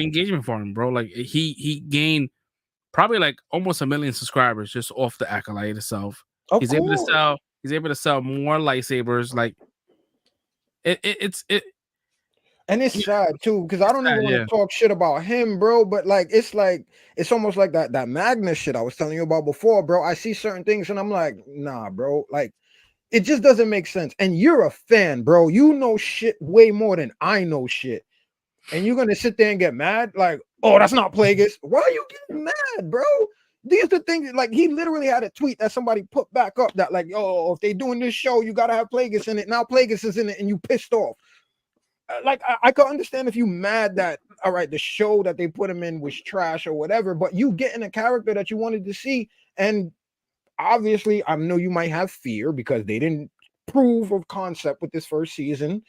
engagement farming, bro. Like he gained probably like almost 1 million subscribers just off the Acolyte itself. He's able to sell more lightsabers. Like it's and it's sad too, because I don't even want to talk shit about him, bro. But it's almost like that Magnus shit I was telling you about before, bro. I see certain things and I'm like, nah, bro. Like, it just doesn't make sense. And you're a fan, bro. You know shit way more than I know shit. And you're gonna sit there and get mad, like, oh, that's not Plagueis. Why are you getting mad, bro? These are the things, like, he literally had a tweet that somebody put back up that, like, oh, if they doing this show, you gotta have Plagueis in it. Now Plagueis is in it and you pissed off. Like, I could understand if you mad that, all right, the show that they put him in was trash or whatever, but you getting a character that you wanted to see. And obviously, I know you might have fear because they didn't prove of concept with this first season.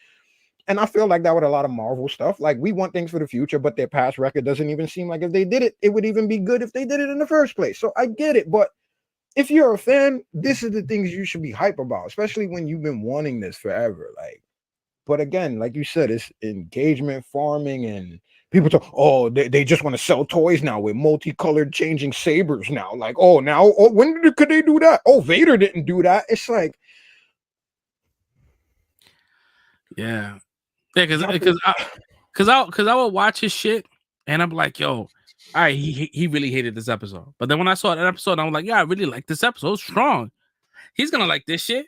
And I feel like that with a lot of Marvel stuff. Like, we want things for the future, but their past record doesn't even seem like if they did it, it would even be good if they did it in the first place. So I get it. But if you're a fan, this is the things you should be hype about, especially when you've been wanting this forever. Like, but again, like you said, it's engagement farming, and people talk, oh, they just want to sell toys now with multicolored changing sabers now. Like, oh, now, oh, when could they do that? Oh, Vader didn't do that. It's like, yeah, because I would watch his shit and I'm like, yo, all right, he really hated this episode. But then when I saw that episode, I was like, yeah, I really like this episode. It's strong. He's gonna like this shit.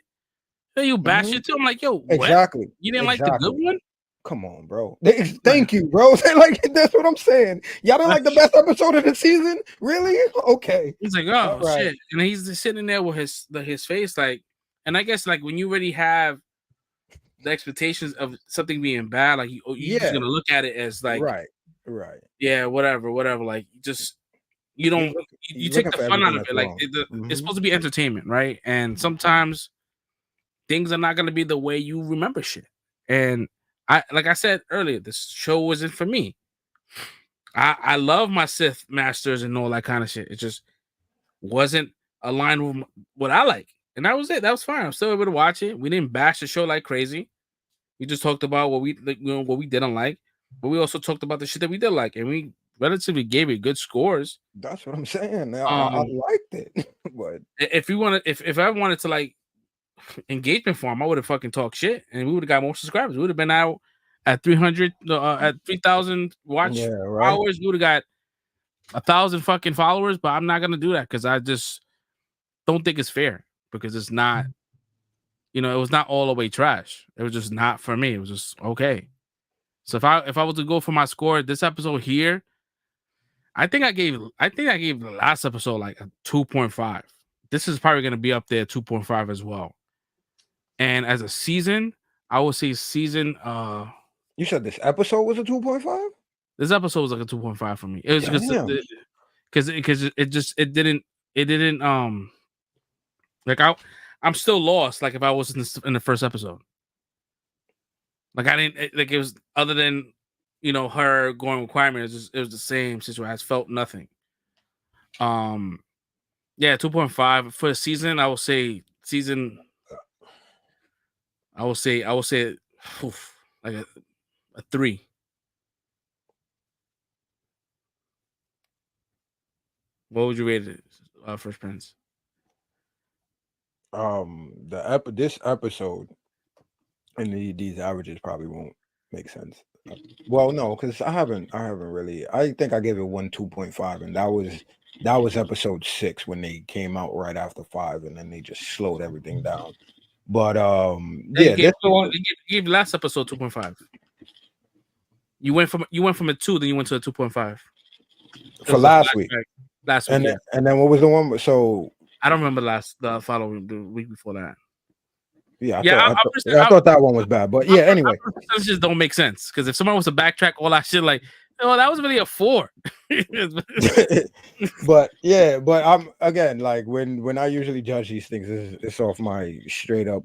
Hey, you bash it too. I'm like, yo, what? Exactly. You didn't like the good one? Come on, bro. Thank you, bro. Like, that's what I'm saying. Y'all didn't like the best episode of the season? Really? Okay. He's like, oh shit. And he's just sitting there with his face like, and I guess like when you already have the expectations of something being bad, like you're just gonna look at it as like right. Yeah, whatever. Like just you don't you take the fun out of it. Like it's supposed to be entertainment, right? And sometimes things are not gonna be the way you remember shit. And like I said earlier, this show wasn't for me. I love my Sith masters and all that kind of shit. It just wasn't aligned with what I like. And that was it. That was fine. I'm still able to watch it. We didn't bash the show like crazy. We just talked about what we like, what we didn't like, but we also talked about the shit that we did like, and we relatively gave it good scores. That's what I'm saying. I liked it. But if I wanted to like engagement farm, I would have fucking talked shit, and we would have got more subscribers. We would have been out at 300, at 3,000 watch hours. We would have got 1,000 fucking followers. But I'm not gonna do that because I just don't think it's fair, because it's not. You know, it was not all the way trash. It was just not for me. It was just okay. So if I was to go for my score this episode here, I think I gave the last episode like a 2.5. This is probably gonna be up there 2.5 as well. And as a season, I would say season. You said this episode was a 2.5. This episode was like a 2.5 for me. It was because it didn't like I'm still lost. Like if I was in the first episode, Like I didn't like it was other than her going requirements. It was the same situation. I felt nothing. Yeah, 2.5 for the season. I will say season. I will say like a 3. What would you rate it, Fresh Prince? This episode and these averages probably won't make sense. Well, no, because I haven't really. I think I gave it 2.5, and that was episode 6 when they came out right after 5, and then they just slowed everything down. But yeah, this one you gave last episode 2.5. You went from a 2, then you went to a 2.5 for last week. Last week, and then what was the one? So I don't remember the following the week before that. Yeah, I thought that one was bad, but yeah. Anyway, percentages don't make sense because if someone was to backtrack all that shit, like, oh, that was really a 4. but I'm again like when I usually judge these things, it's off my straight up.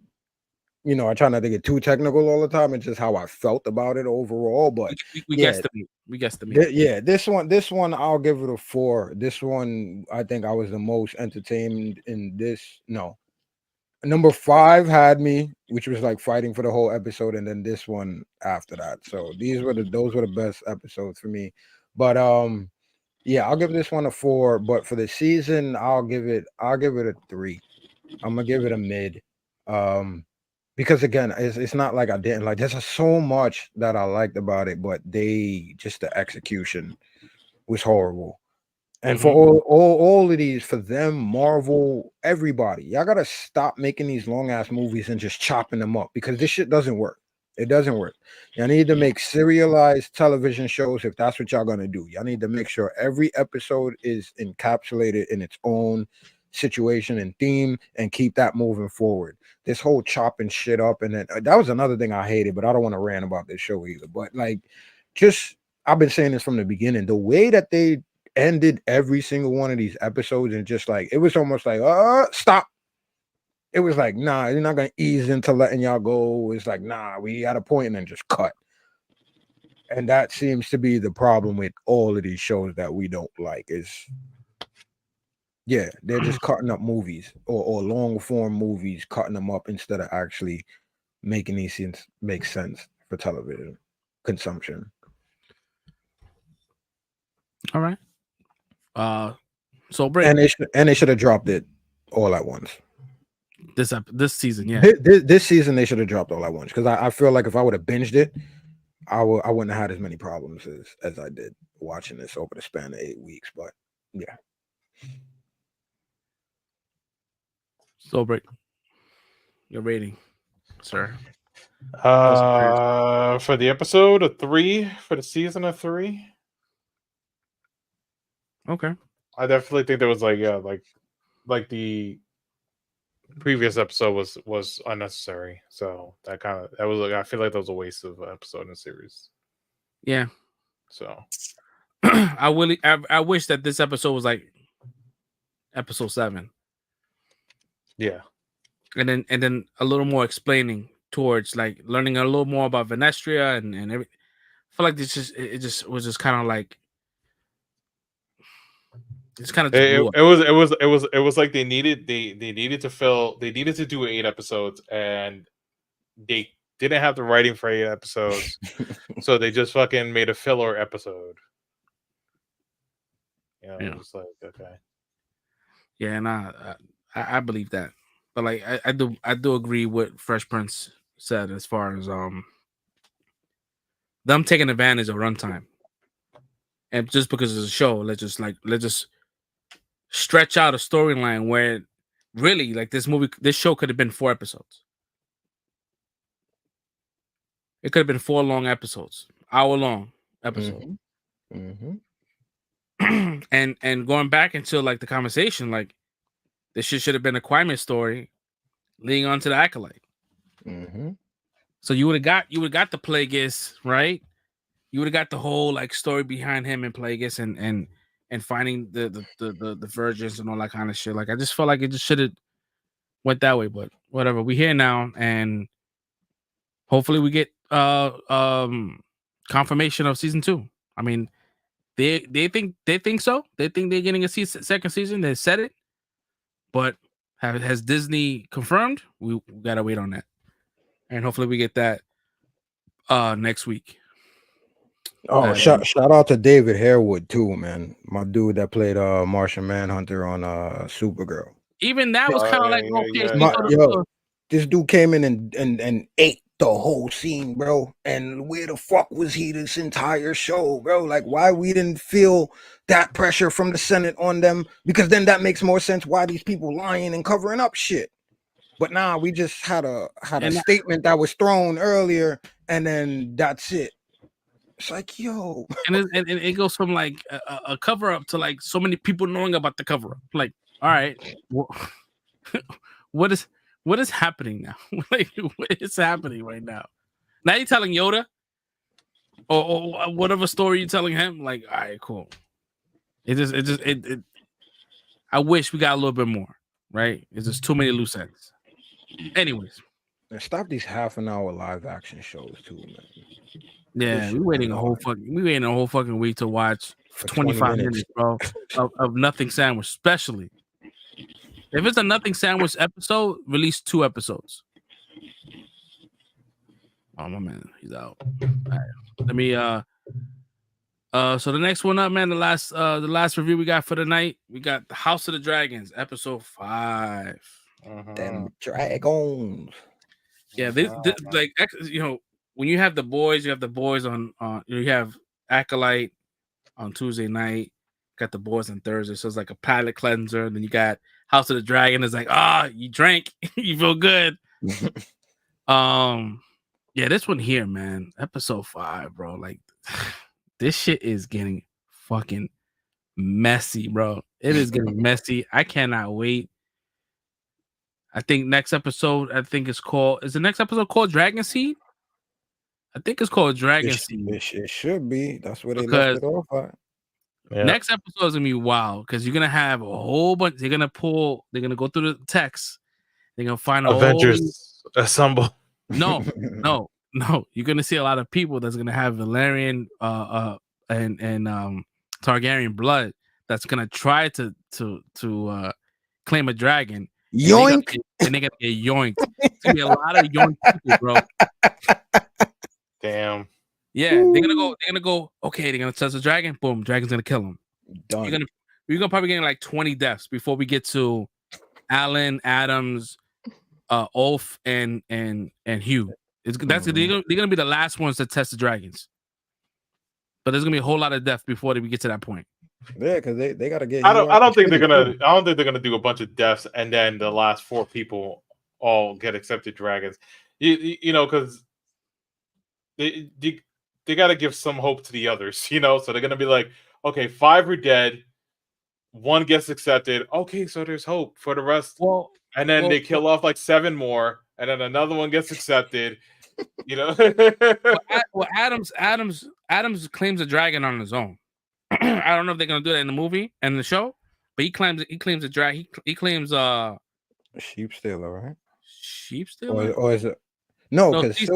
I try not to get too technical all the time. It's just how I felt about it overall. But we guesstimate. Yeah, this one I'll give it a 4. This one I think I was the most entertained in this. No. Number 5 had me, which was like fighting for the whole episode, and then this one after that. So those were the best episodes for me. But yeah, I'll give this one a 4. But for the season, I'll give it a 3. I'm gonna give it a mid. Because again, it's not like I didn't like. There's so much that I liked about it, but the execution was horrible. And for all of these, for them, Marvel, everybody, y'all gotta stop making these long ass movies and just chopping them up because this shit doesn't work. It doesn't work. Y'all need to make serialized television shows if that's what y'all gonna do. Y'all need to make sure every episode is encapsulated in its own situation and theme and keep that moving forward. This whole chopping shit up, and then that was another thing I hated, but I don't want to rant about this show either. But like, I've been saying this from the beginning. The way that they ended every single one of these episodes and just like it was almost like stop. It was like, nah, you're not gonna ease into letting y'all go. It's like, nah, we at a point and then just cut. And that seems to be the problem with all of these shows that we don't like is they're just cutting up movies or long form movies, cutting them up instead of actually making these scenes make sense for television consumption. All right. So break. And they should have dropped it all at once. This season, yeah. This season they should have dropped all at once because I feel like if I would have binged it, I wouldn't have had as many problems as I did watching this over the span of 8 weeks. But yeah. So break. Your rating, sir. For the episode, a 3. For the season, a 3. Okay. I definitely think there was like the previous episode was unnecessary. So that was like I feel like that was a waste of an episode in the series. Yeah. So I wish that this episode was like episode 7. Yeah. And then a little more explaining towards like learning a little more about Venestria and everything. I feel like it was just kind of like it's kind of it was like they needed to do 8 episodes and they didn't have the writing for 8 episodes. So they just fucking made a filler episode. It's like okay. Yeah, and I believe that. But like I do agree with Fresh Prince said as far as them taking advantage of runtime. And just because it's a show, let's just stretch out a storyline where really like this show could have been 4 episodes. It could have been 4 long episodes, hour-long episodes. And going back into like the conversation, like this shit should have been a Quimate story leading on to the Acolyte. So you would have got the Plagueis, right? You would have got the whole like story behind him and Plagueis and finding the virgins and all that kind of shit. Like I just felt like it just should have went that way, but whatever. We here now, and hopefully we get confirmation of season 2. I mean, they think so. They think they're getting a second season. They said it, but has Disney confirmed? We gotta wait on that, and hopefully we get that next week. Oh, shout out to David Harewood too, man. My dude that played Martian Manhunter on Supergirl. Even that was kind of like okay. This dude came in and ate the whole scene, bro. And where the fuck was he this entire show, bro? Like, why we didn't feel that pressure from the Senate on them? Because then that makes more sense why these people lying and covering up shit. But now we just had a statement that was thrown earlier, and then that's it. It's like, yo, and it goes from like a cover up to like so many people knowing about the cover up. Like, all right, what is happening now? Like, what is happening right now? Now you're telling Yoda, or whatever story you're telling him. Like, all right, cool. It. I wish we got a little bit more. Right? It's just too many loose ends. Anyways, stop these half-an-hour live action shows too, man. Yeah, we're waiting a whole fucking week to watch 25 minutes, bro, of Nothing Sandwich, especially if it's a Nothing Sandwich episode. Release 2 episodes. Oh my man, he's out. All right. Let me so the next one up, man. The last review we got for the night, we got the House of the Dragons, episode 5. Them dragons. Yeah, this like, you know, when you have the boys on you have Acolyte on Tuesday night, got the boys on Thursday, so it's like a palate cleanser. And then you got House of the Dragon. It's like, you drank, you feel good. Yeah, this one here, man, episode 5, bro. Like, this shit is getting fucking messy, bro. It is getting messy. I cannot wait. I think next episode, is the next episode called Dragon Seed? I think it's called Dragon Seed. It should be. That's where they left it off at. Yeah. Next episode is gonna be wild because you're gonna have a whole bunch. They're gonna go through the text. They're gonna find Avengers assemble. No. You're gonna see a lot of people that's gonna have Valerian and Targaryen blood that's gonna try to claim a dragon. Yoink! And they're gonna get yoinked. It's gonna be a lot of yoink people, bro. Damn. Yeah, they're gonna go. Okay, they're gonna touch the dragon. Boom, dragon's gonna kill him. Done. We're gonna probably get like 20 deaths before we get to Alan, Adams, Ulf, and Hugh. They're gonna be the last ones to test the dragons. But there's gonna be a whole lot of death before we get to that point. Yeah, because they gotta get. I don't think they're gonna do a bunch of deaths and then the last 4 people all get accepted dragons. You know, because they got to give some hope to the others. You know, so they're gonna be like, okay, 5 are dead, 1 gets accepted. Okay, so there's hope for the rest. And then they kill off like 7 more, and then another one gets accepted. You know. Adams claims a dragon on his own. I don't know if they're gonna do that in the movie and the show, but he claims a dragon. He claims sheep stealer, right? Sheep stealer, or is it no? Because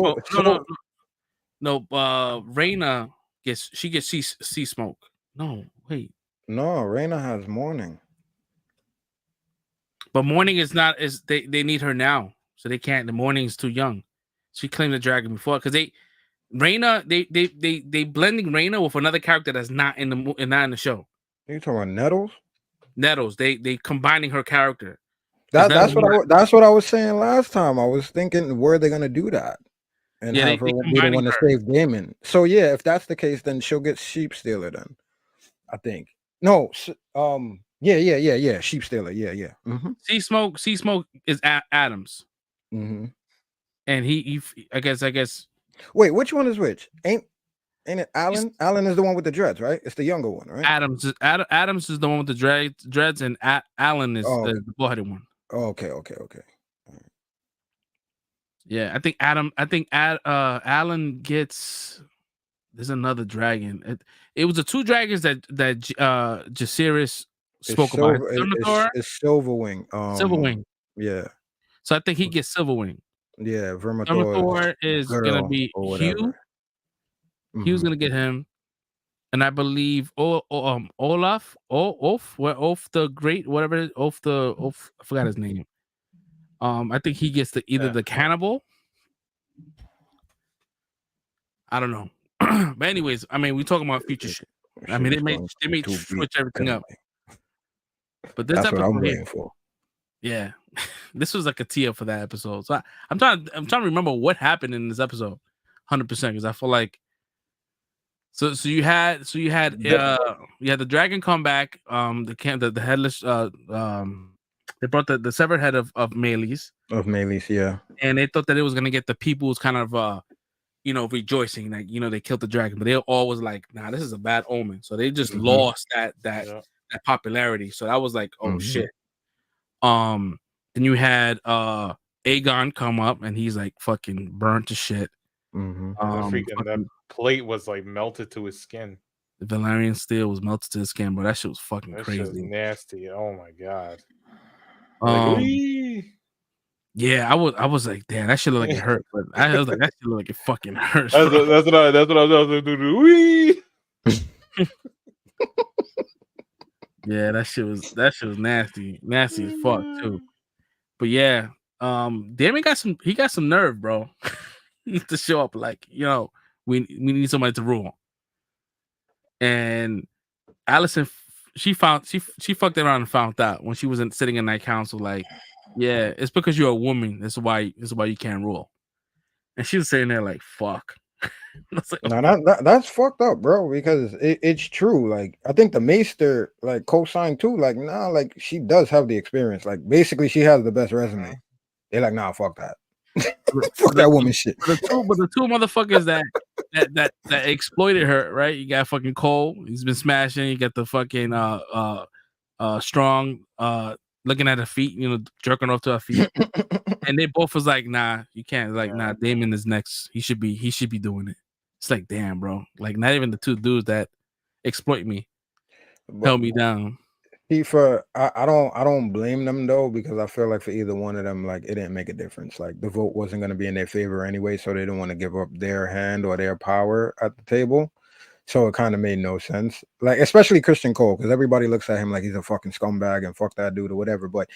no. Rhaena gets sea smoke. No, wait. No, Rhaena has morning. But morning is not they need her now, so they can't. The morning is too young. She claimed the dragon before because they blending Rhaena with another character that's not in the show. Are you talking about Nettles? Nettles. They combining her character. That's what I was saying last time. I was thinking, where are they gonna do that? And have her be the one to save Damon. So yeah, if that's the case, then she'll get sheep stealer. Then I think no. Yeah. Sheep stealer. Yeah. Mm-hmm. Sea smoke is Adams. Mm-hmm. And he I guess. Wait, which one is which? Ain't it Alan? Alan is the one with the dreads, right? It's the younger one, right? Adams is the one with the dreads, and Alan is the bull-headed one. Oh, okay. Yeah, I think Alan gets. There's another dragon. It was the 2 dragons that Jaceres spoke about. It's Silverwing. Silverwing. Yeah. So I think he gets Silverwing. Yeah, Vermithor is gonna be or Hugh. whatever. Hugh's gonna get him, and I believe Olaf, Olf the Great, whatever it is, Olf, I forgot his name. I think he gets either the cannibal. I don't know. But anyways, I mean, we talking about future shit. I mean, they may switch everything up. But this That's what episode I'm waiting for. Yeah, this was like a tear for that episode. So I'm trying to remember what happened in this episode, 100%, because I feel like so you had the dragon come back. The headless they brought the severed head of Melis. Of Melis, yeah. And they thought that it was gonna get the people's kind of rejoicing, like they killed the dragon, but they all was like, nah, this is a bad omen. So they just lost that popularity. So that was like, oh shit. Then you had Aegon come up and he's like fucking burnt to shit. That plate was like melted to his skin. The Valerian steel was melted to his skin, but that shit was fucking That crazy. shit was nasty. Oh my god. Yeah, I was like, damn, that shit look like it hurt, but I was like, that shit look like it fucking hurts. That's what I was doing. Wee. Yeah, that shit was nasty as fuck too. But yeah, Damon got some nerve, bro. He needs to show up like, we need somebody to rule. And Allison, she fucked around and found out when she was sitting in that council, like, yeah, it's because you're a woman. That's why you can't rule. And she was sitting there like, fuck. That's fucked up, bro, because it's true. Like, I think the Maester like co-signed too. Like, nah, like she does have the experience. Like, basically, she has the best resume. They're like, nah, fuck that. Fuck that woman shit. But the two motherfuckers that exploited her, right? You got fucking Cole. He's been smashing. You got the fucking Strong looking at her feet, jerking off to her feet. And they both was like, nah, you can't. Like, nah, Damon is next. He should be doing it. It's like, damn, bro. Like, not even the two dudes that exploit me held me down. I don't blame them though, because I feel like for either one of them, like, it didn't make a difference. Like, the vote wasn't going to be in their favor anyway, so they didn't want to give up their hand or their power at the table. So it kind of made no sense. Like, especially Christian Cole, because everybody looks at him like he's a fucking scumbag and fuck that dude or whatever. But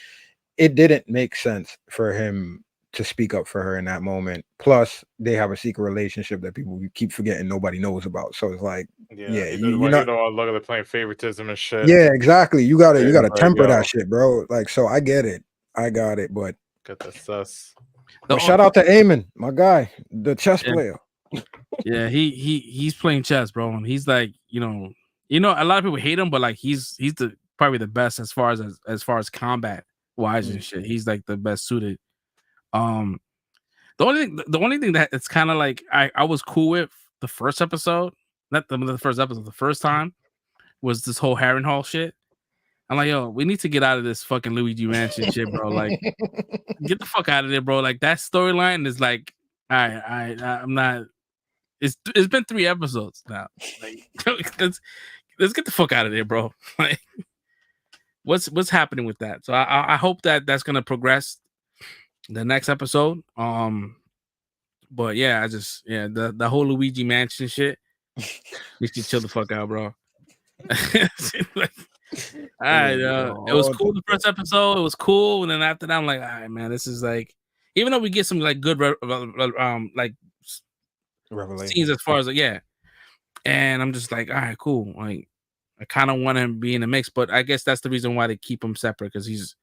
it didn't make sense for him to speak up for her in that moment. Plus, they have a secret relationship that people keep forgetting nobody knows about. So it's like, you know, look at the playing favoritism and shit. Yeah, exactly. You gotta temper that shit, bro. Like, so I get it. I got it, but got the sus. But shout out to Eamon, my guy, the chess player. Yeah, he's playing chess, bro, and he's like, a lot of people hate him, but like he's probably the best as far as combat wise and shit. He's like the best suited. The only thing that it's kind of like I was cool with the first episode, not the first episode, the first time was this whole Harrenhal shit. I'm like, yo, we need to get out of this fucking Luigi Mansion shit, bro. Like, get the fuck out of there, bro. Like, that storyline is like, I'm not. It's been 3 episodes now. Like, let's get the fuck out of there, bro. Like, what's happening with that? So I hope that's gonna progress the next episode. But yeah, the whole Luigi Mansion shit. You should chill the fuck out, bro. Like, all right, it was cool the first episode. It was cool, and then after that, I'm like, all right, man, this is like, even though we get some like good like scenes as far as and I'm just like, all right, cool. Like, I kind of want him to be in the mix, but I guess that's the reason why they keep him separate, because he's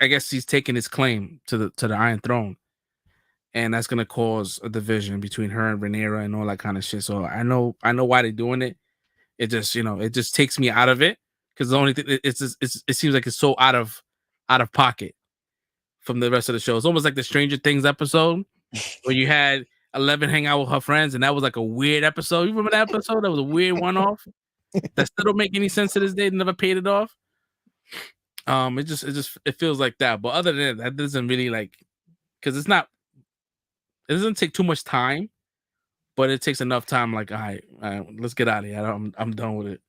I guess he's taking his claim to the Iron Throne, and that's gonna cause a division between her and Rhaenyra and all that kind of shit. So I know why they're doing it. It just it just takes me out of it, because the only thing it seems like it's so out of pocket from the rest of the show. It's almost like the Stranger Things episode where you had 11 hang out with her friends, and that was like a weird episode. You remember that episode? That was a weird one-off that still don't make any sense to this day. They never paid it off. It feels like that. But other than that doesn't really like, because it doesn't take too much time, but it takes enough time. Like, all right, let's get out of here. I'm done with it.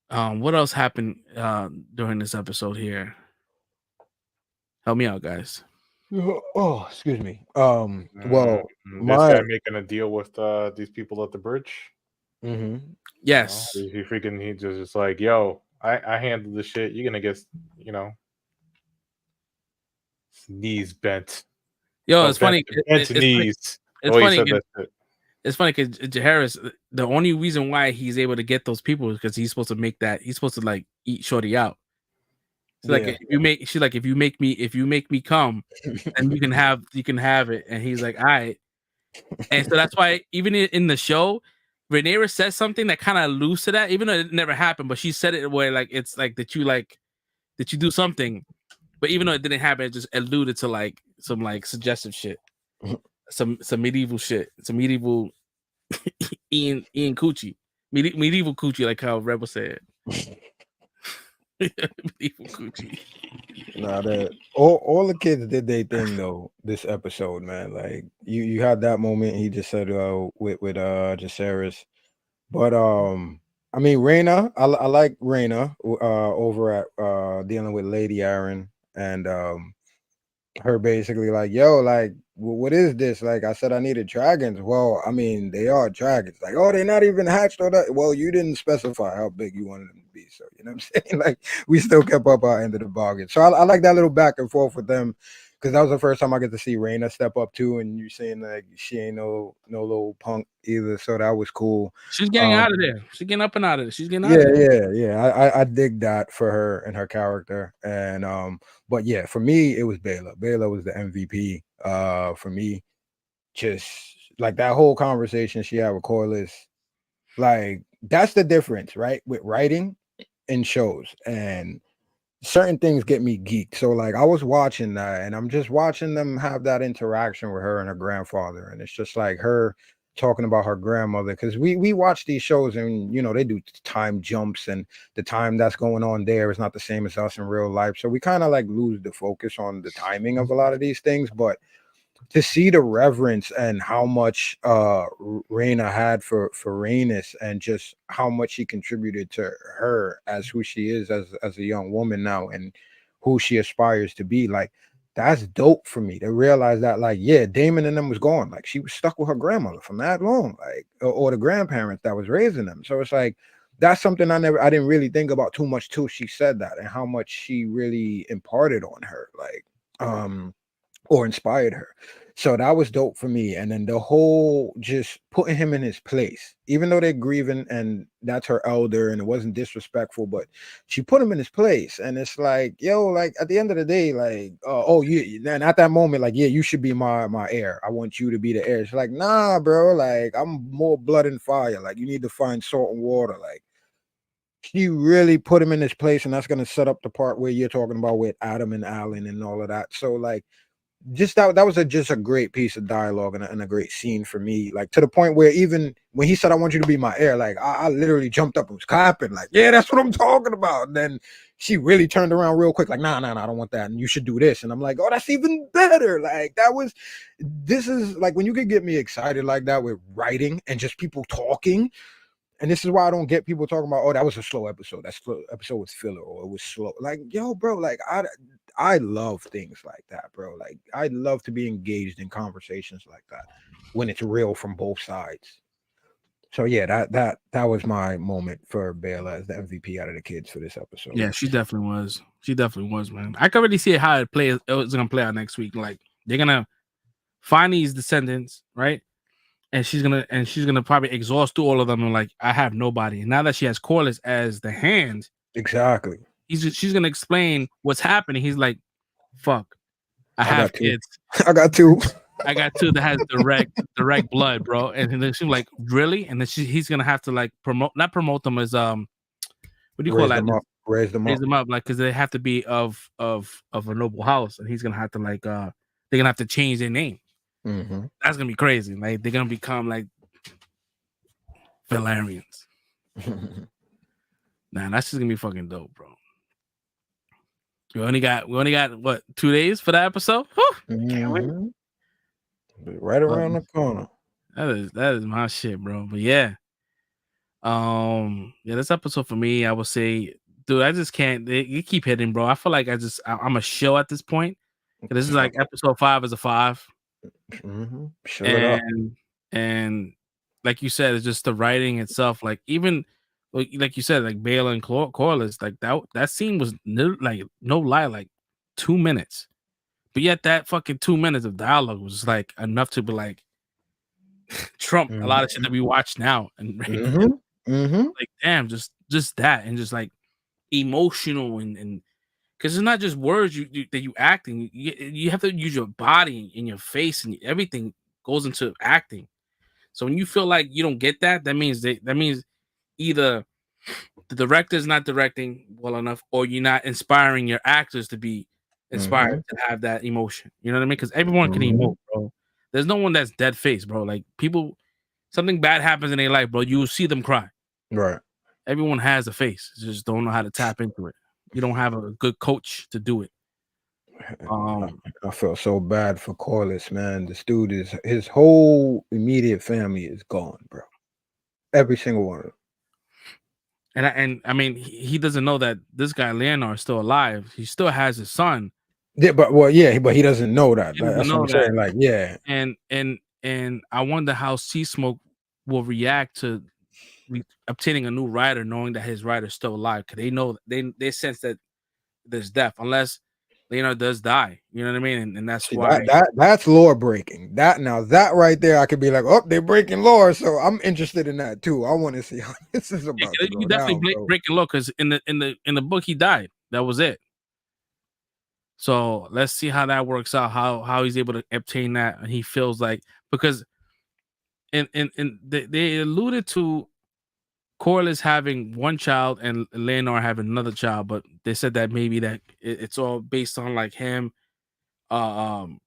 What else happened during this episode here? Help me out, guys. Oh, excuse me. Well, This guy my making a deal with these people at the bridge. Yes. He just like, yo, I handle this shit. You're gonna get, knees bent. Yo, it's funny. Bent knees. It's funny. Said that shit. It's funny because Harris, the only reason why he's able to get those people is because he's supposed to make that. He's supposed to like eat Shorty out. She's like, if you make me come, and you can have it. And he's like, all right. And so that's why even in the show, Rhaenyra says something that kind of alludes to that, even though it never happened. But she said it where like it's like that you do something, but even though it didn't happen, it just alluded to like some like suggestive shit, some medieval shit, some medieval Ian Coochie, medieval Coochie, like how Rebel said. Medieval Coochie. Nah, that all the kids did their thing though this episode, man. Like you had that moment he just said with Jacaerys, but I mean Rhaena, I like Rhaena over at dealing with Lady Aaron and her basically like, yo, like what is this? Like I said I needed dragons. Well, I mean they are dragons. Like, oh, they're not even hatched or that. Well, you didn't specify how big you wanted them to be, so you know what I'm saying? Like we still kept up our end of the bargain. So I like that little back and forth with them, because that was the first time I get to see Rhaena step up too, and you saying like she ain't no little punk either, so that was cool. She's getting out of there. She's getting up and out of it. She's getting out of there. Yeah. I dig that for her and her character. And but yeah, for me it was Baela. Baela was the MVP for me. Just like that whole conversation she had with Corliss, like that's the difference, right? With writing in shows, and certain things get me geeked. So like I was watching that and I'm just watching them have that interaction with her and her grandfather, and it's just like her talking about her grandmother, because we watch these shows and you know they do time jumps and the time that's going on there is not the same as us in real life, so we kind of like lose the focus on the timing of a lot of these things. But to see the reverence and how much Rhaena had for Rhaenys, and just how much she contributed to her as who she is as a young woman now, and who she aspires to be, like that's dope for me to realize that, like, yeah, Damon and them was gone, like she was stuck with her grandmother from that long, like or the grandparents that was raising them. So it's like that's something I didn't really think about too much till she said that, and how much she really imparted on her, like or inspired her. So that was dope for me. And then the whole just putting him in his place, even though they're grieving and that's her elder and it wasn't disrespectful, but she put him in his place. And it's like, yo, like at the end of the day, like, oh, yeah. And at that moment, like, yeah, you should be my heir. I want you to be the heir. She's like, nah, bro, like I'm more blood and fire. Like you need to find salt and water. Like she really put him in his place. And that's going to set up the part where you're talking about with Adam and Alan and all of that. So like, just that was just a great piece of dialogue and a great scene for me, like to the point where even when he said I want you to be my heir, like I literally jumped up and was clapping, like, yeah, that's what I'm talking about. And then she really turned around real quick, like, nah, I don't want that, and you should do this. And I'm like, oh, that's even better. Like this is like when you could get me excited like that with writing and just people talking. And this is why I don't get people talking about, oh, that was a slow episode. That slow episode was filler, or it was slow. Like, yo, bro, like I love things like that, bro. Like I love to be engaged in conversations like that when it's real from both sides. So yeah, that was my moment for Baela as the MVP out of the kids for this episode. Yeah, she definitely was. She definitely was, man. I can already see how it was gonna play out next week. Like they're gonna find these descendants, right? And she's gonna probably exhaust through all of them and like, I have nobody. And now that she has Corliss as the hand, exactly, she's gonna explain what's happening. He's like, fuck, I have kids. I got two. I got two that has direct blood, bro. And then she's like, really? And then he's gonna have to like not promote them as what do you call that? Raise them up, like, because they have to be of a noble house, and he's gonna have to like they're gonna have to change their name. Mm-hmm. That's gonna be crazy. Like they're gonna become like Valerians. Nah, that's just gonna be fucking dope, bro. We only got what, 2 days for that episode? Mm-hmm. Right around the corner. That is my shit, bro. But yeah, this episode for me, I would say, dude, I just can't. You keep hitting, bro. I feel like I'm a show at this point. This is like episode 5 is a 5. Shut it up. And like you said, it's just the writing itself. Like even like you said, like Bale and Corliss, like that scene was no lie, like 2 minutes. But yet that fucking 2 minutes of dialogue was like enough to be like Trump a lot of shit that we watch now. And like damn, just that, and just like emotional and because it's not just words that you acting. You have to use your body and your face, and everything goes into acting. So when you feel like you don't get that, that means either the director is not directing well enough, or you're not inspiring your actors to be inspired to have that emotion. You know what I mean? Because everyone can emote, bro. There's no one that's dead face, bro. Like people, something bad happens in their life, bro. You will see them cry. Right. Everyone has a face. You just don't know how to tap into it. You don't have a good coach to do it. I felt so bad for Corliss, man. This dude his whole immediate family is gone, bro. Every single one of them. And I mean, he doesn't know that this guy Leonard is still alive. He still has his son. Yeah, but he doesn't know that. That's what I'm saying. Like, yeah. And I wonder how Sea Smoke will react to obtaining a new writer, knowing that his writer's still alive. Because they know they sense that there's death, unless Leonard does die. You know what I mean? And that's why that's lore breaking. That right there, I could be like, oh, they're breaking lore. So I'm interested in that too. I want to see how this is about. You definitely breaking lore, because in the book he died. That was it. So let's see how that works out. How he's able to obtain that, and he feels like, because they alluded to Corliss having one child and Leonard having another child, but they said that maybe that it's all based on like him helping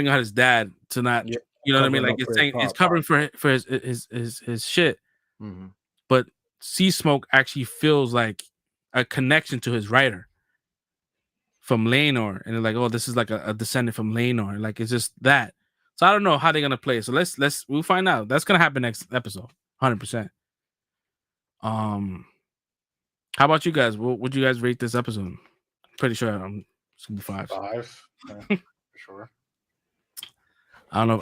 out his dad to not, you know what I mean? Like it's saying it's covering for his shit. But Sea Smoke actually feels like a connection to his writer from Leonard, and they're like, oh, this is like a descendant from Leonard. Like it's just that. So I don't know how they're gonna play it. So we'll find out. That's gonna happen next episode, 100%. How about you guys? What would you guys rate this episode? Pretty sure it's gonna be 5. 5, yeah, for sure. I don't.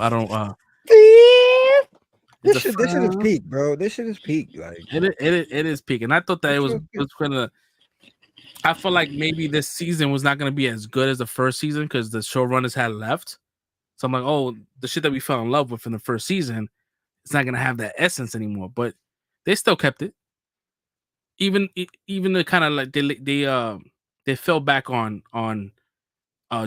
This shit is peak, bro. This shit is peak. Like it is peak, and I thought that it was gonna. I feel like maybe this season was not gonna be as good as the first season because the showrunners had left. So I'm like, oh, the shit that we fell in love with in the first season, it's not gonna have that essence anymore. But they still kept it. Even the kind of like they fell back on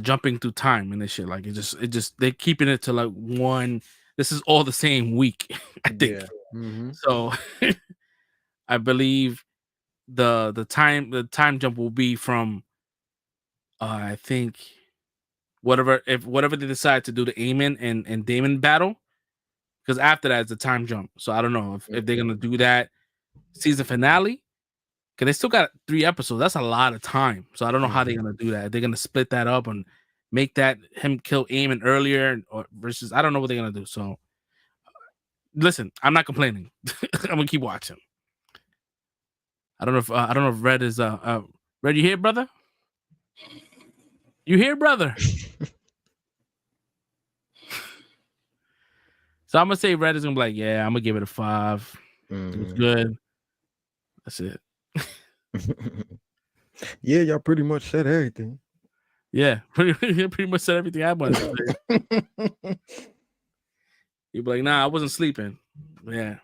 jumping through time and this shit. Like it just they're keeping it to like one. This is all the same week, I think. Yeah. So I believe the time jump will be from I think whatever they decide to do the Eamon and Damon battle, because after that it's a time jump. So I don't know if they're gonna do that season finale, because they still got 3 episodes. That's a lot of time. So I don't know how they're gonna do that. They're gonna split that up and make that him kill Eamon earlier, or versus I don't know what they're gonna do. So listen, I'm not complaining. I'm gonna keep watching. I don't know if Red is Red, you here, brother? You here, brother? So I'm gonna say Red is gonna be like, yeah, I'm gonna give it a 5. It was good. That's it. Yeah, y'all pretty much said everything. Yeah, pretty much said everything I wanted to say. You'd be like, nah, I wasn't sleeping. Yeah.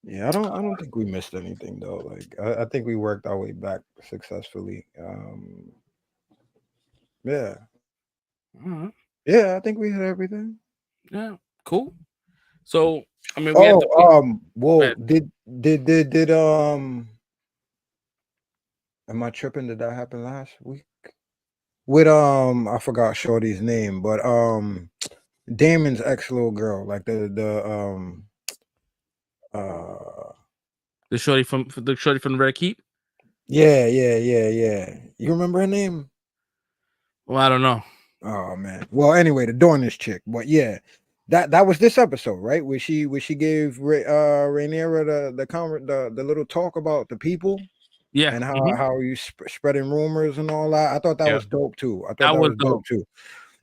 Yeah, I don't think we missed anything though. Like I think we worked our way back successfully. Yeah. Uh-huh. Yeah, I think we had everything. Yeah, cool. So I mean, did am I tripping? Did that happen last week? With I forgot Shorty's name, but Damon's ex little girl, like the shorty from the Red Keep. Yeah. You remember her name? Well, I don't know. Oh man. Well, anyway, the Dornish chick. But yeah, that was this episode, right? Where she gave Rhaenyra the little talk about the people. Yeah, and how you spreading rumors and all that. I thought that was dope too. I thought that was dope too.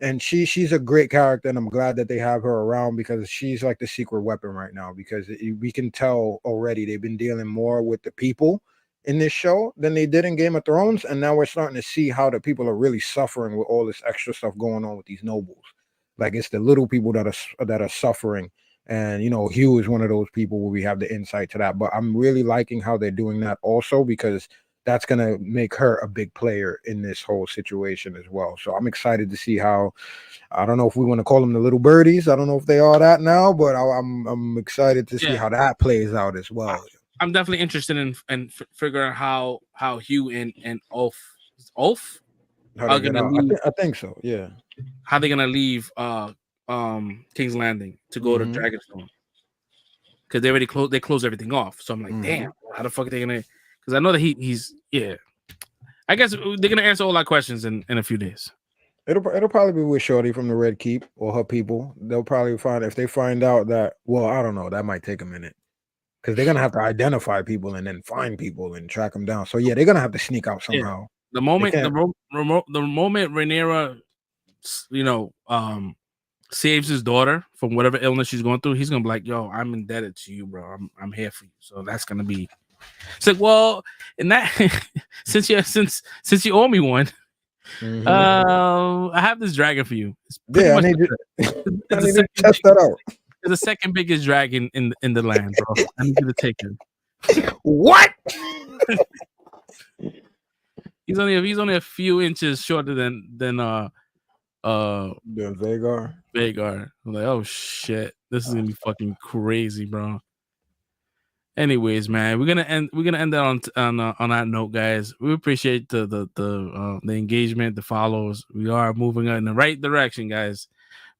And she's a great character, and I'm glad that they have her around because she's like the secret weapon right now. Because we can tell already they've been dealing more with the people in this show than they did in Game of Thrones, and now we're starting to see how the people are really suffering with all this extra stuff going on with these nobles. Like it's the little people that are suffering. And Hugh is one of those people where we have the insight to that. But I'm really liking how they're doing that also, because that's gonna make her a big player in this whole situation as well. So I'm excited to see how. I don't know if we want to call them the little birdies. I don't know if they are that now, but I'm excited to see how that plays out as well. I'm definitely interested in figuring how Hugh and Ulf are gonna leave. I think so. Yeah. How they're gonna leave King's Landing to go to Dragonstone, because they closed everything off. So I'm like, damn, how the fuck are they gonna? Because I know that he's I guess they're gonna answer all our questions in a few days. It'll probably be with Shorty from the Red Keep or her people. They'll probably if they find out that. Well, I don't know. That might take a minute because they're gonna have to identify people and then find people and track them down. So yeah, they're gonna have to sneak out somehow. Yeah. The moment Rhaenyra, saves his daughter from whatever illness she's going through, he's gonna be like, "Yo, I'm indebted to you, bro. I'm here for you." So that's gonna be. It's like, well, in that since you owe me one, I have this dragon for you. I need to test that out. It's the second biggest dragon in the land, bro. I need you to take him. What? He's only a few inches shorter than Vhagar. I'm like, oh shit, this is gonna be fucking crazy, bro. Anyways, man, we're gonna end that on that note, guys. We appreciate the engagement, the follows. We are moving in the right direction, guys.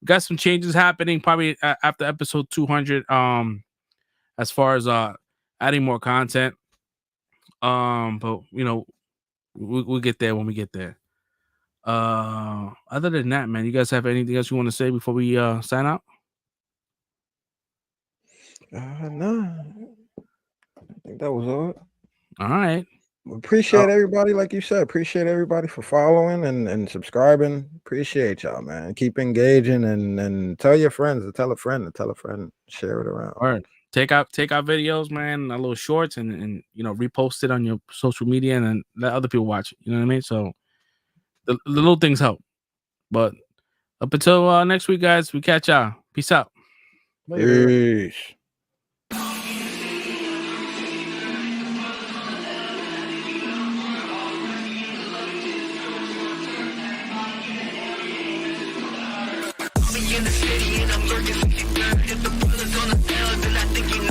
We got some changes happening probably after episode 200. As far as adding more content. But we'll get there when we get there. Other than that, man, you guys have anything else you want to say before we sign out? No. I think that was all. All right. Appreciate everybody, like you said. Appreciate everybody for following and subscribing. Appreciate y'all, man. Keep engaging and tell your friends to tell a friend to tell a friend. Share it around. All right. Take out videos, man, a little shorts and repost it on your social media and then let other people watch it. You know what I mean? So the little things help. But up until next week, guys, we catch y'all. Peace out. Peace. In the city and I'm lurking, 60 if the brothers on the field, then I think you